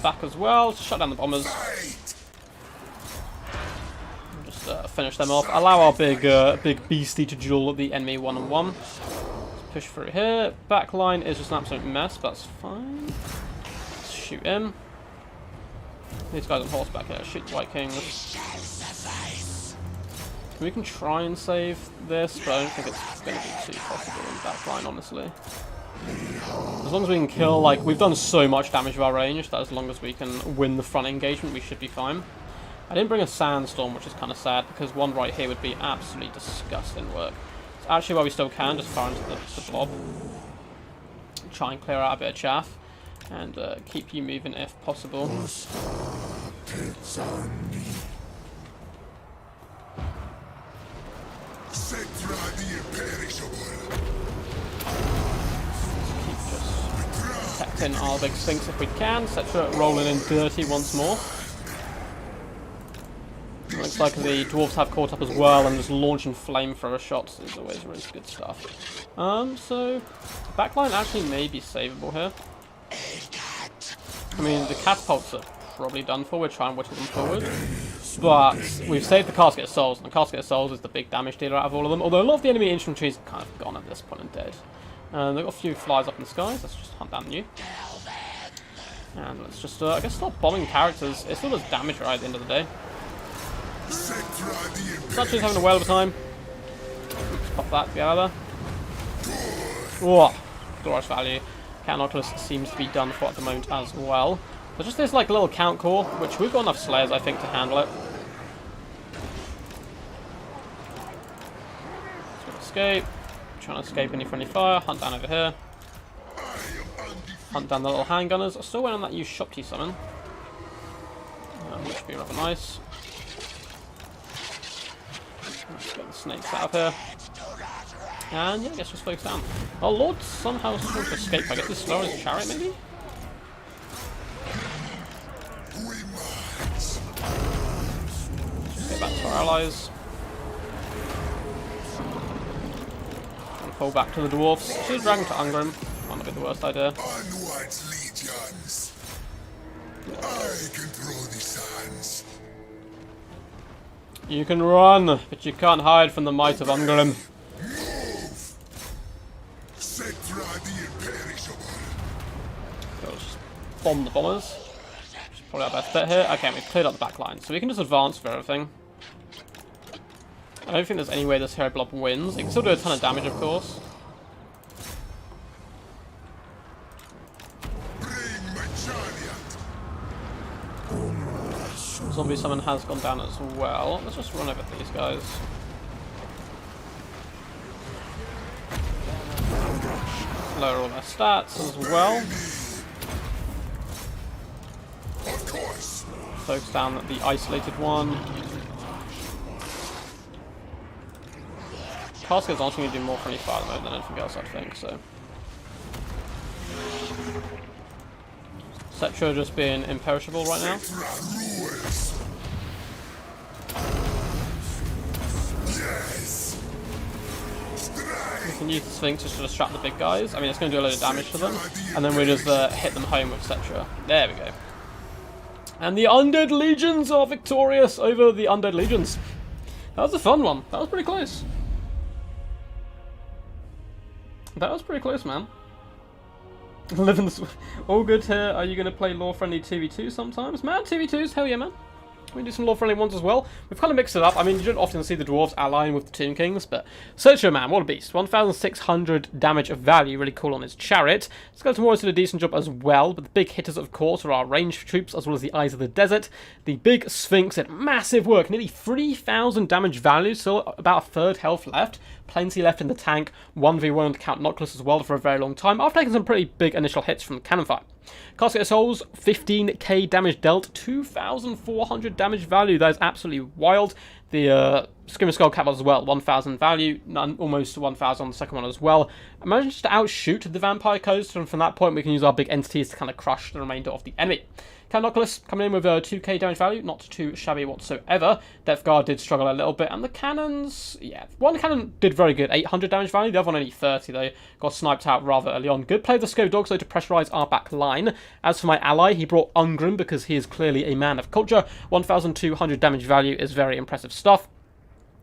Back as well. Shut down the bombers. Finish them off. Allow our big beastie to duel the enemy one-on-one. Push through here. Back line is just an absolute mess, but that's fine. Let's shoot him. These guys on horseback here. Shoot the White Kings. We can try and save this, but I don't think it's going to be too possible in back line, honestly. As long as we can kill, like, we've done so much damage with our range that as long as we can win the front engagement, we should be fine. I didn't bring a sandstorm, which is kind of sad, because one right here would be absolutely disgusting work. It's actually why we still can, just fire into the blob. Try and clear out a bit of chaff, and keep you moving if possible. Keep just protecting our big Sphinx if we can. Cetra rolling in dirty once more. Looks like the dwarves have caught up as well, and just launching flamethrower shots is always really good stuff. So backline actually may be savable here. I mean, the catapults are probably done for. We're trying to whittle them forward, but we've saved the Casket of Souls, and the Casket of Souls is the big damage dealer out of all of them. Although a lot of the enemy infantry is kind of gone at this point and dead. They've got a few flies up in the skies. Let's just hunt down you. And let's just, I guess, stop bombing characters. It still does damage right at the end of the day. Such having a whale of a time. Let's pop that together. Whoa, glorious value. Count Oculus seems to be done for at the moment as well. There's just this like little count core, which we've got enough Slayers, I think, to handle it. Let's escape. Trying to escape any friendly fire. Hunt down over here. Hunt down the little handgunners. I still went on that use Shopty summon, which would be rather nice. Let's get the snakes out of here. And yeah, I guess just focus down. Our Lord somehow supposed to escape. I guess he's slower as a chariot, maybe? Get back to our allies. And pull back to the dwarfs. Should dragon to Ungrim. Might not be the worst idea. Onwards, legions. I control the sands. You can run, but you can't hide from the might of Ungrim. Just bomb the bombers. Which is probably our best bet here. Okay, we've cleared out the back line, so we can just advance for everything. I don't think there's any way this hero blob wins. It can still do a ton of damage, of course. Zombie summon has gone down as well. Let's just run over these guys. Lower all their stats as well. Focus down the isolated one. Casket's honestly going to do more friendly fire mode than anything else, I think, so. Cetra just being imperishable right now. We can use the Sphinx just to distract the big guys. I mean, it's going to do a load of damage to them. And then we just hit them home with Cetra. There we go. And the Undead Legions are victorious over the Undead Legions. That was a fun one. That was pretty close. That was pretty close, man. Living this all good here. Are you going to play lore-friendly 2v2 sometimes? Man, 2v2s, hell yeah, man. We can do some lore-friendly ones as well. We've kind of mixed it up. I mean, you don't often see the dwarves allying with the Tomb Kings, but Cetra, man, what a beast. 1,600 damage of value, really cool on his chariot. Skeleton Warriors did a decent job as well, but the big hitters, of course, are our ranged troops, as well as the Eyes of the Desert. The big Sphinx did massive work, nearly 3,000 damage value, so about a third health left. Plenty left in the tank, 1v1 to count Noctilus as well for a very long time, after taking some pretty big initial hits from the cannon fire. Casket of Souls, 15k damage dealt, 2,400 damage value. That is absolutely wild. The Screamer Skull Cat as well, 1,000 value, almost 1,000 on the second one as well. Imagine just to outshoot the Vampire Coast, and from that point we can use our big entities to kind of crush the remainder of the enemy. Count Noctilus coming in with 2k damage value, not too shabby whatsoever. Death Guard did struggle a little bit, and the cannons, yeah, one cannon did very good, 800 damage value, the other one only 30 though, got sniped out rather early on. Good play of the Scove Dogs though to pressurise our back line. As for my ally, he brought Ungrim because he is clearly a man of culture. 1,200 damage value is very impressive stuff.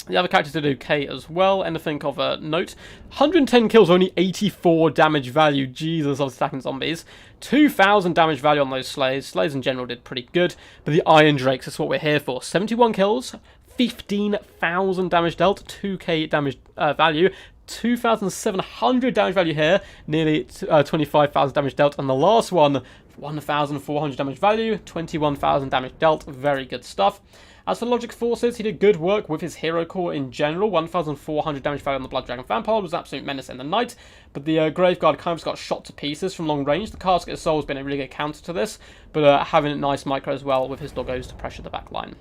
The other characters did okay as well. Anything of note. 110 kills, only 84 damage value. Jesus, I was attacking zombies. 2,000 damage value on those Slays. Slays in general did pretty good. But the Iron Drakes is what we're here for. 71 kills, 15,000 damage dealt, 2k damage value. 2,700 damage value here, nearly 25,000 damage dealt. And the last one, 1,400 damage value, 21,000 damage dealt. Very good stuff. As for Logic Forces, he did good work with his hero core in general. 1,400 damage value on the Blood Dragon Vampire was an absolute menace in the night. But the Graveguard kind of just got shot to pieces from long range. The Casket of Soul has been a really good counter to this. But having a nice micro as well with his doggos to pressure the back line.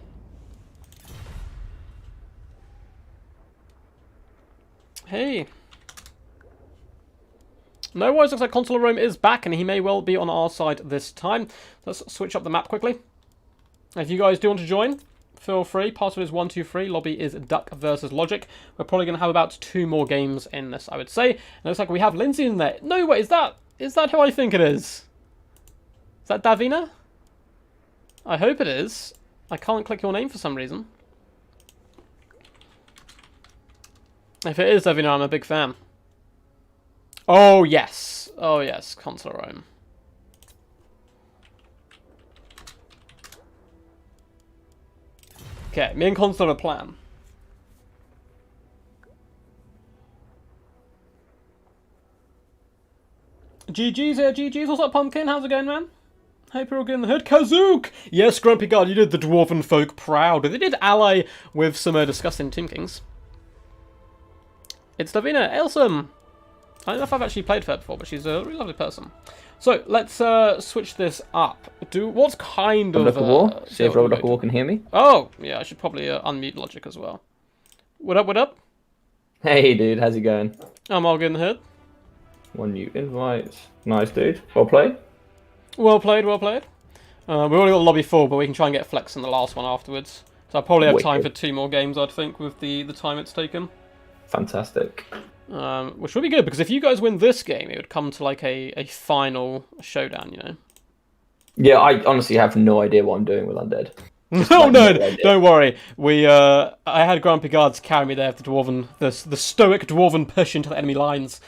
Hey. No worries, looks like Consular Rome is back, and he may well be on our side this time. Let's switch up the map quickly. If you guys do want to join, feel free. Password is 123. Lobby is Duck versus Logic. We're probably going to have about 2 more games in this, I would say. And it looks like we have Lindsay in there. No, wait, is that who I think it is? Is that Davina? I hope it is. I can't click your name for some reason. If it is Davina, I'm a big fan. Oh, yes. Oh, yes. Consular Rome. Okay, me and Consular have a plan. GG's here, GG's. What's up, Pumpkin? How's it going, man? Hope you're all good in the hood. Kazook! Yes, Grumpy God, you did the Dwarven folk proud. They did ally with some disgusting Tomb Kings. It's Davina. Awesome! I don't know if I've actually played her before, but she's a really lovely person. So, let's switch this up. What's kind of... War? See if Robert War can hear me. Oh, yeah, I should probably unmute Logic as well. What up, what up? Hey, dude, how's it going? I'm all good in the hood. One new invite. Nice, dude. Well played. Well played, well played. We've already got lobby full, but we can try and get flex in the last one afterwards. So I probably have time for 2 more games, I'd think, with the time it's taken. Fantastic. Which would be good, because if you guys win this game, it would come to like a final showdown, you know? Yeah, I honestly have no idea what I'm doing with Undead. No, no, don't worry. I had Grumpy Guards carry me there, the stoic dwarven push into the enemy lines,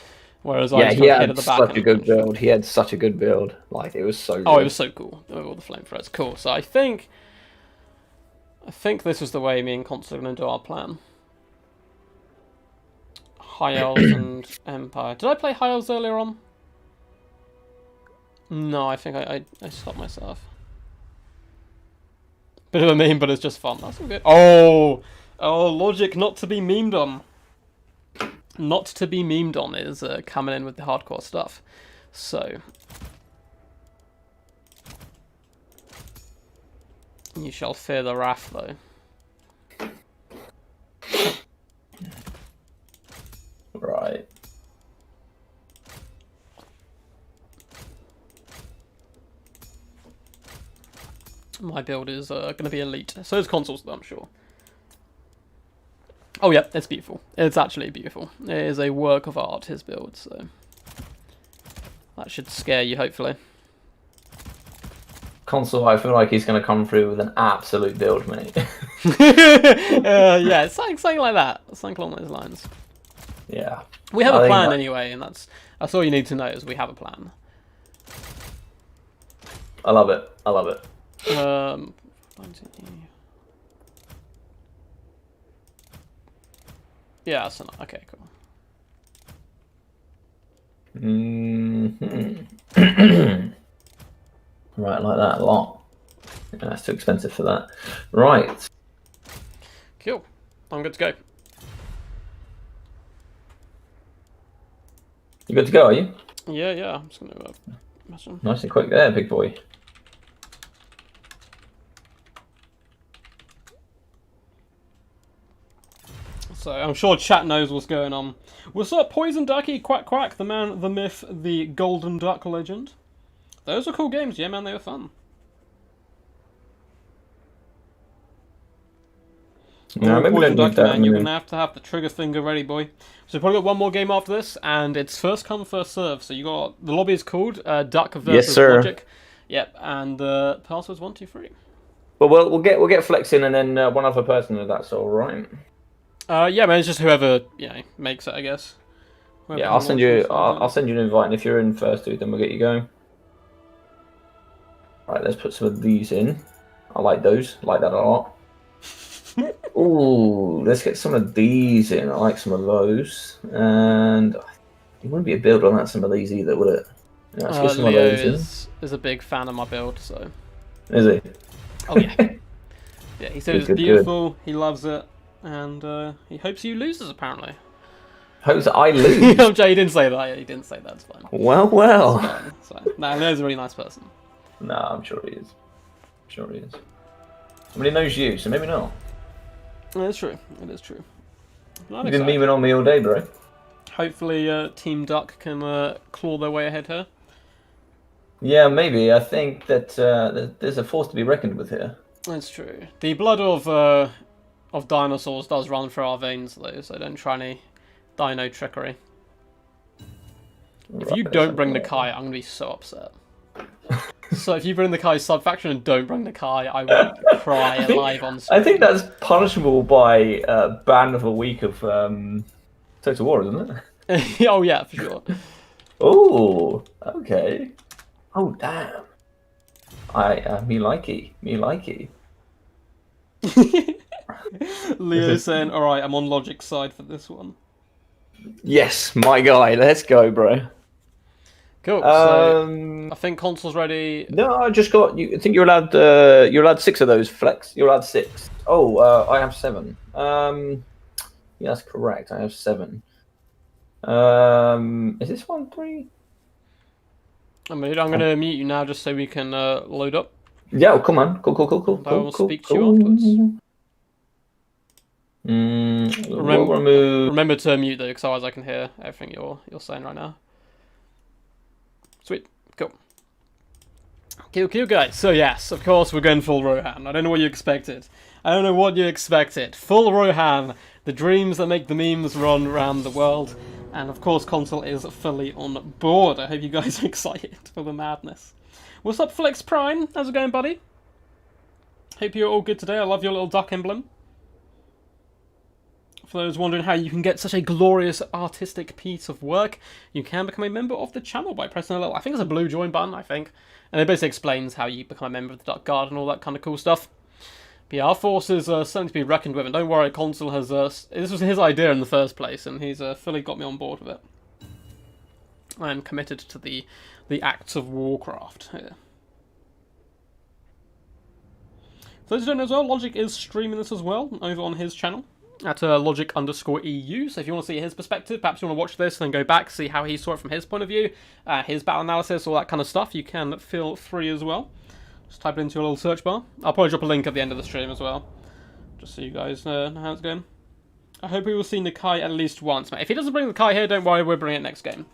whereas I was he trying to hit at had the back. such a good build. He had such a good build. Like, it was so good. Oh, it was so cool. All the flamethrowers, cool. So I think this is the way me and Consul are going to do our plan. High Elves and Empire. Did I play High Elves earlier on? No, I think I stopped myself. Bit of a meme, but it's just fun. That's all good. Oh, logic not to be memed on. Not to be memed on is coming in with the hardcore stuff. So you shall fear the wrath, though. Right. My build is going to be elite. So is Consul's, though, I'm sure. Oh yeah, it's beautiful. It's actually beautiful. It is a work of art, his build, so that should scare you, hopefully. Consul, I feel like he's going to come through with an absolute build, mate. Yeah, it's something like that. Something along those lines. Yeah. We have a plan anyway, and that's all you need to know is we have a plan. I love it. I love it. Yeah, that's enough. Okay, cool. Right, like that a lot. Yeah, that's too expensive for that. Right. Cool. I'm good to go. You good to go, are you? Yeah. I'm just gonna imagine. Nice and quick there, big boy. So I'm sure chat knows what's going on. What's up, Poison Ducky, Quack Quack, the man, the myth, the Golden Duck legend? Those were cool games, yeah, man, they were fun. No, maybe Poison don't Ducky, need that. man, you're gonna have the trigger finger ready, boy. So we've probably got one more game after this, and it's first come, first serve. So you got the lobby is called Duck versus Yes, sir. Logic. Yep, and the password's 123. But we'll get Flex in, and then one other person, if that's all right. Yeah, man, it's just whoever makes it, I guess. Whoever Yeah, I'll send you an invite, and if you're in first, dude, then we'll get you going. Right, let's put some of these in. I like those. I like that a lot. Ooh, let's get some of these in. I like some of those. And it wouldn't be a build on that some of these either, would it? Yeah, let's get some Leo of those is a big fan of my build, so. in. Is he? Oh yeah. Yeah, he said it's Good. beautiful. He loves it, and he hopes you loses. Apparently. Hopes that I lose. I'm joking, he didn't say that. Yeah, he didn't say that. It's fine. Well. It's fine. No, Leo's a really nice person. No, I'm sure he is. I'm sure he is. I mean, he knows you, so maybe not. It is true. It is true. You've been memeing on me all day, bro. Hopefully, Team Duck can claw their way ahead here. Yeah, maybe. I think that there's a force to be reckoned with here. That's true. The blood of dinosaurs does run through our veins, though, so don't try any dino trickery. If you don't bring the Kai, I'm gonna be so upset. So if you bring the Kai sub-faction and don't bring the Kai, I will cry live on stream. I think that's punishable by ban of a week of Total War, isn't it? Oh yeah, for sure. Oh, okay. Oh damn. Me likey. Leo's saying, "All right, I'm on Logic's side for this one." Yes, my guy. Let's go, bro. Cool. So I think console's ready. No, I just got you. I think you're allowed 6 of those, Flex. You're allowed 6. Oh, I have 7. Yeah, that's correct. I have 7. Is this 1 3? I'm gonna mute you now just so we can load up. Yeah, oh, come on. Cool. I will speak to you afterwards. Remember to mute though, because otherwise I can hear everything you're saying right now. Sweet, cool, guys. So yes, of course we're going full Rohan. I don't know what you expected. Full Rohan, the dreams that make the memes run around the world, and of course console is fully on board. I hope you guys are excited for the madness. What's up, Flex Prime? How's it going, buddy? Hope you're all good today. I love your little duck emblem. For those wondering how you can get such a glorious artistic piece of work, you can become a member of the channel by pressing a little, I think it's a blue join button, I think. And it basically explains how you become a member of the Duck Guard and all that kind of cool stuff. But yeah, our forces are something to be reckoned with, and don't worry, Consul has, this was his idea in the first place, and he's fully got me on board with it. I am committed to the acts of Warcraft here. For those who don't know as well, Logic is streaming this as well, over on his channel, at logic_EU, so if you want to see his perspective, perhaps you want to watch this and then go back, see how he saw it from his point of view, his battle analysis, all that kind of stuff, you can feel free as well. Just type it into your little search bar. I'll probably drop a link at the end of the stream as well, just so you guys know how it's going. I hope we will see Nakai at least once, mate. If he doesn't bring Nakai here, don't worry, we'll bring it next game.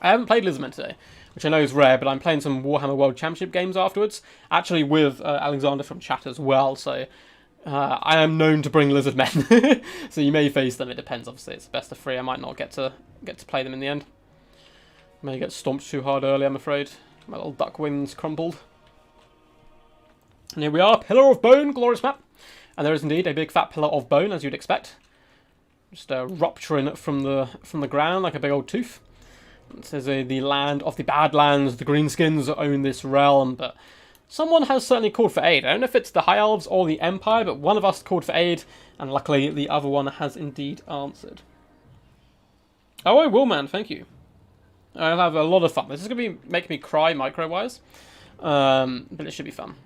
I haven't played Lizardman today, which I know is rare, but I'm playing some Warhammer World Championship games afterwards, actually with Alexander from chat as well, so I am known to bring Lizardmen, so you may face them, it depends, obviously, it's best of 3, I might not get to play them in the end. May get stomped too hard early, I'm afraid. My little duck wings crumbled. And here we are, Pillar of Bone, glorious map, and there is indeed a big fat pillar of bone, as you'd expect. Just rupturing from the ground like a big old tooth. It says the land of the Badlands, the Greenskins own this realm, but someone has certainly called for aid. I don't know if it's the High Elves or the Empire, but one of us called for aid, and luckily the other one has indeed answered. Oh, I will, man, thank you. I'll have a lot of fun. This is going to be making me cry micro-wise, but it should be fun.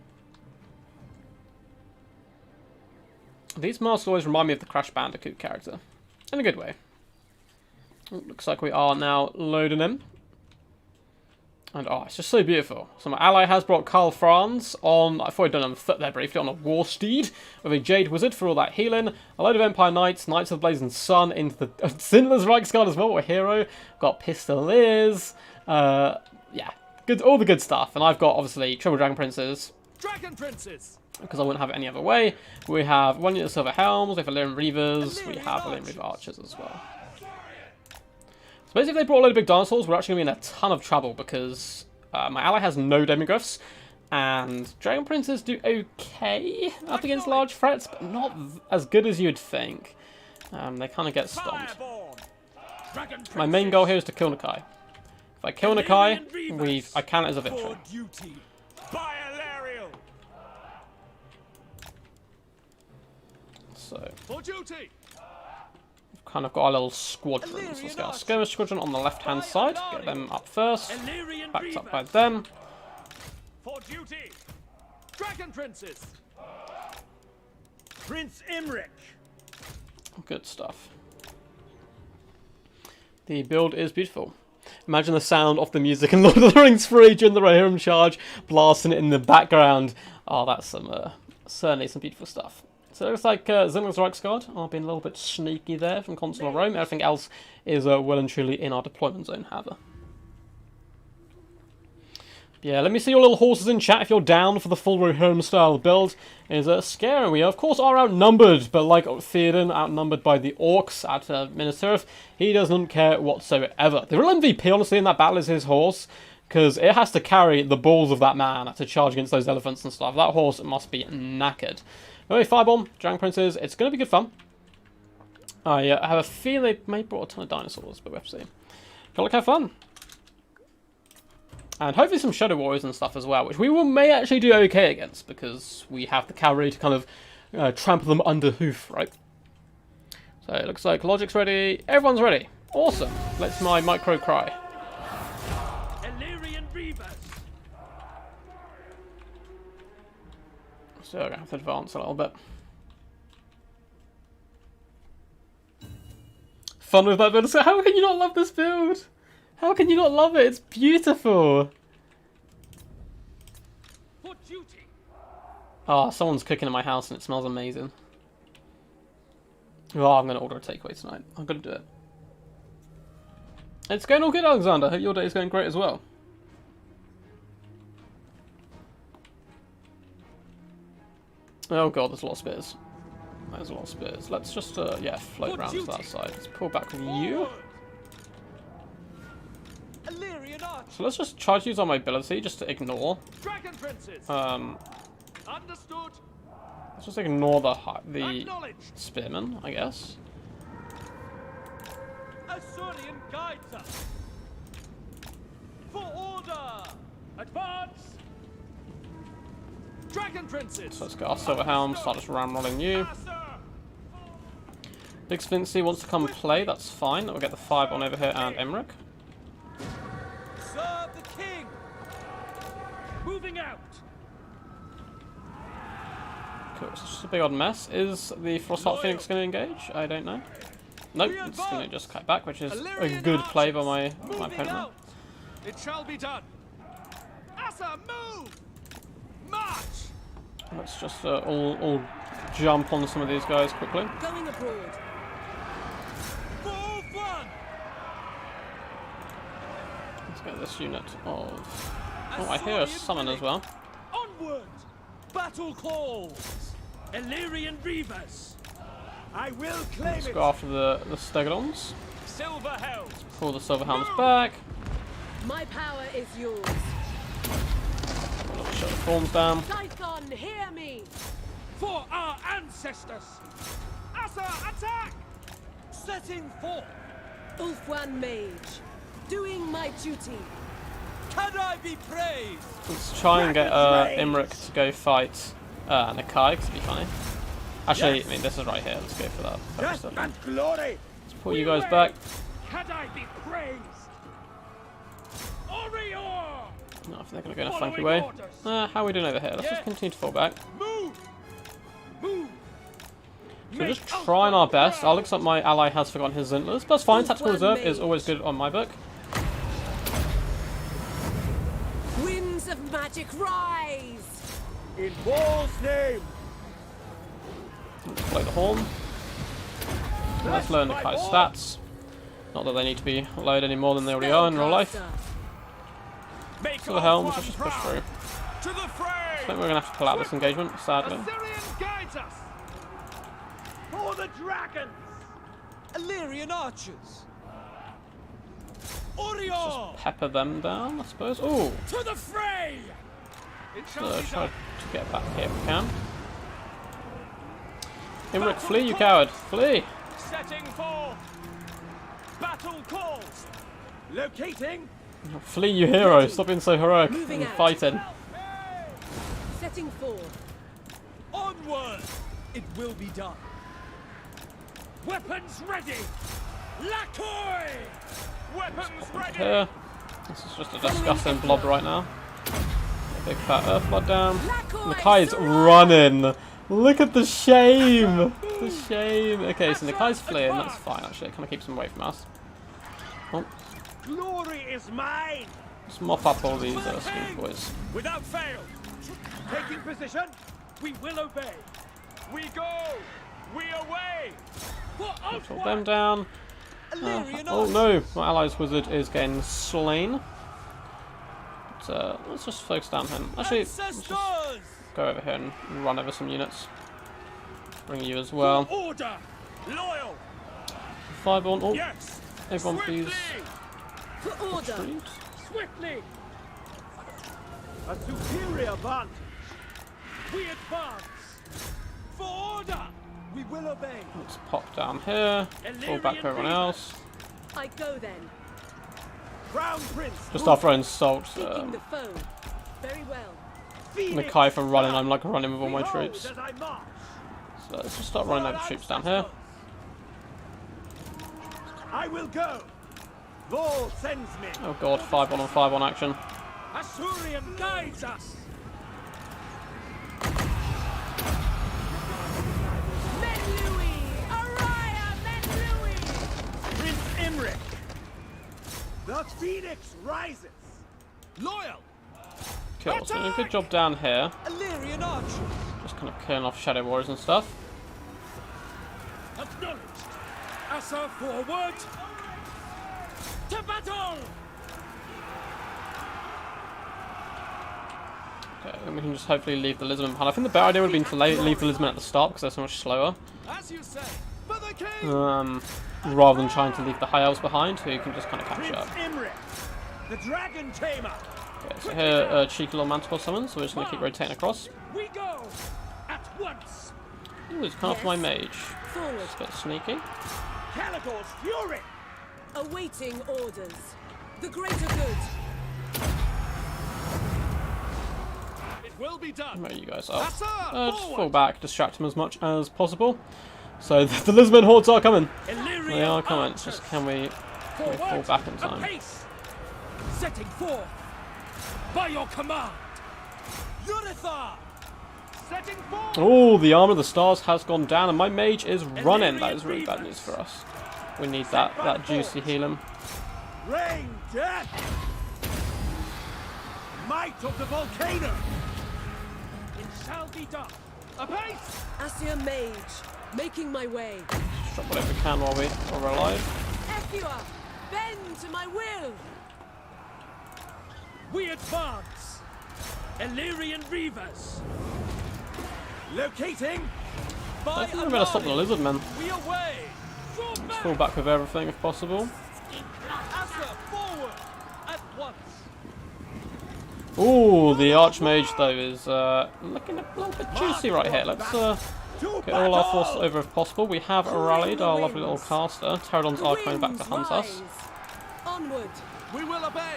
These masks always remind me of the Crash Bandicoot character, in a good way. Looks like we are now loading in. And oh, it's just so beautiful. So my ally has brought Karl Franz on, I thought I'd done on foot there briefly, on a war steed with a Jade Wizard for all that healing. A load of Empire Knights, Knights of the Blazing Sun into the Sinless Reichsguard as well, a hero. Got Pistoliers. Yeah, good, all the good stuff. And I've got obviously Triple Dragon Princes. Dragon Princes! Because I wouldn't have it any other way. We have 1 unit of Silver Helms, we have Illyrian Reavers, we have Illyrian Reaver Archers as well. So basically, if they brought a load of big dinosaurs, we're actually going to be in a ton of trouble because my ally has no Demigryphs, and Dragon Princes do okay up against large threats, but not as good as you'd think. They kind of get stomped. My main goal here is to kill Nakai. If I kill Nakai, I count it as a victory. So, For duty! we've kind of got our little squadrons. Let's get our skirmish squadron on the left-hand side. Get them up first. Backed up by them. For duty! Dragon Princes! Prince Imric! Good stuff. The build is beautiful. Imagine the sound of the music in Lord of the Rings 3 during the Rohirrim charge, blasting it in the background. Oh, that's certainly some beautiful stuff. So it looks like Sinless Reichsguard are being a little bit sneaky there from Consular Rome. Everything else is well and truly in our deployment zone, however. Yeah, let me see your little horses in chat if you're down for the full Rohirrim style build. Is scary. We of course are outnumbered, but like Theoden, outnumbered by the orcs at Minas Tirith, he doesn't care whatsoever. The real MVP honestly in that battle is his horse, because it has to carry the balls of that man to charge against those elephants and stuff. That horse must be knackered. Anyway, Firebomb, Dragon Princes, it's going to be good fun. I have a feeling they may have brought a ton of dinosaurs, but we'll have to see. Gotta look, have fun. And hopefully some Shadow Warriors and stuff as well, which we may actually do okay against, because we have the cavalry to kind of trample them under hoof, right? So it looks like Logic's ready, everyone's ready. Awesome. Let's my micro cry. Illyrian Reavers! So we're going to have to advance a little bit. Fun with that build. So how can you not love this build? How can you not love it? It's beautiful. For duty! Oh, someone's cooking in my house and it smells amazing. Oh, I'm going to order a takeaway tonight. I'm going to do it. It's going all good, Alexander. Hope your day is going great as well. Oh god, there's a lot of spears. There's a lot of spears. Let's just, yeah, float around to that side. Let's pull back with you. Illyrian Arch! So let's just try to use our mobility just to ignore. Dragon Princes! Understood. Let's just ignore the Acknowledged. spearmen, I guess. Assyrian guides us. For order. Advance. Dragon princes. So let's get our silver helms, start just ramrolling you. Faster. Big Svincy wants to come play, that's fine. We'll get the 5 on over here and Emmerich. Serve the king. Moving out. Cool, it's just a big odd mess. Is the Frostheart Phoenix going to engage? I don't know. Nope, it's going to just cut back, which is a good play by my opponent. Out. It shall be done. Asa, move. March. Let's just all jump on some of these guys quickly. Going abroad. Full fun. Let's get this unit of... Oh, I hear a summon as well. Onward. Battle calls. Illyrian reavers. I will claim Let's it. go after the Stegodons. Silver helm. Pull the silver helms back. My power is yours. Let's shut the forms down. Typhon, hear me. For our ancestors. Asa, attack. Setting forth. Ulfwan Mage, doing my duty. Can I be praised? Let's try and get Imric to go fight Nakai, because it'd be funny. Actually, I mean, this is right here. Let's go for that. Death and glory. Let's pull you guys back. Can I be praised? Orior. No, I think they're going to go in a funky way. How are we doing over here? Let's just continue to fall back. Move. Move. So we're just trying our best. It looks like my ally has forgotten his Zintlers, but that's fine. Tactical reserve is always good on my book. Winds of magic rise. In Paul's name. Let's play the horn. Let's learn Nakai's stats. Not that they need to be lowered any more than they already are in real life. Make So the helms, let's just push through. To the fray. I think we're going to have to pull out this engagement, sadly. Assyrian guides us. For the dragons. Illyrian archers. Orior. Pepper them down, I suppose. Ooh, To the fray. It shall so be try done. to get back here if we can. Imric, flee, you coward! Flee! Setting forth. Battle calls. Locating. Flee, you hero! Stop being so heroic Moving and out. fighting. Setting forth. Onward. It will be done. Weapons ready. Lacoy. Weapons ready. Here. This is just a disgusting blob right now. A big fat earth blood down. Nakai's running! Look at the shame! The shame! Okay, so Nakai's fleeing, that's fine actually. It kind of keeps him away from us. Oh, Glory is mine. let's mop up all these sweet boys. Without fail. Taking position. We will obey. We go. We away. For Put them down. Oh no, my ally's wizard is getting slain. But, let's just focus down him. Actually, let's just go over here and run over some units. Bring you as well. Order. Loyal. 5 on. Oh, Yes. everyone please. For order. Retreat. Swiftly. A superior advantage. We advance. For order. We will obey. Let's pop down here. Pull back everyone else. I go then. Crown Prince. Just after I insult Seeking the foe. Very well. Nakai for running, I'm like running with all my troops. As I march. So let's just start running over troops down here. I will go. Lord sends me. Oh god, 5 on 5 on action. Assyrian guides us. Menlui! Araya Menlui! Prince Imric. The phoenix rises. Loyal. Cool, so doing a good job down here. Illyrian archers. Just kind of killing off shadow warriors and stuff. Acknowledged. Asa forward. To battle. Okay, then we can just hopefully leave the Lisbon behind. I think the better idea would have been to leave the Lisbon at the start because they're so much slower. As you say. For the king. Rather than trying to leave the High Elves behind, who you can just kind of catch Prince up. Imric. The dragon tamer. Okay, so here, cheeky little manticore summon, so we're just going to keep rotating across. We go at once. Ooh, he's come off my mage. Forward. It's a bit sneaky. Caligor's fury. Awaiting orders. The greater good. It will be done. Where you guys are. That's her. Just Forward. fall back, distract him as much as possible. So the Lisbon hordes are coming. Illyrian They are coming. archers. Just can we fall Forward. back in time? Apace. Setting forth. By your command. Unithar. Setting forth. Oh, the armor of the stars has gone down, and my mage is running. That is really bad news for us. We need that juicy healing. Rain death. Might of the volcano. It shall be done. Apace. Asia Mage. Making my way. Drop whatever we can while we're alive. Ethua. Bend to my will. We advance. Illyrian Reavers. Locating. I think we're going to stop the lizard men. We away. Draw back. Fall back with everything if possible. Asa, forward. At once. Ooh, the Archmage though is looking a little bit juicy right here. Let's get all our forces over if possible. We have rallied our lovely little caster. Pterodons are coming back to hunt us. Onward. We will obey.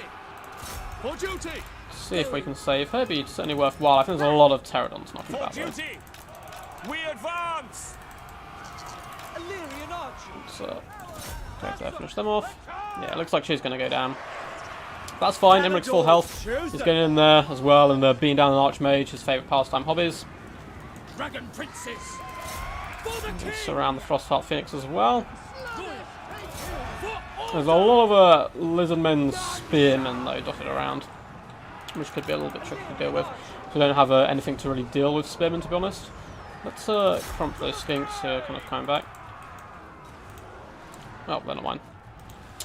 For duty. See if we can save her. Be certainly worthwhile. I think there's a lot of Pterodons knocking For back though. duty. We advance. Illyrian archers. So, go to finish them off. Yeah, it looks like she's going to go down. That's fine. Imric's full health. He's getting in there as well and beating down an Archmage, his favourite pastime hobbies. Dragon princes. For the king. Surround the Frostheart Phoenix as well. For There's a lot of Lizardmen spearmen though dotted around, which could be a little bit tricky to deal with. So we don't have anything to really deal with spearmen, to be honest. Let's crump those skinks who are kind of coming back. Oh, they're not mine.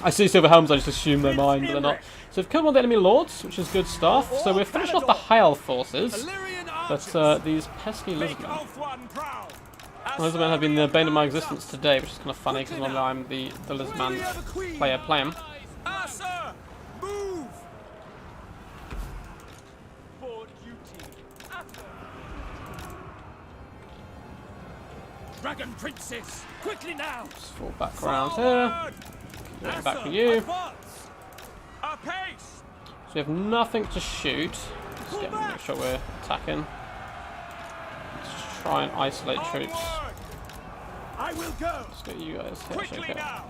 I see silver helms, I just assume they're mine, but they're not. So we've killed one of the enemy lords, which is good stuff. So we're finishing off the High Elf forces, Illyrian but archers. these pesky Make lizardmen. Elf one proud. Lizardmen have been the bane of my existence today, which is kind of funny because normally I'm the lizardman player playing. Asa, move. For duty. Asa. Dragon princes, quickly now. Let's fall back around here. Going back for you. Advance. Apace. So we have nothing to shoot. Just make sure we're attacking. Let's try and isolate troops. Onward. I will go. Let's get you guys here. Quickly Shake it. now.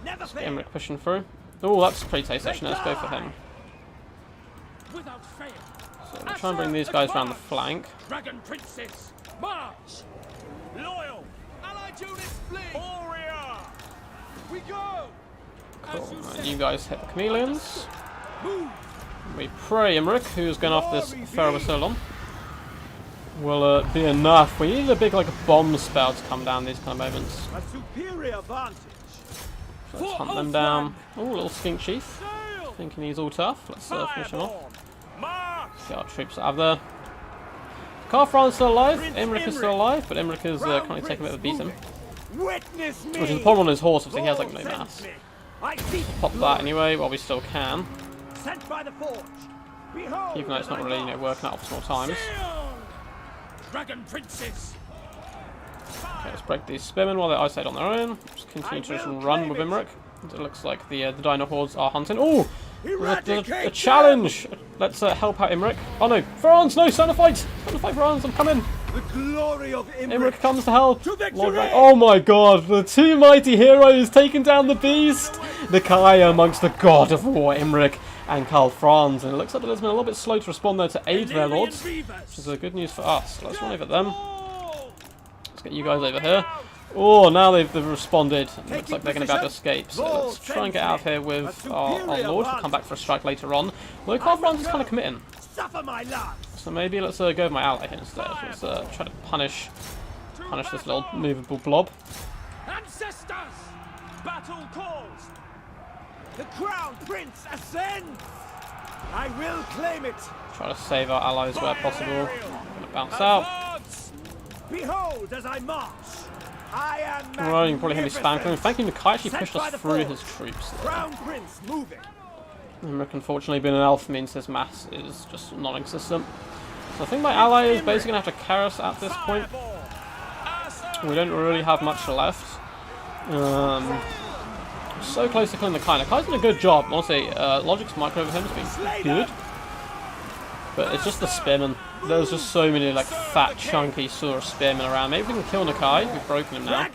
Never Get fail. Imric pushing through. Oh, that's pretty tasty actually. Let's go for him. Without fail. So we'll try and bring these guys around the flank. Dragon princes, march. Loyal. Allied units flee. Warrior. We go. Cool. Right, you guys hit the chameleons. Move. We pray Imric, who's going off this Ferrobasilon, will be enough. We need a big like bomb spell to come down these kind of moments. A superior advantage. So let's hunt them down. Oh, little skink chief. Thinking he's all tough. Let's finish him off. March. Get our troops out of there. Carfran's still alive. Imric is still alive, but Imric is currently taking a bit of a beating. Witness me. Which is the problem on his horse, obviously he has like no Send mass. me. I seek Pop that anyway while we still can. sent by the forge. Behold, Even though it's not really working out for small times. Shield. Dragon princes. Okay, let's break these spearmen while they're isolated on their own. Just continue to just run with Imric. It looks like the Dino hordes are hunting. Oh, a challenge! Let's help out Imric. Oh no, Franz, no, stand to fight! Stand to fight, Franz, I'm coming! The glory of Imric comes to help! To victory! Lord Rank. Oh my god, the two mighty heroes taking down the beast! The Kai amongst the god of war, Imric and Karl Franz. And it looks like the Lisbon a little bit slow to respond there to aid their lords, which is good news for us. Let's run over them. Let's get you guys over here. Oh, now they've responded. It looks like they're going to be able to escape. So let's try and get out of here with our lord. We'll come back for a strike later on. Although Karl Franz is kind of committing. Suffer my love. So maybe let's go with my ally here instead. Let's try to punish this little movable blob. Ancestors, battle calls. The crown prince ascends. I will claim it. Try to save our allies where possible. Gonna bounce out. Behold as I march. I am Right, you can probably hear me magnificent. spam. Thank you, Kai actually Sent pushed by us the through forge. his troops there. Crown prince moving. Imric, unfortunately, being an elf means his mass is just non-existent. So I think my ally is basically going to have to carry us at this point. We don't really have much left. So close to killing the Kai. The Kai's done a good job, honestly. Logic's micro over him has been good. But it's just the spearmen. There's just so many like fat, chunky sort of spearmen around. Maybe we can kill Nakai. We've broken him now.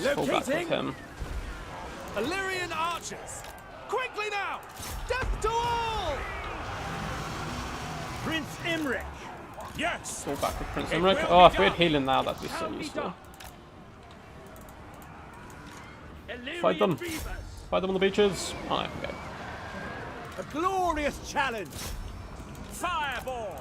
Let's fall back with him. Illyrian archers, quickly now! Death to all! Prince Imric. Yes. Fall back with Prince Imric. Oh, if we had healing now, that'd be so useful. Fight them. Fight them on the beaches. Oh, no, okay. A glorious challenge. Fireball.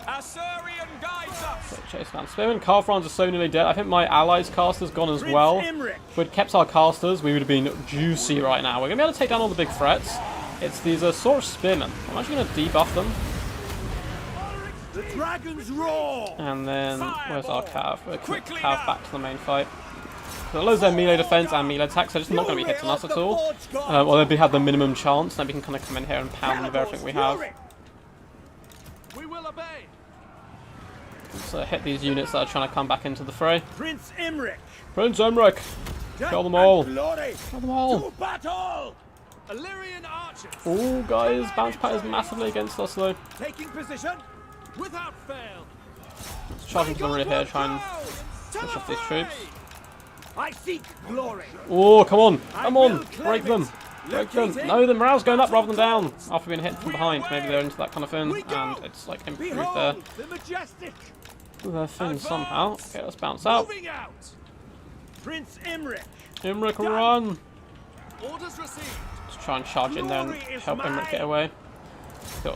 Assyrian guides us. So chase down Spearman. Carl-Franz is so nearly dead. I think my allies' caster's gone as well. If we'd kept our casters, we would have been juicy right now. We're going to be able to take down all the big threats. It's these sort of spearmen. I'm actually going to debuff them. The dragon's roar. And then, where's our Cav? We're going to Cav back to the main fight. So it loads their melee defense and melee attack, so it's not going to be hitting us at all. Or they have the minimum chance, then we can kind of come in here and pound them with everything we have. We will obey. So hit these units that are trying to come back into the fray. Prince Imric. Prince Imric! Kill them all! Kill them all! To battle. Illyrian archers. Oh, guys, bounce pad is massively against us though. Taking position without fail. Let's charge into the rear here, try and push off these troops. I seek glory. Oh, come on! Come on! Break them! Break them! No, the morale's going up rather than down after being hit from behind. Maybe they're into that kind of thing, and it's like improved their thing somehow. Okay, let's bounce out. Prince Imric. Imric, run! Orders received. Let's try and charge in there and help Imric get away.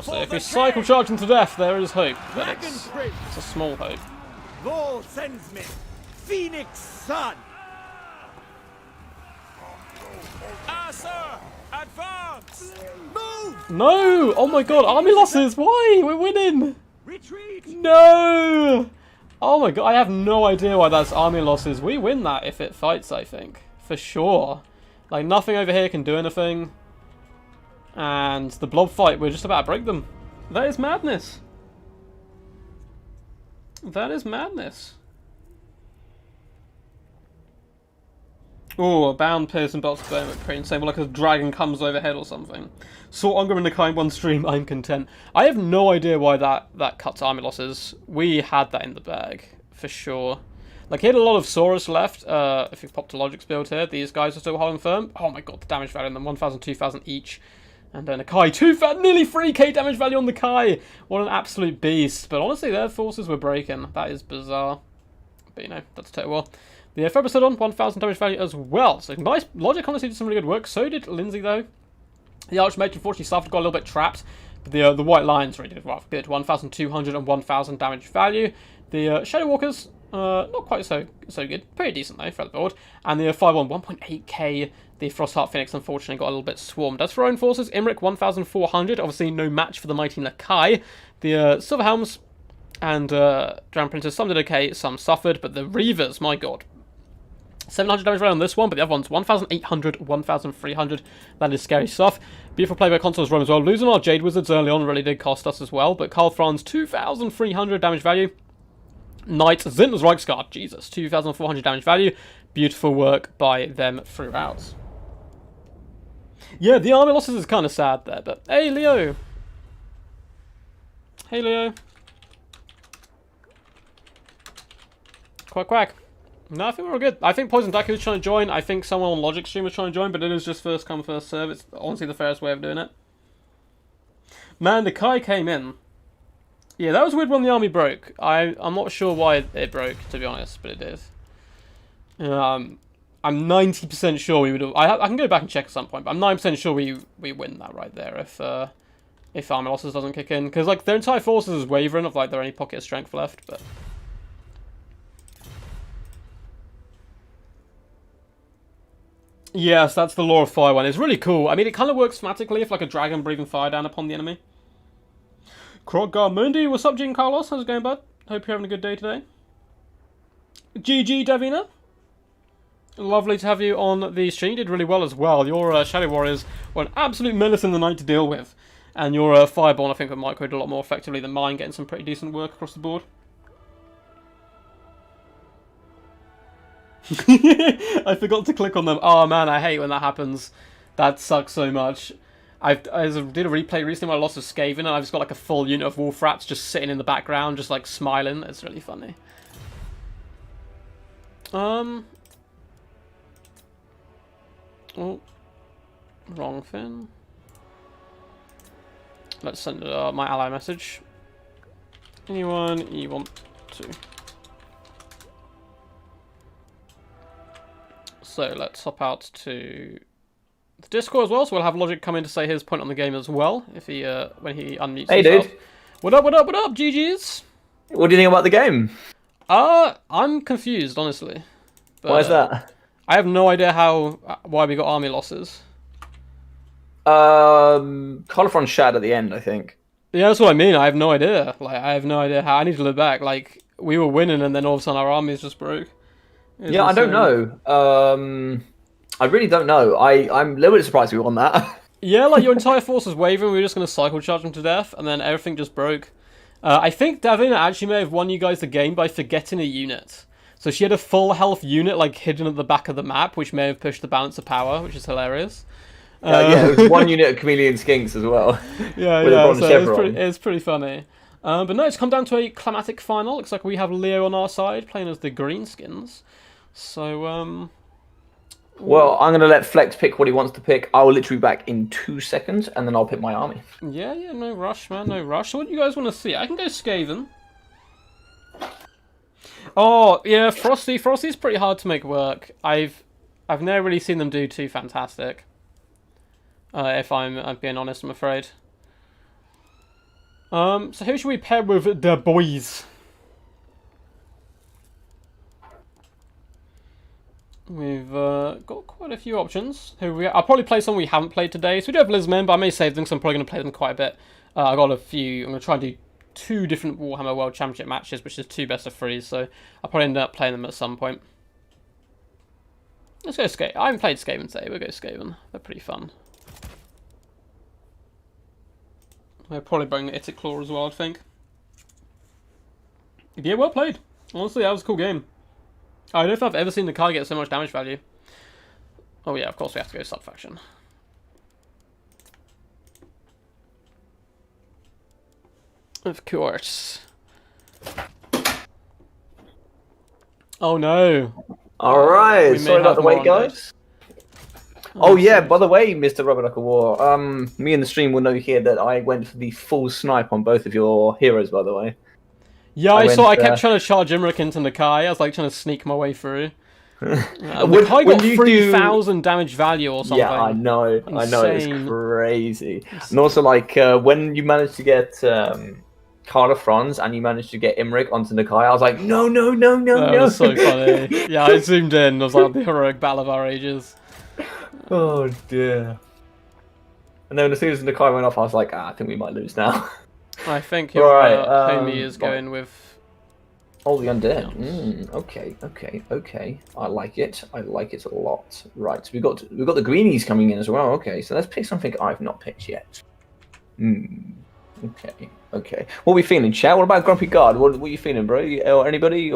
So if we cycle charge them to death, there is hope, but it's a small hope. Lord sends me, Phoenix Sun. Sir, advance! Move! No! Oh my god, army losses! Why? We're winning! Retreat! No! Oh my god, I have no idea why that's army losses. We win that if it fights, I think. For sure. Like, nothing over here can do anything. And the blob fight, we're just about to break them. That is madness. That is madness. Oh, a bound Pearson bolts of bone with pretty insane. Like a dragon comes overhead or something. Saw Unger in the kind one stream, I'm content. I have no idea why that cuts army losses. We had that in the bag, for sure. Like, he had a lot of Saurus left. If you pop to Logic's build here, these guys are still holding firm. Oh my god, the damage value on them, 1,000, 2,000 each. And then a Kai, nearly 3k damage value on the Kai. What an absolute beast. But honestly, their forces were breaking. That is bizarre. But you know, that's total war. The Ferbicillon, 1,000 damage value as well. So nice. Logic honestly did some really good work. So did Lindsay though. The Archmage unfortunately suffered, got a little bit trapped. But the White Lions really did well. Good, 1,200 and 1,000 damage value. The Shadow Walkers, not quite so good. Pretty decent though for the board. And the 5-1, 1.8k. The Frostheart Phoenix unfortunately got a little bit swarmed. As for our own forces, Imric 1,400. Obviously no match for the mighty Nakai. The Silver Helms and Drowned Princes, some did okay, some suffered. But the Reavers, my god. 700 damage value on this one, but the other one's 1,800, 1,300. That is scary stuff. Beautiful play by Consoles Rome as well. Losing our Jade Wizards early on really did cost us as well, but Karl Franz, 2,300 damage value. Knights, Zinter's Reichsguard, Jesus, 2,400 damage value. Beautiful work by them throughout. Yeah, the army losses is kind of sad there, but hey, Leo. Hey, Leo. Quack, quack. No, I think we're all good. I think Poison Daku was trying to join. I think someone on Logic stream was trying to join, but it is just first come, first serve. It's honestly the fairest way of doing it. Man, the Kai came in. Yeah, that was weird when the army broke. I'm not sure why it broke, to be honest, but it did. I'm 90% sure we would have... I can go back and check at some point, but I'm 9% sure we win that right there if army losses doesn't kick in. Because, like, their entire forces is wavering of, like, there any pocket of strength left, but... Yes, that's the Law of Fire one. It's really cool. I mean, it kind of works thematically if like a dragon breathing fire down upon the enemy. Kroggar Mundi, what's up, Jean Carlos? How's it going, bud? Hope you're having a good day today. GG, Davina. Lovely to have you on the stream. You did really well as well. Your Shadow Warriors were an absolute menace in the night to deal with. And your Fireborn, I think, with microed a lot more effectively than mine, getting some pretty decent work across the board. I forgot to click on them. Oh man, I hate when that happens. That sucks so much. I did a replay recently where I lost a Skaven, and I've just got like a full unit of Wolf Rats just sitting in the background, just like smiling. It's really funny. Oh, wrong thing. Let's send my ally message. Anyone you want to? So let's hop out to the Discord as well. So we'll have Logic come in to say his point on the game as well if he when he unmutes Hey, himself. dude. What up? What up? What up? GG's. What do you think about the game? I'm confused, honestly. But, Why is that? I have no idea why we got army losses. Colophron shattered at the end, I think. Yeah, that's what I mean. I have no idea. Like, I have no idea how. I need to look back. Like, we were winning, and then all of a sudden our armies just broke. Yeah, I don't know. I really don't know. I'm a little bit surprised we won that. Yeah, like your entire force was wavering. We were just going to cycle charge them to death, and then everything just broke. I think Davina actually may have won you guys the game by forgetting a unit. So she had a full health unit like hidden at the back of the map, which may have pushed the balance of power, which is hilarious. Yeah, it was one unit of chameleon skinks as well. Yeah, with a yeah. bronze So chevron. it's pretty funny. But no, it's come down to a climatic final. Looks like we have Leo on our side playing as the Greenskins. So Well, I'm going to let Flex pick what he wants to pick. I will literally be back in 2 seconds, and then I'll pick my army. yeah, no rush, man, no rush. So what do you guys want to see? I can go Skaven. Oh yeah, Frosty. Frosty's pretty hard to make work. I've never really seen them do too fantastic. If I'm being honest, I'm afraid. So who should we pair with the boys? We've got quite a few options. I'll probably play some we haven't played today. So we do have Lizmen, but I may save them because I'm probably going to play them quite a bit. I got a few. I'm going to try and do 2 different Warhammer World Championship matches, which is 2 best of 3s. So I'll probably end up playing them at some point. Let's go Skaven. I haven't played Skaven today. We'll go Skaven. They're pretty fun. I'll probably bring Itic Claw as well, I think. Yeah, well played. Honestly, that was a cool game. I don't know if I've ever seen the card get so much damage value. Oh yeah, of course we have to go sub-faction. Of course. Oh no. Alright, sorry about the wait, guys. Oh yeah, by the way, Mr. Rubber Knuckle War, me and the stream will know here that I went for the full snipe on both of your heroes, by the way. Yeah, I saw. I kept trying to charge Imric into Nakai. I was like trying to sneak my way through. Nakai got 3,000 damage value or something. Yeah, I know. Insane. I know, it's crazy. And also, like, when you managed to get Carla Franz and you managed to get Imric onto Nakai, I was like, no. That was so funny. Yeah, I zoomed in. I was like, the heroic battle of our ages. Oh dear. And then as soon as Nakai went off, I was like, I think we might lose now. I think your homie is going with... Oh, the undead. Okay. I like it. I like it a lot. Right, so we've got the greenies coming in as well. Okay, so let's pick something I've not picked yet. Okay. What are we feeling, chat? What about Grumpy Guard? What are you feeling, bro? Or anybody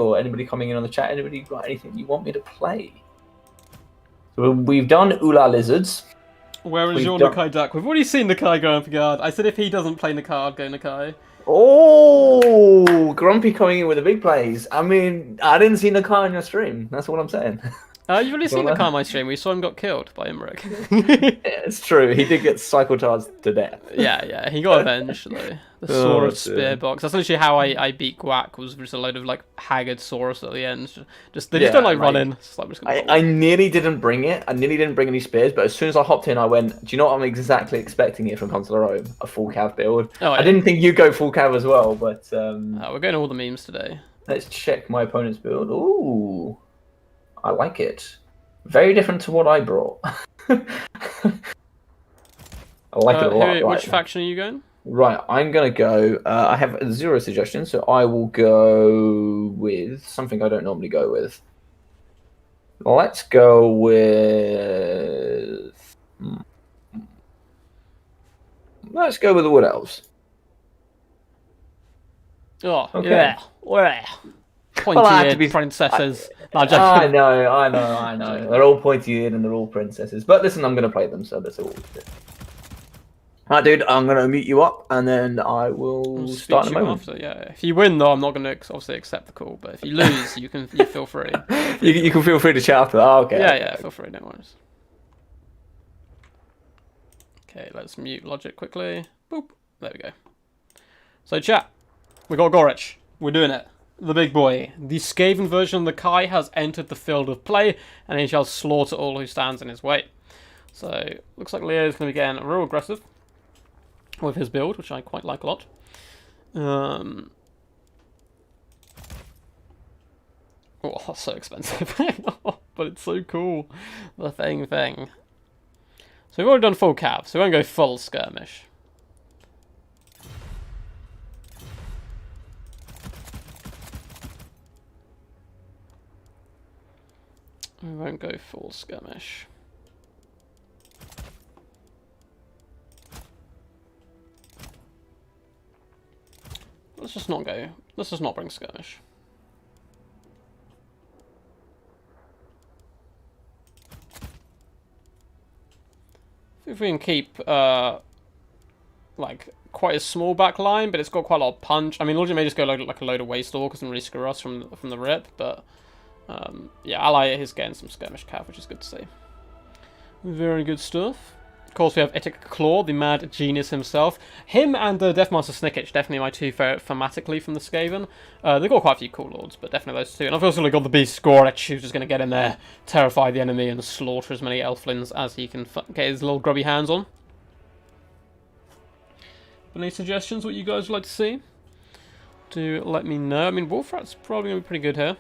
coming in on the chat? Anybody got anything you want me to play? So we've done Ula Lizards. Where is your Nakai Duck? We've already seen Nakai go Grumpy Guard. I said if he doesn't play Nakai, I'd go Nakai. Oh, Grumpy coming in with the big plays. I mean, I didn't see Nakai on your stream. That's what I'm saying. You've already seen Nakai on my stream. We saw him got killed by Imric. Yeah, it's true. He did get cyclotard to death. Yeah. He got avenged, though. The Saurus Spear box. That's literally how I beat Guac, was just a load of, like, haggard Saurus at the end. They just don't like running. Like, I nearly didn't bring it. I nearly didn't bring any spears, but as soon as I hopped in, I went, do you know what I'm exactly expecting here from Console Rome? A full cav build. Oh, yeah. I didn't think you'd go full cav as well, but... we're going all the memes today. Let's check my opponent's build. Ooh. I like it. Very different to what I brought. I like it a lot. Right. Which faction are you going? Right, I'm going to go... I have 0 suggestions, so I will go with something I don't normally go with. Let's go with... Let's go with the Wood Elves. Oh, Okay. yeah. Well, I have to Pointy-eared be... princesses. No, I joking. know. They're all pointy-eared and they're all princesses. But listen, I'm going to play them, so that's all we do. Alright, dude, I'm going to meet you up, and then I will I'll start speak in a to you moment. after, yeah. If you win, though, I'm not going to obviously accept the call. But if you lose, you feel free. You can feel free to chat after that. Oh, okay. Yeah, feel free, no worries. Okay, let's mute logic quickly. Boop. There we go. So, chat. We got Gorich. We're doing it. The big boy. The Skaven version of the Kai has entered the field of play, and he shall slaughter all who stands in his way. So, looks like Leo's going to be getting real aggressive with his build, which I quite like a lot. Oh, that's so expensive. But it's so cool. The thing. So we've already done full cav, so we won't go full skirmish. We won't go full skirmish. Let's just not go. Let's just not bring skirmish. If we can keep like quite a small back line, but it's got quite a lot of punch. I mean, Lord may just go like a load of waste orcs and really screw us from the rip, but yeah, Ally is getting some skirmish cav, which is good to see. Very good stuff. Of course, we have Etic Claw, the mad genius himself. Him and Deathmaster Snickich, definitely my two favourite thematically from the Skaven. They've got quite a few cool lords, but definitely those two. And I've also got the Beast Gorich, who's just going to get in there, terrify the enemy, and slaughter as many Elflins as he can get his little grubby hands on. Any suggestions what you guys would like to see? Do let me know. I mean, Wolfrat's probably going to be pretty good here.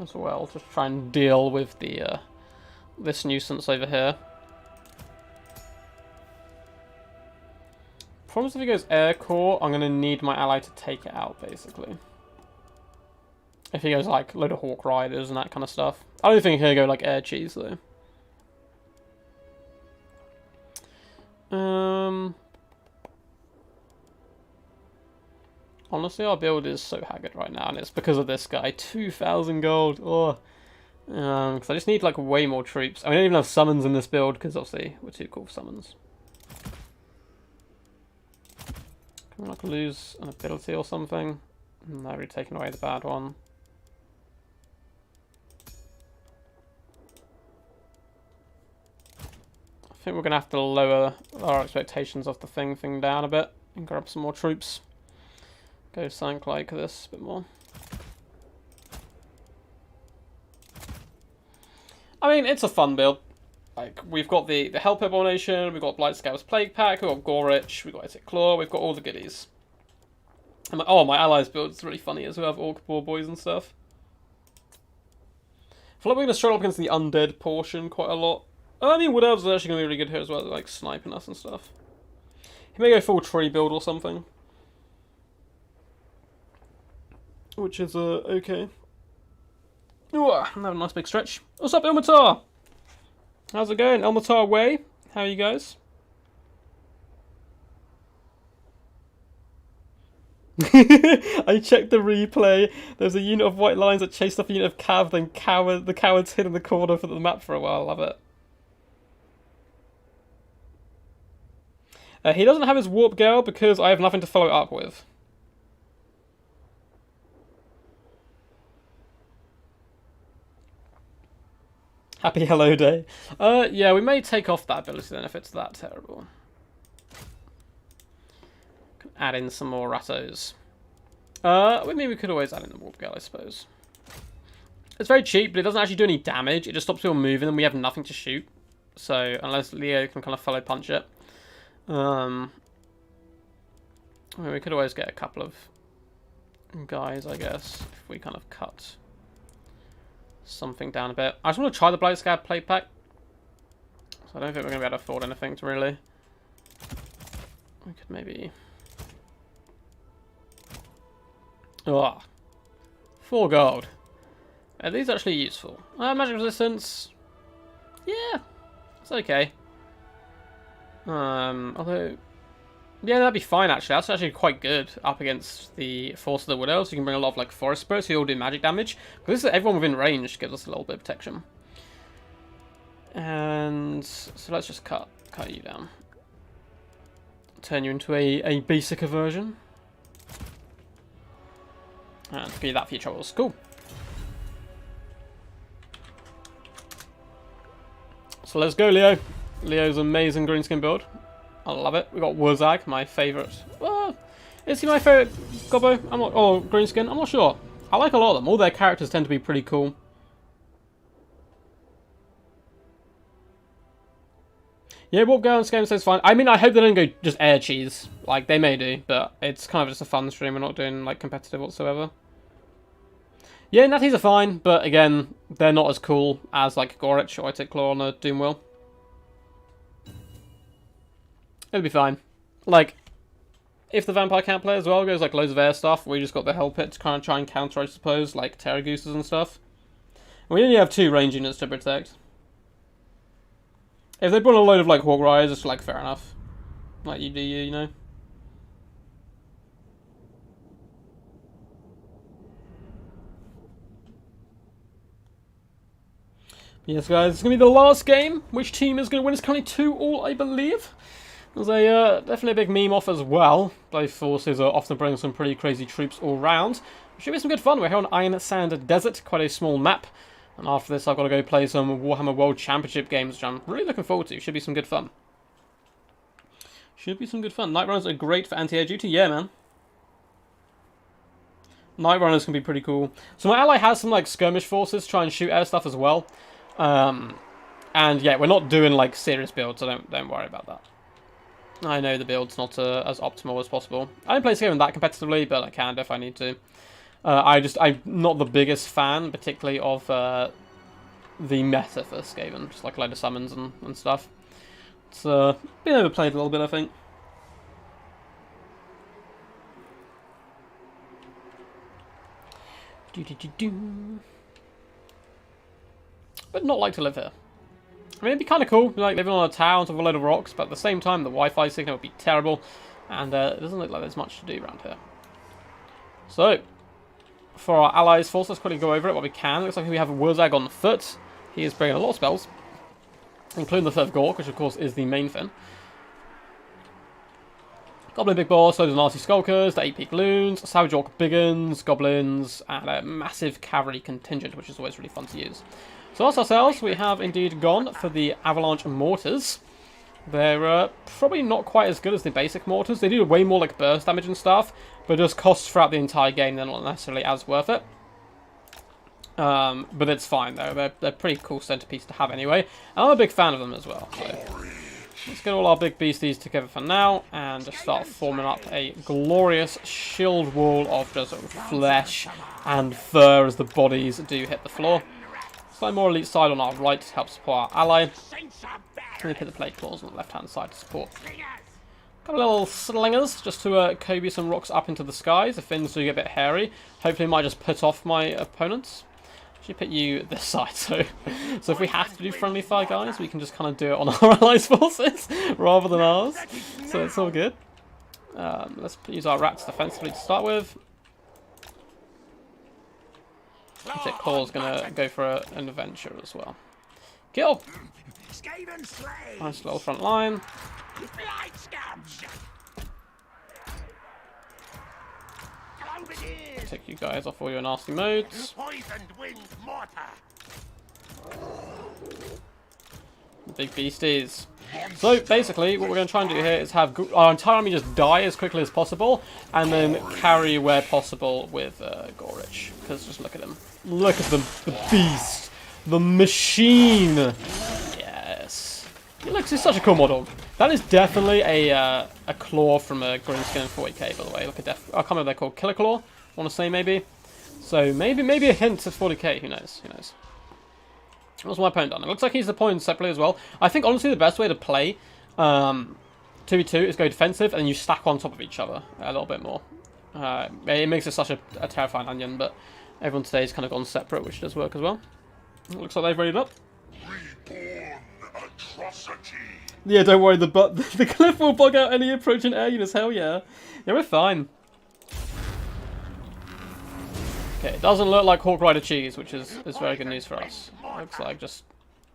As well, just try and deal with the... this nuisance over here. Problem is if he goes air core, I'm going to need my ally to take it out, basically. If he goes like a load of hawk riders and that kind of stuff. I don't think he'll go like air cheese though. Honestly, our build is so haggard right now, and it's because of this guy. 2,000 gold. Oh. Because I just need like way more troops. I mean, I don't even have summons in this build because obviously we're too cool for summons. Can we like lose an ability or something? No, we've taken away the bad one. I think we're gonna have to lower our expectations of the thing down a bit and grab some more troops. Go something like this a bit more. I mean, it's a fun build. Like, we've got the Help Abomination, we've got Blightscale's Plague Pack, we've got Gorich, we've got Etic Claw, we've got all the goodies. And my allies build is really funny as well, have Orc Boar Boys and stuff. I feel like we're going to struggle up against the undead portion quite a lot. I mean, Wood Elves are actually going to be really good here as well, like sniping us and stuff. He may go full tree build or something. Which is, okay. Ooh, have a nice big stretch. What's up, Ilmatar? How's it going? Ilmatar Way? How are you guys? I checked the replay. There's a unit of white lines that chased off a unit of cav, then the cowards hid in the corner of the map for a while. Love it. He doesn't have his Warp Gale because I have nothing to follow it up with. Happy Hello Day. Yeah, we may take off that ability then if it's that terrible. Can add in some more Rattos. I mean, we could always add in the Warp Gale, I suppose. It's very cheap, but it doesn't actually do any damage. It just stops people moving and we have nothing to shoot. So, unless Leo can kind of follow punch it. I mean, we could always get a couple of guys, I guess, if we kind of cut something down a bit. I just want to try the Blightscale Plague Pack. So I don't think we're going to be able to afford anything to really. We could maybe... Oh, 4 gold. Are these actually useful? Magic resistance. Yeah, it's okay. Although, yeah, that'd be fine actually. That's actually quite good up against the Force of the Wood Elves. You can bring a lot of like Forest Spirits who all do magic damage. Because everyone within range gives us a little bit of protection. And so let's just cut you down. Turn you into a basic version. And be that for your troubles. Cool. So let's go, Leo. Leo's amazing greenskin build. I love it. We got Wurzag, my favourite. Well, is he my favourite Gobbo? I'm not. Oh, greenskin. I'm not sure. I like a lot of them. All their characters tend to be pretty cool. Yeah, Warp Girl and Scam says fine. I mean, I hope they don't go just air cheese. Like, they may do, but it's kind of just a fun stream. We're not doing, like, competitive whatsoever. Yeah, Natties are fine, but again, they're not as cool as, like, Gorich or I take Claw on a Doomwheel. It'll be fine. Like, if the Vampire Camp player as well goes, like, loads of air stuff, we just got the Hell Pit to kind of try and counter, I suppose, like, Terra Gooses and stuff. And we only have 2 range units to protect. If they brought a load of, like, Hawk Riders, it's, like, fair enough. Like, you do you know? Yes, guys, it's going to be the last game. Which team is going to win? It's currently 2-2, I believe. There's a definitely a big meme off as well. Both forces are often bringing some pretty crazy troops all round. Should be some good fun. We're here on Iron Sand Desert, quite a small map. And after this, I've got to go play some Warhammer World Championship games, which I'm really looking forward to. Should be some good fun. Should be some good fun. Night Runners are great for anti-air duty. Yeah, man. Night Runners can be pretty cool. So my ally has some like skirmish forces to try and shoot air stuff as well. And yeah, we're not doing like serious builds, so don't worry about that. I know the build's not as optimal as possible. I don't play this game that competitively, but I can if I need to. I'm not the biggest fan, particularly of the meta for Skaven, just like a load of summons and stuff. It's been overplayed a little bit, I think. But not like to live here. I mean, it'd be kind of cool, like living on a tower on top of a load of rocks, but at the same time, the Wi-Fi signal would be terrible, and it doesn't look like there's much to do around here. So, for our allies' force, let's quickly go over it what we can. Looks like we have a Wurzag on foot. He is bringing a lot of spells, including the Third Gork, which of course is the main thing. Goblin Big Boss, loads of nasty Skulkers, the 8-peak Loons, Savage Orc Biggins, Goblins, and a massive cavalry contingent, which is always really fun to use. So us ourselves, we have indeed gone for the Avalanche Mortars. They're probably not quite as good as the basic mortars. They do way more like burst damage and stuff, but just costs throughout the entire game, they're not necessarily as worth it. But it's fine though, they're pretty cool centerpiece to have anyway. And I'm a big fan of them as well. So let's get all our big beasties together for now, and just start forming up a glorious shield wall of just flesh and fur as the bodies do hit the floor. Slightly more elite side on our right to help support our ally. And we put the plate claws on the left-hand side to support. A couple of little slingers just to Kobe some rocks up into the skies. The fins do get a bit hairy. Hopefully it might just put off my opponents. Should put you this side, so if we have to do friendly fire, guys, we can just kind of do it on our allies' forces rather than ours. So it's all good. Let's use our rats defensively to start with. I think Claw's gonna go for an adventure as well. Kill! Nice little front line. Take you guys off all your nasty modes. Big beasties. So basically, what we're going to try and do here is have our entire army just die as quickly as possible, and then carry where possible with Gorich. Because just look at him. Look at them. The beast. The machine. Yes. He looks, he's such a cool model. That is definitely a claw from a Greenskin and 40k, by the way. Like I can't remember what they're called. Killer Claw, I want to say maybe. So maybe a hint to 40k. Who knows? Who knows? What's my opponent done? It looks like he's deploying separately as well. I think honestly the best way to play 2v2 is go defensive and then you stack on top of each other a little bit more. It makes it such a terrifying onion, but Everyone today's kind of gone separate, which does work as well. It looks like they've readied up. Reborn atrocity. Yeah, don't worry, the cliff will bug out any approaching air units, hell yeah. Yeah, we're fine. Okay, it doesn't look like Hawk Rider cheese, which is very good news for us. Looks like just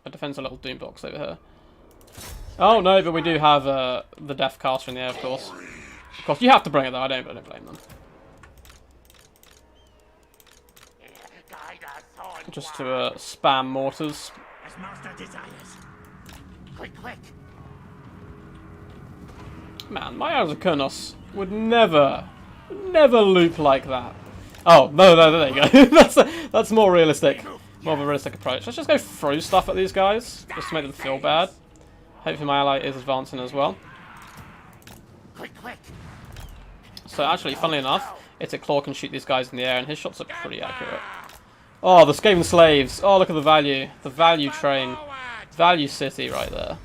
a defensive little doom box over here. Oh no, but we do have the Death Caster in the air, of course. Of course, you have to bring it though, I don't blame them. Just to spam mortars. As master desires. Quick, quick. Man, my Azakunos would never loop like that. Oh, no, there you go. that's more realistic. More of a realistic approach. Let's just go throw stuff at these guys, just to make them feel bad. Hopefully my ally is advancing as well. Quick, quick. So actually, funnily enough, it's a Claw can shoot these guys in the air, and his shots are pretty accurate. Oh, the Skaven Slaves. Oh, look at the value. The value train. Value city right there.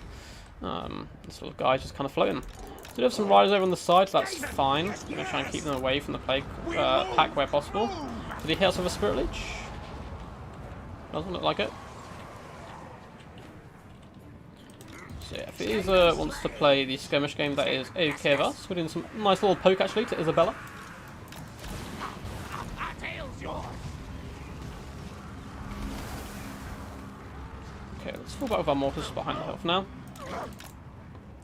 This little guy's just kind of floating. So we have some riders over on the side, so that's fine. I'm going to try and keep them away from the plague pack where possible. Did he hit us with a Spirit Leech? Doesn't look like it. So yeah, if he wants to play the skirmish game, that is okay of us. We're doing some nice little poke actually to Isabella. Okay, let's fall back with our mortars behind the health now.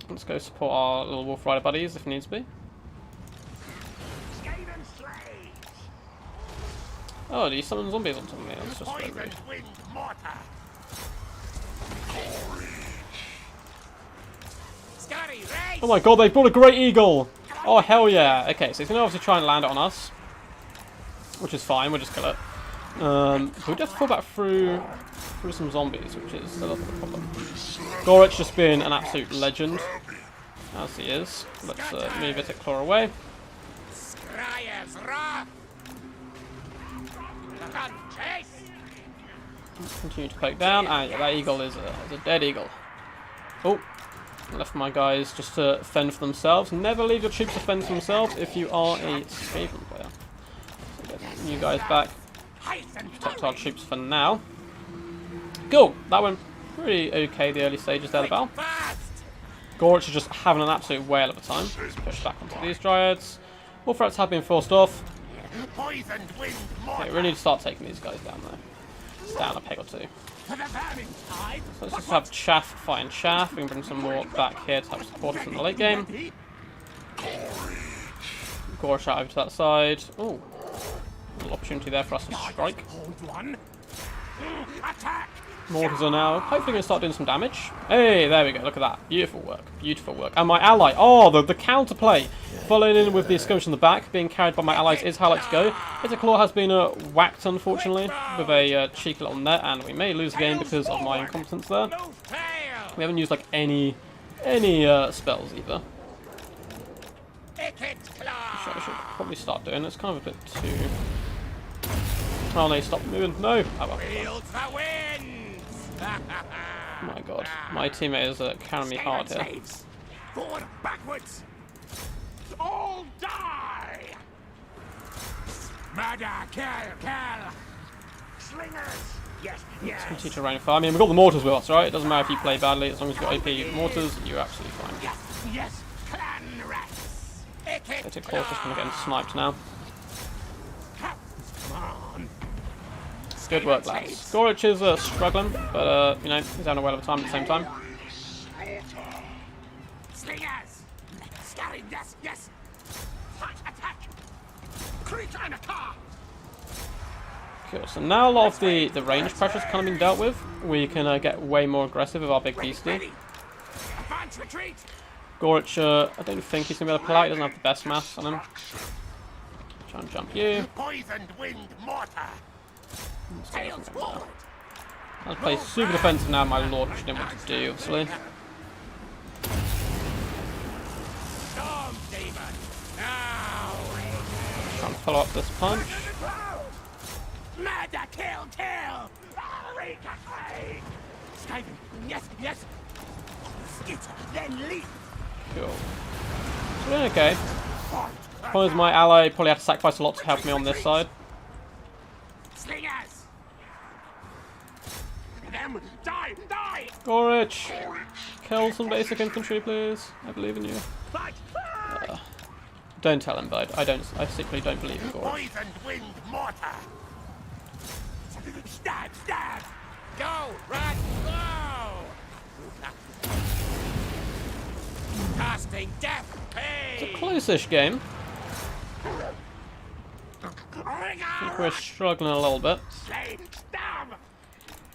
Let's go support our little Wolf Rider buddies if needs be. Oh, do you summon zombies on top of me? That's just very rude. Oh my god, they brought a Great Eagle! Oh, hell yeah. Okay, so he's going to obviously try and land it on us. Which is fine, we'll just kill it. But we just fall back through some zombies, which is a little bit of a problem. Gorich just being an absolute legend, as he is. Let's move it, claw away. Continue to poke down, and yeah, that eagle is a dead eagle. Oh, left my guys just to fend for themselves. Never leave your troops to fend for themselves if you are a Skaven player. So get you guys back. Protect our troops for now. Cool, that went pretty okay the early stages there of the battle. Gorich is just having an absolute whale of a time. Let's push back onto these Dryads. All threats have been forced off. Okay, we really need to start taking these guys down though. Down a peg or two. So let's just have Chaff fighting Chaff. We can bring some more back here to help support us in the late game. Gorich out over to that side. Ooh. A little opportunity there for us to strike. Mortars are now hopefully going to start doing some damage. Hey, there we go. Look at that. Beautiful work. Beautiful work. And my ally. Oh, the counterplay. Following in with the skirmish in the back. Being carried by my allies is how I like to go. Its claw has been whacked, unfortunately, with a cheeky little net. And we may lose the game because of my incompetence there. We haven't used, like, any spells, either. Which I should probably start doing. It's kind of a bit too... Oh no, stop moving. No! Oh, well. Oh my god. My teammate is carrying me hard here. Forward, backwards. All die. Murder, kill. Slingers. Yes. Let's continue to rain fire. I mean, we've got the mortars with us, right? It doesn't matter if you play badly, as long as you've got OP mortars, you're absolutely fine. Yes. Clan rats. It's a claw just kind of getting sniped now. Good work, lads. Gorich is struggling, but you know, he's having a whale of a time at the same time. Slingers. Scouting, yes. Fight, attack. Creature and a car. Cool. So now a lot of the range pressure's kind of been dealt with. We can get way more aggressive with our big beastie. Advance, retreat. Gorich, I don't think he's gonna be able to pull out. He doesn't have the best mass on him. Try and jump you. Poisoned wind mortar. Tails forward. I'll play super defensive now, my lord, which I didn't want to do, obviously. Storm demon. Now. Try and follow up this punch. Murder, kill. Skaven. Yes. Skitter, then leap. Cool. So we're doing okay. Problem is my ally probably had to sacrifice a lot to help me on this side. them! Die! Die! Gorich, kill some basic infantry, please. I believe in you. Fight! Don't tell him, bud. I secretly don't believe in Gorich. Poisoned wind mortar! Stab! Stab! Go! Run! Go! Casting death! Hey! Close-ish game. I think we're struggling a little bit. Slay! Stab!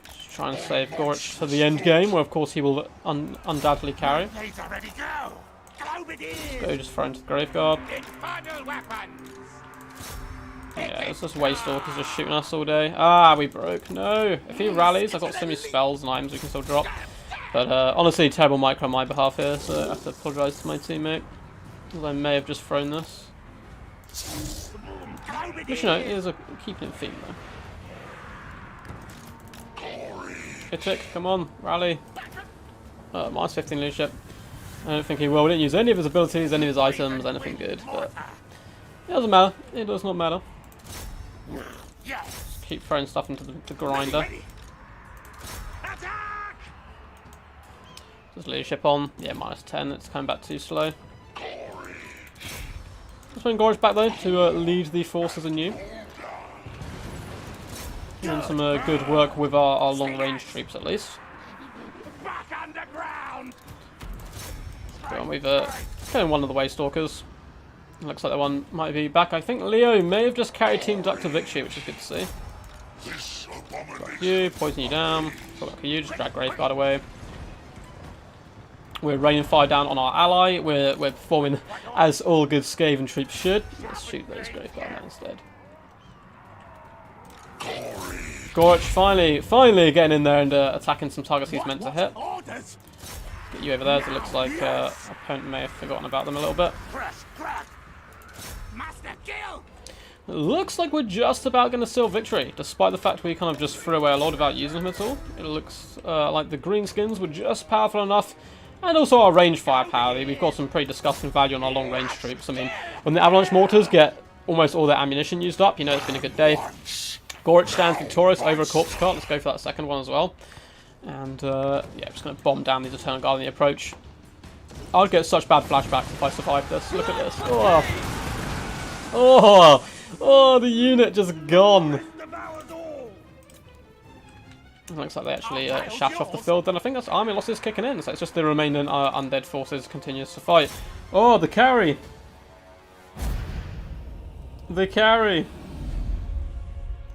Just trying to save Gorich to the end game, where of course he will undoubtedly carry. Blades already go! Globadier! Go just throw into the Graveguard. Infernal weapons! Yeah, it's just Waste Stalkers just shooting us all day. Ah, we broke. No. If he rallies, I've got so many spells and items we can still drop. But honestly, terrible micro on my behalf here, so I have to apologise to my teammate. Because I may have just thrown this. Which, you know, is a keeping it theme though. Kitik, come on, rally. Minus 15 leadership. I don't think he will. We didn't use any of his abilities, any of his items, anything good. But it doesn't matter. It does not matter. Just keep throwing stuff into the grinder. Just leadership on. Yeah, minus 10. It's coming back too slow. Let's bring Gorich back though to lead the forces anew. Doing some good work with our long range troops at least. Back underground! Go on, we've killing one of the Waste Stalkers. Looks like the one might be back. I think Leo may have just carried Team Duck to victory, which is good to see. You, poison you down. You just drag Graveguard away. We're raining fire down on our ally. We're performing as all good Skaven troops should. Let's shoot those Graveguard now instead. Gorich finally getting in there and attacking some targets he's meant to hit. Get you over there, so it looks like our opponent may have forgotten about them a little bit. Master kill! Looks like we're just about going to seal victory, despite the fact we kind of just threw away a lot without using them at all. It looks like the greenskins were just powerful enough, and also our range firepower. We've got some pretty disgusting value on our long range troops. I mean, when the avalanche mortars get almost all their ammunition used up, you know it's been a good day. Gorich stands victorious over a corpse cart. Let's go for that second one as well. And yeah, just going to bomb down these Eternal Guard in the approach. I'd get such bad flashbacks if I survived this. Look at this. Oh, the unit just gone. It looks like they actually shafted off the field. Then I think that's army losses kicking in. So it's just the remaining undead forces continues to fight. Oh, the carry. The carry.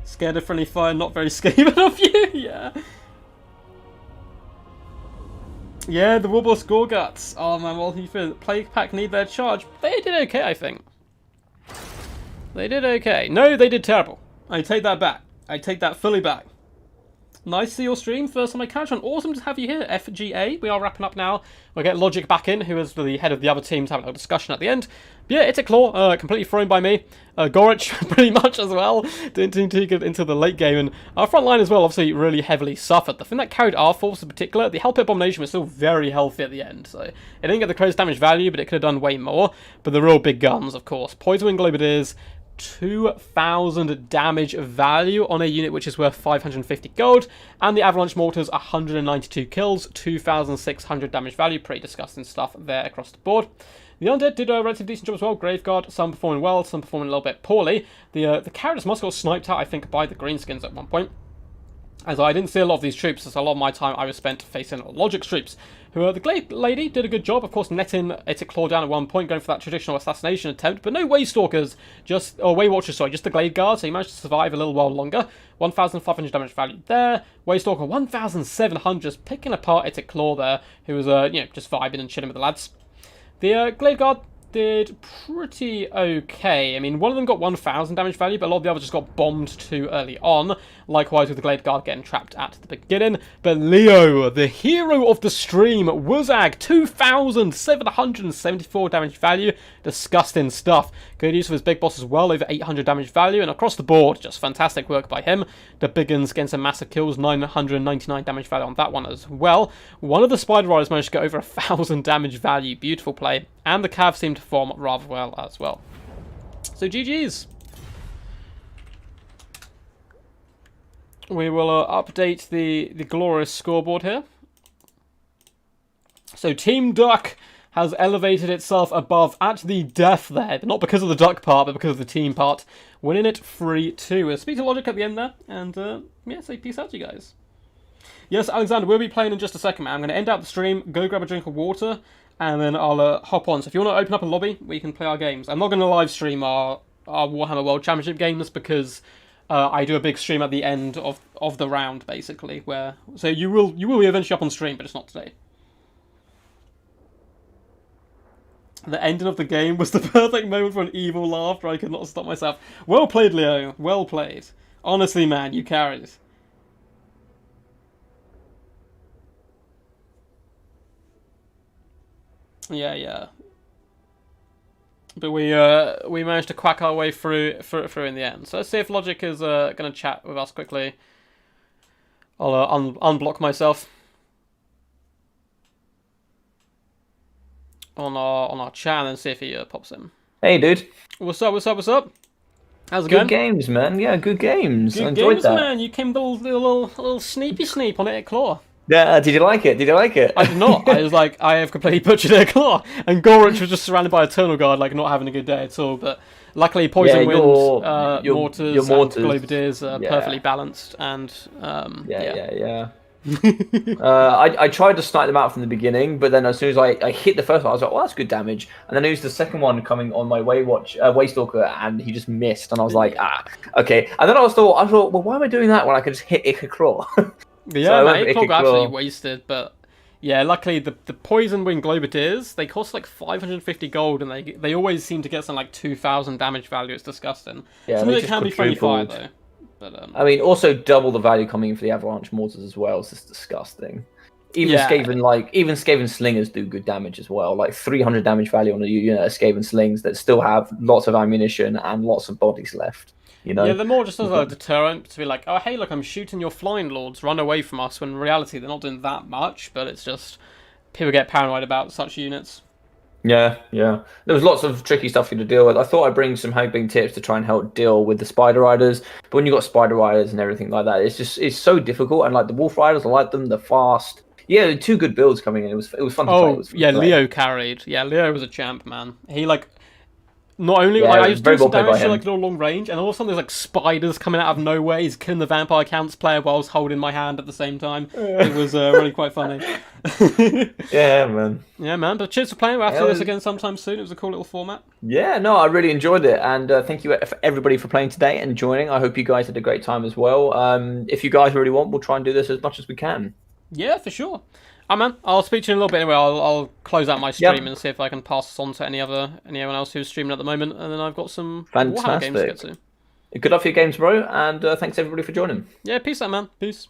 Scared of friendly fire, not very Skaven of you. Yeah. Yeah, the Warboss Gorguts. Oh man, well, you feel Plague Pack need their charge. They did okay, I think. They did okay. No, they did terrible. I take that back. I take that fully back. Nice to see your stream. First time I catch on. Awesome to have you here, FGA. We are wrapping up now. We'll get Logic back in, who is the head of the other team, to have a discussion at the end. But yeah, it's a claw. Completely thrown by me. Gorich, pretty much as well. Didn't too good into the late game. And our front line as well, obviously, really heavily suffered. The thing that carried our force in particular, the Hell Pit Abomination was still very healthy at the end. So it didn't get the close damage value, but it could have done way more. But the real big guns, of course. Poison Wind Globadiers. 2,000 damage value on a unit which is worth 550 gold, and the Avalanche Mortars 192 kills, 2,600 damage value. Pretty disgusting stuff there across the board. The Undead did a relatively decent job as well. Graveguard, some performing well, some performing a little bit poorly. The Carrots must have got sniped out, I think, by the Greenskins at one point. As I didn't see a lot of these troops, as a lot of my time I was spent facing Logic's troops, who the Glade Lady did a good job, of course, netting Etic Claw down at one point, going for that traditional assassination attempt, but no Way Stalkers, or Way Watchers, sorry, just the Glade Guard, so he managed to survive a little while longer. 1,500 damage value there. Way Stalker 1,700, just picking apart Etic Claw there, who was, you know, just vibing and chilling with the lads. The Glade Guard did pretty okay. I mean, one of them got 1,000 damage value, but a lot of the others just got bombed too early on. Likewise with the Glade Guard getting trapped at the beginning. But Leo, the hero of the stream, Wuzag, 2,774 damage value. Disgusting stuff. Good use of his big boss as well, over 800 damage value. And across the board, just fantastic work by him. The Biggins getting some massive kills, 999 damage value on that one as well. One of the Spider Riders managed to get over 1,000 damage value. Beautiful play. And the Cav seemed to perform rather well as well. So GG's. we will update the glorious scoreboard here. So Team Duck has elevated itself above at the death there. Not because of the duck part, but because of the team part. Winning it 3-2. We'll speak to Logic at the end there. And, yeah, say peace out to you guys. Yes, Alexander, we'll be playing in just a second, man. I'm going to end out the stream, go grab a drink of water, and then I'll hop on. So if you want to open up a lobby, we can play our games. I'm not going to live stream our Warhammer World Championship games because I do a big stream at the end of the round, basically. So you will be eventually up on stream, but it's not today. The ending of the game was the perfect moment for an evil laugh where I could not stop myself. Well played, Leo. Well played. Honestly, man, you carried. Yeah. But we managed to quack our way through in the end. So let's see if Logic is going to chat with us quickly. I'll unblock myself on our chat and then see if he pops in. Hey, dude. What's up? How's it Good going? games, man. Yeah, good games. I Good enjoyed games, that. man. You came with a little sneep on it at Claw. Yeah, did you like it? I did not. I was like, I have completely butchered it at Claw. And Gorich was just surrounded by Eternal Guard, like not having a good day at all. But luckily, Poison Wind, Mortars, and Globadiers are perfectly balanced. And Yeah. I tried to snipe them out from the beginning, but then as soon as I hit the first one, I was like, "Oh, that's good damage." And then it was the second one coming on my Waystalker, and he just missed, and I was like, okay. And then I thought, well, why am I doing that when I could just hit Ikaclaw? Yeah, man, it got absolutely wasted, but yeah, luckily the Poison Wing Globadiers, they cost like 550 gold, and they always seem to get some like 2,000 damage value. It's disgusting. Yeah, something that can be friendly fire though. But, I mean, also double the value coming in for the Avalanche Mortars as well. It's just disgusting. Even Skaven Slingers do good damage as well. Like 300 damage value on a Skaven Slings that still have lots of ammunition and lots of bodies left. You know? Yeah, they're more just as a deterrent to be like, oh hey, look, I'm shooting your flying lords, run away from us. When in reality, they're not doing that much, but it's just people get paranoid about such units. Yeah. There was lots of tricky stuff for you to deal with. I thought I'd bring some Hagbing tips to try and help deal with the Spider Riders, but when you got Spider Riders and everything like that, it's so difficult. And like the Wolf Riders, I like them. They're fast. Yeah, 2 good builds coming in. It was fun to play. Leo carried. Yeah, Leo was a champ, man. He like. Not only, I was doing some damage to like long range, and all of a sudden there's like spiders coming out of nowhere. He's killing the Vampire Counts player while I was holding my hand at the same time. It was really quite funny. Yeah, man. Yeah, man. But cheers for playing. We'll have to do this again sometime soon. It was a cool little format. Yeah, no, I really enjoyed it, and thank you for everybody for playing today and joining. I hope you guys had a great time as well. If you guys really want, we'll try and do this as much as we can. Yeah, for sure. Man, I'll speak to you in a little bit anyway. I'll close out my stream and see if I can pass this on to anyone else who's streaming at the moment. And then I've got some Warhammer games to get to. Good luck for your games, bro. And thanks everybody for joining. Yeah, peace out, man. Peace.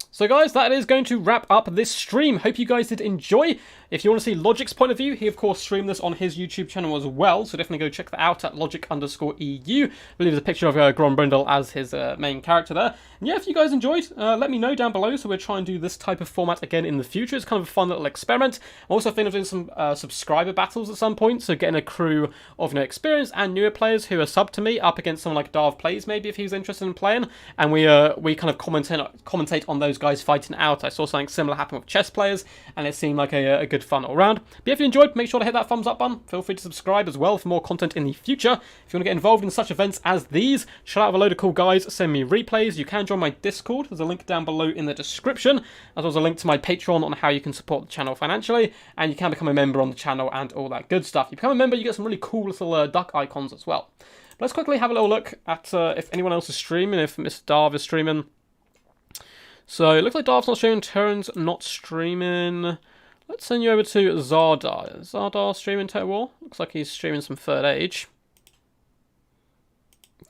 So guys, that is going to wrap up this stream. Hope you guys did enjoy. If you want to see Logic's point of view, he of course streamed this on his YouTube channel as well, so definitely go check that out at logic_EU. I believe there's a picture of Grombrindle as his main character there. And yeah, if you guys enjoyed, let me know down below, so we'll try and do this type of format again in the future. It's kind of a fun little experiment. I'm also thinking of doing some subscriber battles at some point, so getting a crew of experienced and newer players who are sub to me up against someone like Darv Plays, maybe, if he's interested in playing, and we kind of commentate on those guys fighting out. I saw something similar happen with chess players, and it seemed like a good fun all round. But if you enjoyed, make sure to hit that thumbs up button. Feel free to subscribe as well for more content in the future. If you want to get involved in such events as these, shout out a load of cool guys, send me replays. You can join my Discord. There's a link down below in the description, as well as a link to my Patreon on how you can support the channel financially, and you can become a member on the channel and all that good stuff. You become a member, you get some really cool little duck icons as well. But let's quickly have a little look at if anyone else is streaming, if Mr. Darv is streaming. So it looks like Darv's not streaming, Terran's not streaming. Let's send you over to Zardar. Is Zardar streaming Total War? Looks like he's streaming some Third Age.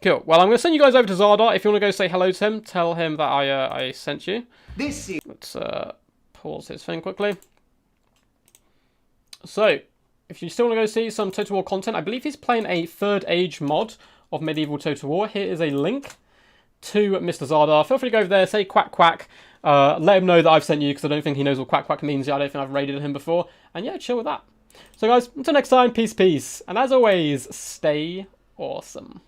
Cool. Well, I'm going to send you guys over to Zardar. If you want to go say hello to him, tell him that I sent you. Let's pause his thing quickly. So, if you still want to go see some Total War content, I believe he's playing a Third Age mod of Medieval Total War. Here is a link to Mr. Zardar. Feel free to go over there, say quack quack. Let him know that I've sent you, because I don't think he knows what quack quack means yet. I don't think I've raided him before. And yeah, chill with that. So guys, until next time, peace, peace. And as always, stay awesome.